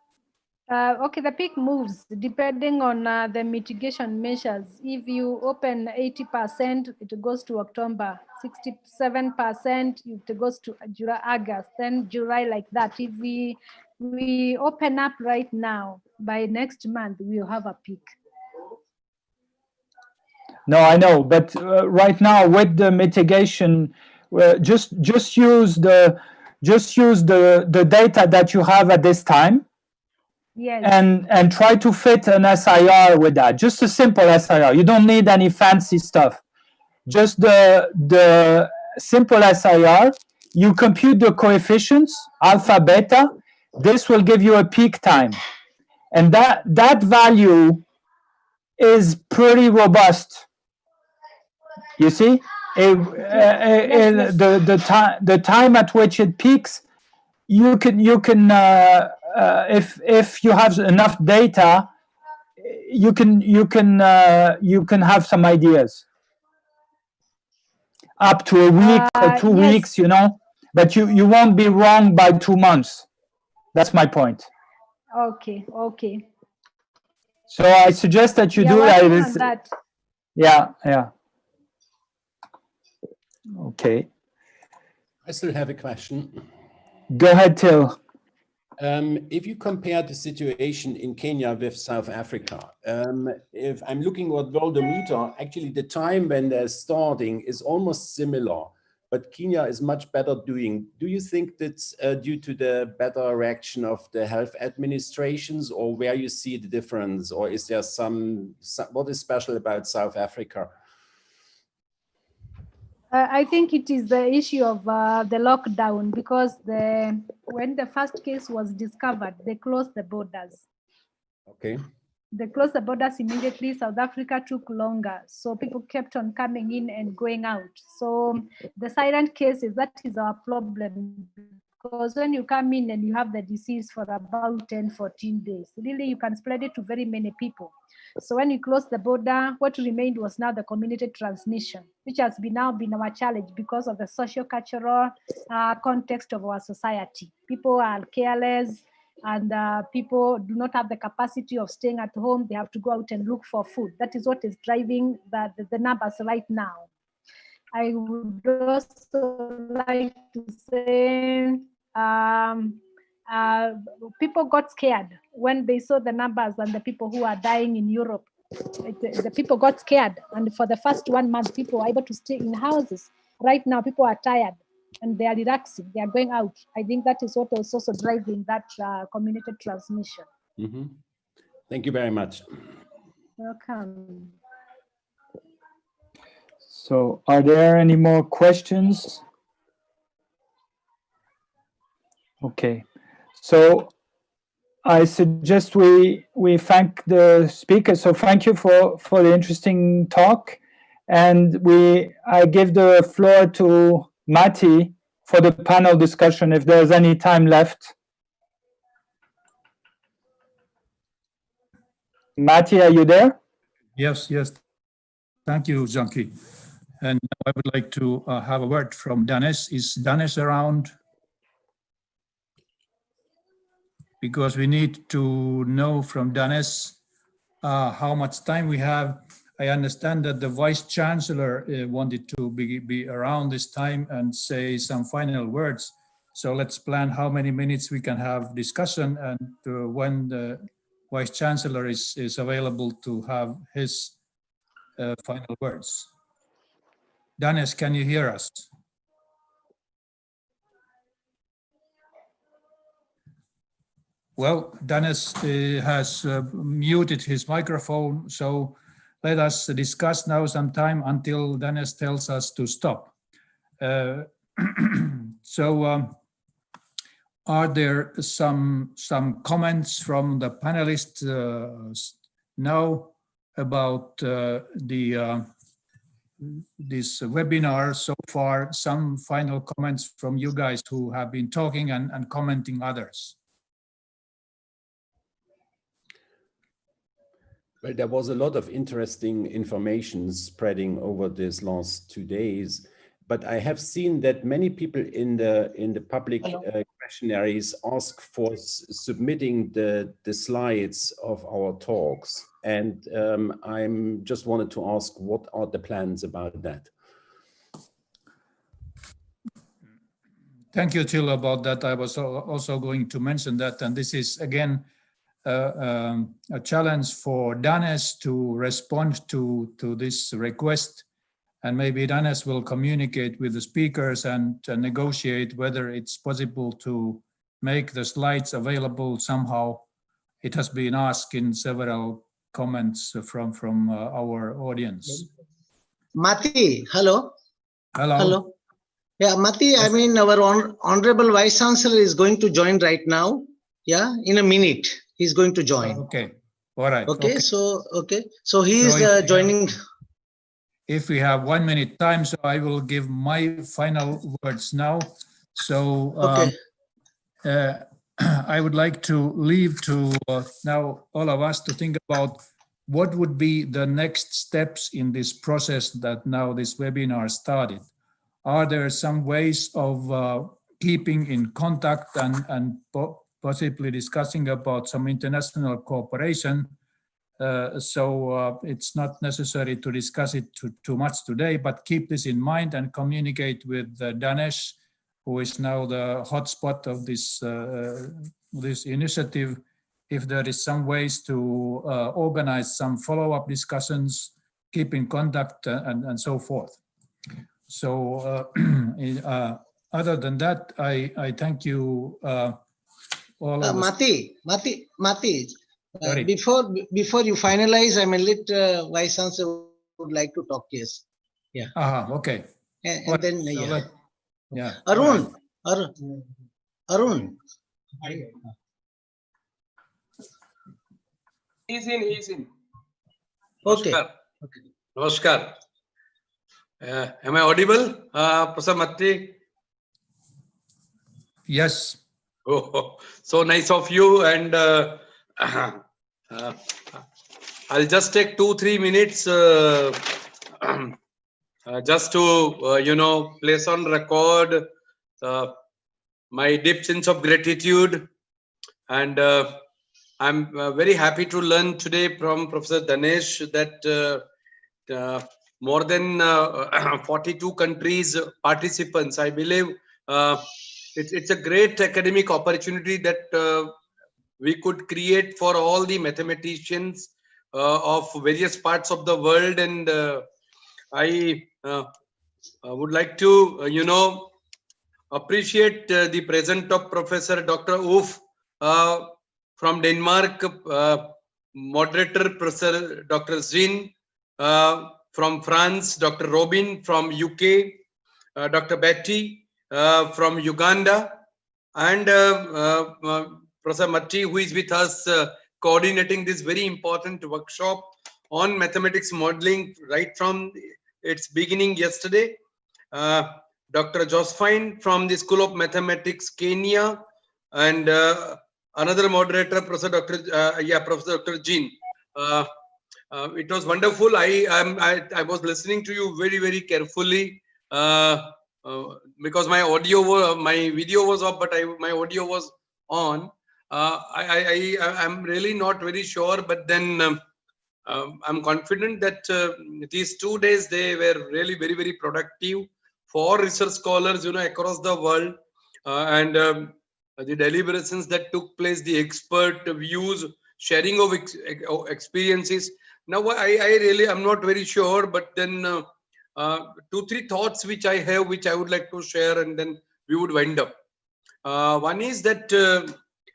Okay, the peak moves depending on the mitigation measures. If you open 80%, it goes to October. 67%, it goes to July, August. Then July, like that. If we open up right now, by next month we'll have a peak. No, I know, but right now with the mitigation, just use the data that you have at this time. Yes. And try to fit an SIR with that. Just a simple SIR. You don't need any fancy stuff. Just the simple SIR. You compute the coefficients, alpha, beta. This will give you a peak time. And that value is pretty robust. You see? The time at which it peaks, you can if you have enough data, you can have some ideas up to a week or 2 weeks, but you won't be wrong by 2 months. That's my point. Okay. So I suggest that you do that. Yeah. Okay. I still have a question. Go ahead, Till. If you compare the situation in Kenya with South Africa, if I'm looking at Worldometer, actually the time when they're starting is almost similar, but Kenya is much better doing. Do you think that's due to the better reaction of the health administrations, or where you see the difference, or is there what is special about South Africa? I think it is the issue of the lockdown, because when the first case was discovered, they closed the borders. Okay. They closed the borders immediately. South Africa took longer, so people kept on coming in and going out. So the silent cases, that is our problem, because when you come in and you have the disease for about 10, 14 days, really you can spread it to very many people. So when you close the border, what remained was now the community transmission, which has now been our challenge because of the socio-cultural context of our society. People are careless, and people do not have the capacity of staying at home. They have to go out and look for food. That is what is driving the numbers right now. I would also like to say people got scared when they saw the numbers and the people who are dying in Europe. The people got scared, and for the first 1 month, people were able to stay in houses. Right now, people are tired and they are relaxing. They are going out. I think that is what is also driving that community transmission. Mm-hmm. Thank you very much. Welcome. So are there any more questions? Okay, so I suggest we thank the speaker. So thank you for the interesting talk. And I give the floor to Matti for the panel discussion, if there's any time left. Matti, are you there? Yes. Thank you, Zanki. And I would like to have a word from Danes. Is Danes around? Because we need to know from Danes how much time we have. I understand that the Vice Chancellor wanted to be around this time and say some final words. So let's plan how many minutes we can have discussion, and when the Vice Chancellor is available to have his final words. Danes, can you hear us? Well, Danes has muted his microphone, so let us discuss now some time until Danes tells us to stop. Are there some comments from the panelists now about this webinar so far? Some final comments from you guys who have been talking and commenting others. Well, there was a lot of interesting information spreading over these last 2 days, but I have seen that many people in the public questionnaires ask for submitting the slides of our talks, and I'm just wanted to ask, what are the plans about that? Thank you, Till, about that. I was also going to mention that, and this is again a challenge for Danes to respond to this request, and maybe Danes will communicate with the speakers and negotiate whether it's possible to make the slides available somehow. It has been asked in several comments from our audience. Matti, hello. Hello. Yeah, Matti, yes. I mean, our Honorable Vice Chancellor is going to join right now. Yeah, in a minute. He's going to join. Okay, all right. Okay. So he is joining. If we have 1 minute time, so I will give my final words now. So I would like to leave to now all of us to think about what would be the next steps in this process that now this webinar started. Are there some ways of keeping in contact and possibly discussing about some international cooperation? It's not necessary to discuss it too much today, but keep this in mind and communicate with Danesh, who is now the hotspot of this this initiative, if there is some ways to organize some follow-up discussions, keep in contact, and so forth. So other than that, I thank you all of Mati, before you finalize, I'm a little Vice Chancellor would like to talk. Yes. Yeah. Okay. And then so yeah. Yeah. Arun. He's in. Okay. Namaskar. Am I audible, Professor Matti? Yes. Oh, so nice of you. And I'll just take 2-3 minutes just to, place on record my deep sense of gratitude. And I'm very happy to learn today from Professor Danesh that more than 42 countries participants. I believe it's a great academic opportunity that we could create for all the mathematicians of various parts of the world. And I would like to, appreciate the presence of Professor Dr. Oof from Denmark, moderator Professor Dr. Zin from France, Dr. Robin from UK, Dr. Betty from Uganda, and Professor Matti, who is with us coordinating this very important workshop on mathematics modeling right from its beginning yesterday. Dr. Josephine from the School of Mathematics, Kenya, and another moderator, Professor Dr. Jean. It was wonderful. I was listening to you very, very carefully because my video was off, but my audio was on. I'm really not very sure, but then I'm confident that these 2 days they were really very, very productive for research scholars, across the world, and the deliberations that took place, the expert views, sharing of experiences. Now, I'm not very sure, but then 2-3 thoughts which I have, which I would like to share, and then we would wind up. One is that,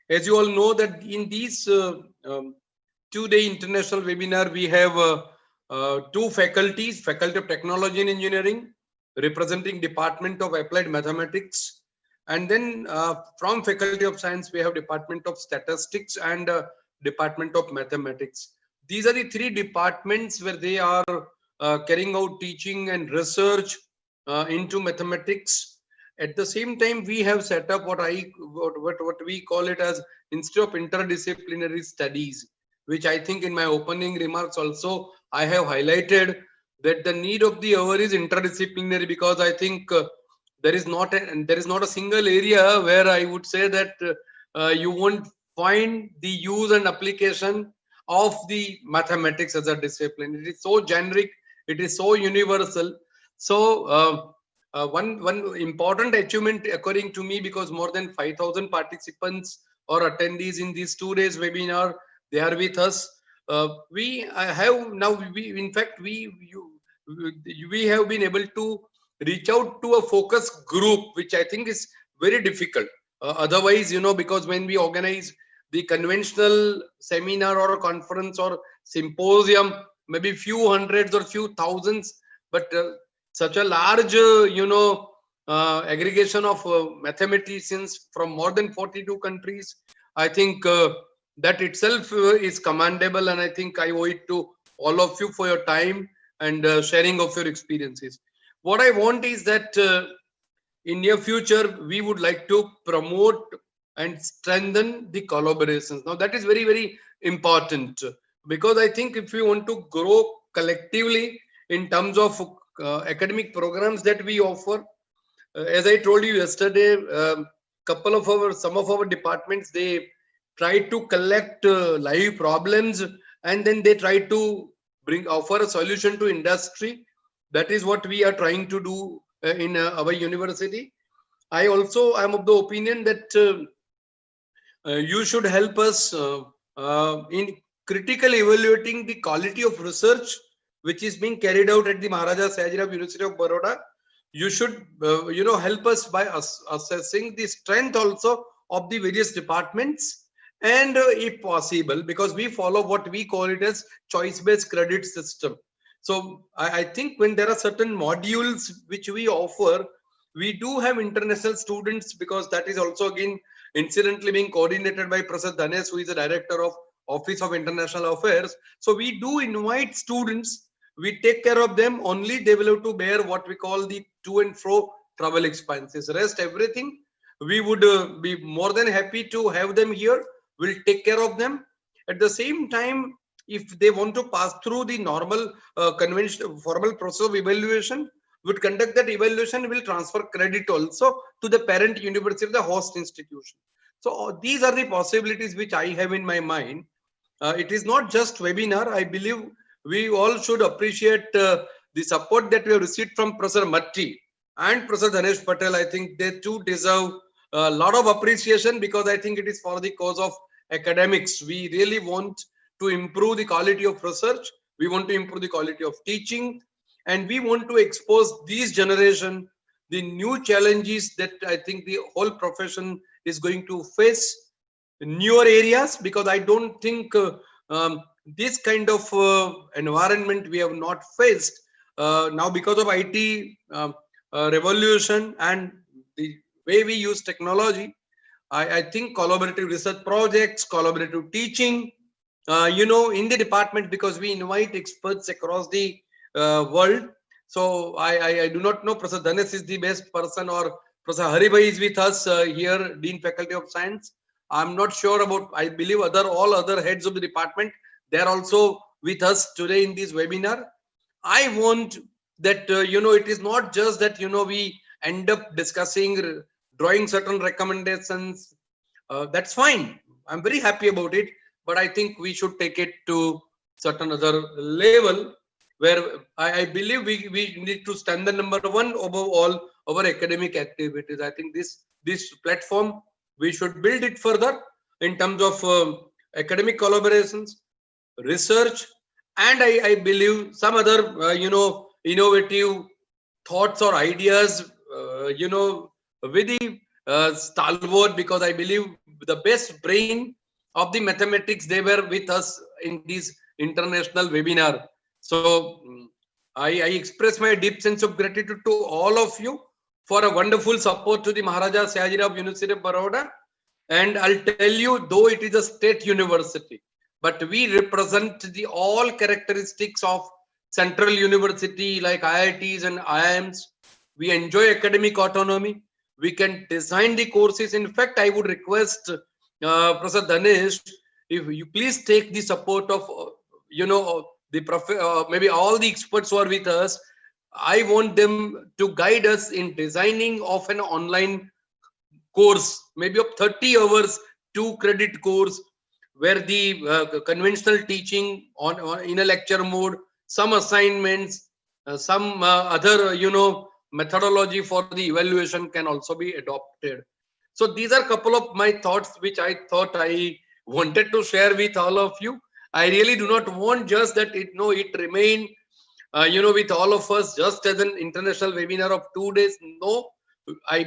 as you all know, that in these 2-day international webinar, we have 2 faculties, Faculty of Technology and Engineering, representing Department of Applied Mathematics, and then from Faculty of Science, we have Department of Statistics and Department of Mathematics. These are the 3 departments where they are carrying out teaching and research into mathematics. At the same time, we have set up what we call it as Institute of Interdisciplinary Studies, which I think in my opening remarks also I have highlighted that the need of the hour is interdisciplinary, because I think there is not a single area where I would say that you won't find the use and application of the mathematics as a discipline. It is so generic, it is so universal. So one important achievement according to me, because more than 5,000 participants or attendees in these 2 days webinar, they are with us. We have been able to reach out to a focus group, which I think is very difficult. Otherwise, because when we organize the conventional seminar or conference or symposium, maybe few hundreds or few thousands, but such a large, aggregation of mathematicians from more than 42 countries, I think that itself is commendable, and I think I owe it to all of you for your time and sharing of your experiences. What I want is that in near future, we would like to promote and strengthen the collaborations. Now, that is very, very important, because I think if we want to grow collectively in terms of academic programs that we offer, as I told you yesterday, some of our departments, they try to collect live problems, and then they try to offer a solution to industry. That is what we are trying to do in our university. I also am of the opinion that you should help us in critically evaluating the quality of research which is being carried out at the Maharaja Sayajirao University of Baroda. You should, help us by assessing the strength also of the various departments, and if possible, because we follow what we call it as choice-based credit system. So I think when there are certain modules which we offer, we do have international students, because that is also again incidentally being coordinated by Prasad Dhanesh, who is the director of Office of International Affairs. So we do invite students. We take care of them. Only they will have to bear what we call the to and fro travel expenses. Rest everything, we would be more than happy to have them here. We'll take care of them. At the same time, if they want to pass through the normal conventional formal process of evaluation, would conduct that evaluation, will transfer credit also to the parent university, the host institution. So these are the possibilities which I have in my mind. It is not just webinar. I believe we all should appreciate the support that we have received from Professor Matti and Professor Dhanesh Patel. I think they too deserve a lot of appreciation, because I think it is for the cause of academics. We really want to improve the quality of research. We want to improve the quality of teaching, and we want to expose these generation the new challenges that I think the whole profession is going to face in newer areas, because I don't think this kind of environment we have not faced now because of IT revolution and the way we use technology. I think collaborative research projects, collaborative teaching, in the department, because we invite experts across the world. So I do not know Professor Dhanesh is the best person, or Professor Haribhai is with us here, Dean Faculty of Science. I'm not sure about, I believe all other heads of the department, they are also with us today in this webinar. I want that, it is not just that, we end up discussing, drawing certain recommendations. That's fine. I'm very happy about it. But I think we should take it to certain other level, where I believe we need to stand the number one above all our academic activities. I think this platform, we should build it further in terms of academic collaborations, research, and I believe some other innovative thoughts or ideas with the stalwart, because I believe the best brain of the mathematics, they were with us in this international webinar. So I express my deep sense of gratitude to all of you for a wonderful support to the Maharaja Sayajirao University of Baroda. And I'll tell you, though it is a state university, but we represent the all characteristics of central university like IITs and IIMs. We enjoy academic autonomy. We can design the courses. In fact, I would request Professor Dhanesh, if you please take the support of maybe all the experts who are with us. I want them to guide us in designing of an online course, maybe of 30 hours, 2 credit course, where the conventional teaching in a lecture mode, some assignments, some other methodology for the evaluation can also be adopted. So these are a couple of my thoughts which I thought I wanted to share with all of you. I really do not want just that it remain with all of us just as an international webinar of 2 days. No, I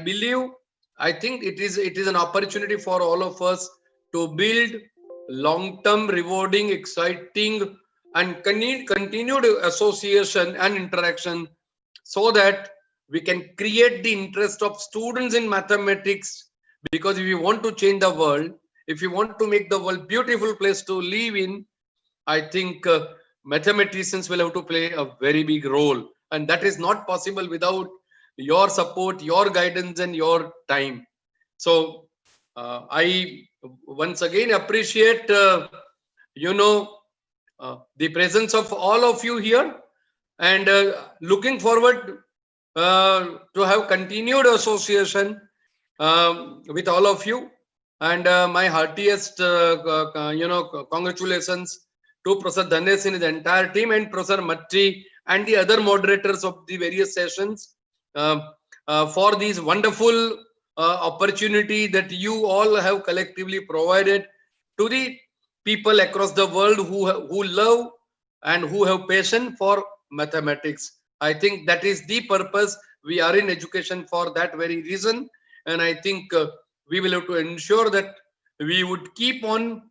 think it is an opportunity for all of us to build long-term, rewarding, exciting, and continued association and interaction, so that we can create the interest of students in mathematics. Because if you want to change the world, if you want to make the world beautiful place to live in, I think mathematicians will have to play a very big role, and that is not possible without your support, your guidance, and your time. So I once again appreciate the presence of all of you here, and looking forward to have continued association with all of you. And my heartiest congratulations to Professor Dhanesh and his entire team, and Professor Matti and the other moderators of the various sessions for these wonderful opportunity that you all have collectively provided to the people across the world who love and who have passion for mathematics. I think that is the purpose. We are in education for that very reason. And I think we will have to ensure that we would keep on,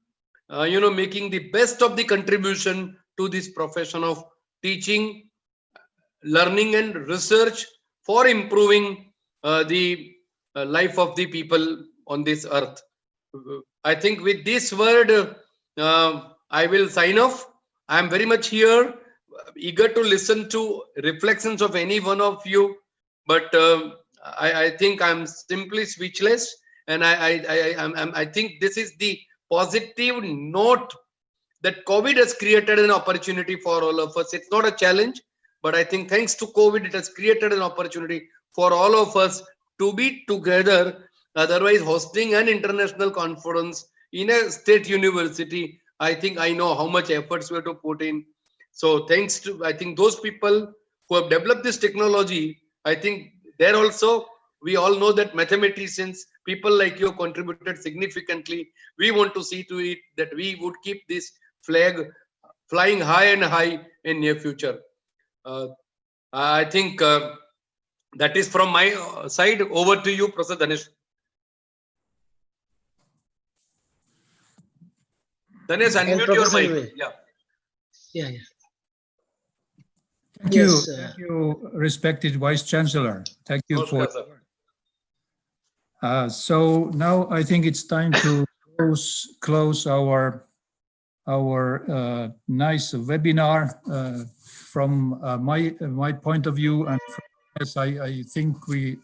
making the best of the contribution to this profession of teaching, learning and research for improving the life of the people on this earth. I think with this word, I will sign off. I am very much here, eager to listen to reflections of any one of you, but I think I'm simply speechless, and I think this is the positive note that COVID has created an opportunity for all of us. It's not a challenge, but I think thanks to COVID, it has created an opportunity for all of us to be together. Otherwise, hosting an international conference in a state university, I think I know how much efforts we have to put in. So thanks to, I think, those people who have developed this technology, I think there also, we all know that mathematicians, people like you, contributed significantly. We want to see to it that we would keep this flag flying high and high in near future. I think that is from my side. Over to you, Professor Dhanesh. Dhanesh, unmute your mic. Yeah. Thank you. Thank you, respected Vice Chancellor. Thank you for. So now I think it's time to close our nice webinar from my point of view, and as I think we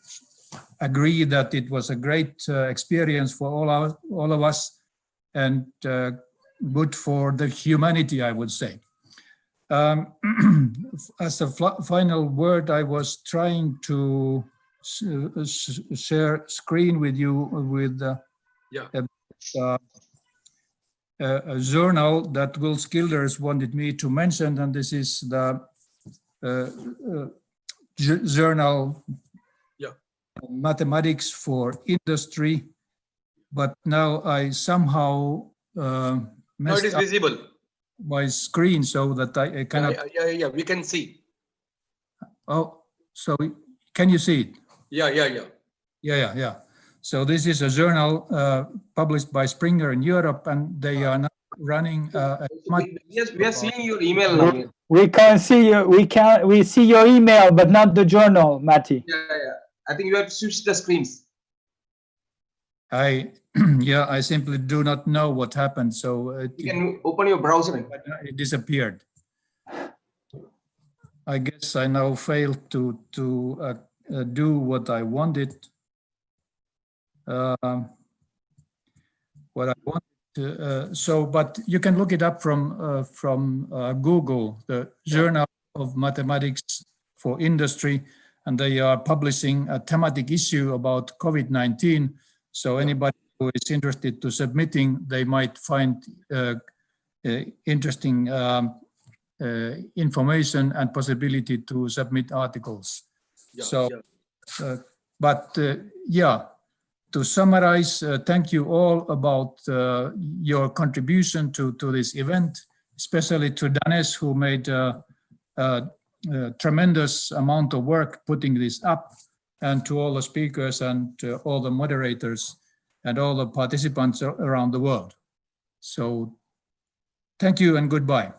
agree that it was a great experience for all of us, and good for the humanity, I would say. As a final word, I was trying to share screen with you with a journal that Will Skilders wanted me to mention, and this is the journal Mathematics for Industry, but now I somehow messed it is visible. My screen so that I cannot. Yeah, we can see. Oh, so can you see it? Yeah. So this is a journal published by Springer in Europe, and they are now running. Yes, we are seeing your email now. We can see you. We see your email, but not the journal, Matti. Yeah. I think you have to switch the screens. I simply do not know what happened. So you can open your browser. It disappeared. I guess I now failed to do what I wanted. What I wanted. But you can look it up from Google, the Journal of Mathematics for Industry, and they are publishing a thematic issue about COVID-19. So anybody who is interested to submitting, they might find interesting information and possibility to submit articles. To summarize, thank you all about your contribution to this event, especially to Dhanesh, who made a tremendous amount of work putting this up, and to all the speakers and all the moderators and all the participants around the world. So thank you and goodbye.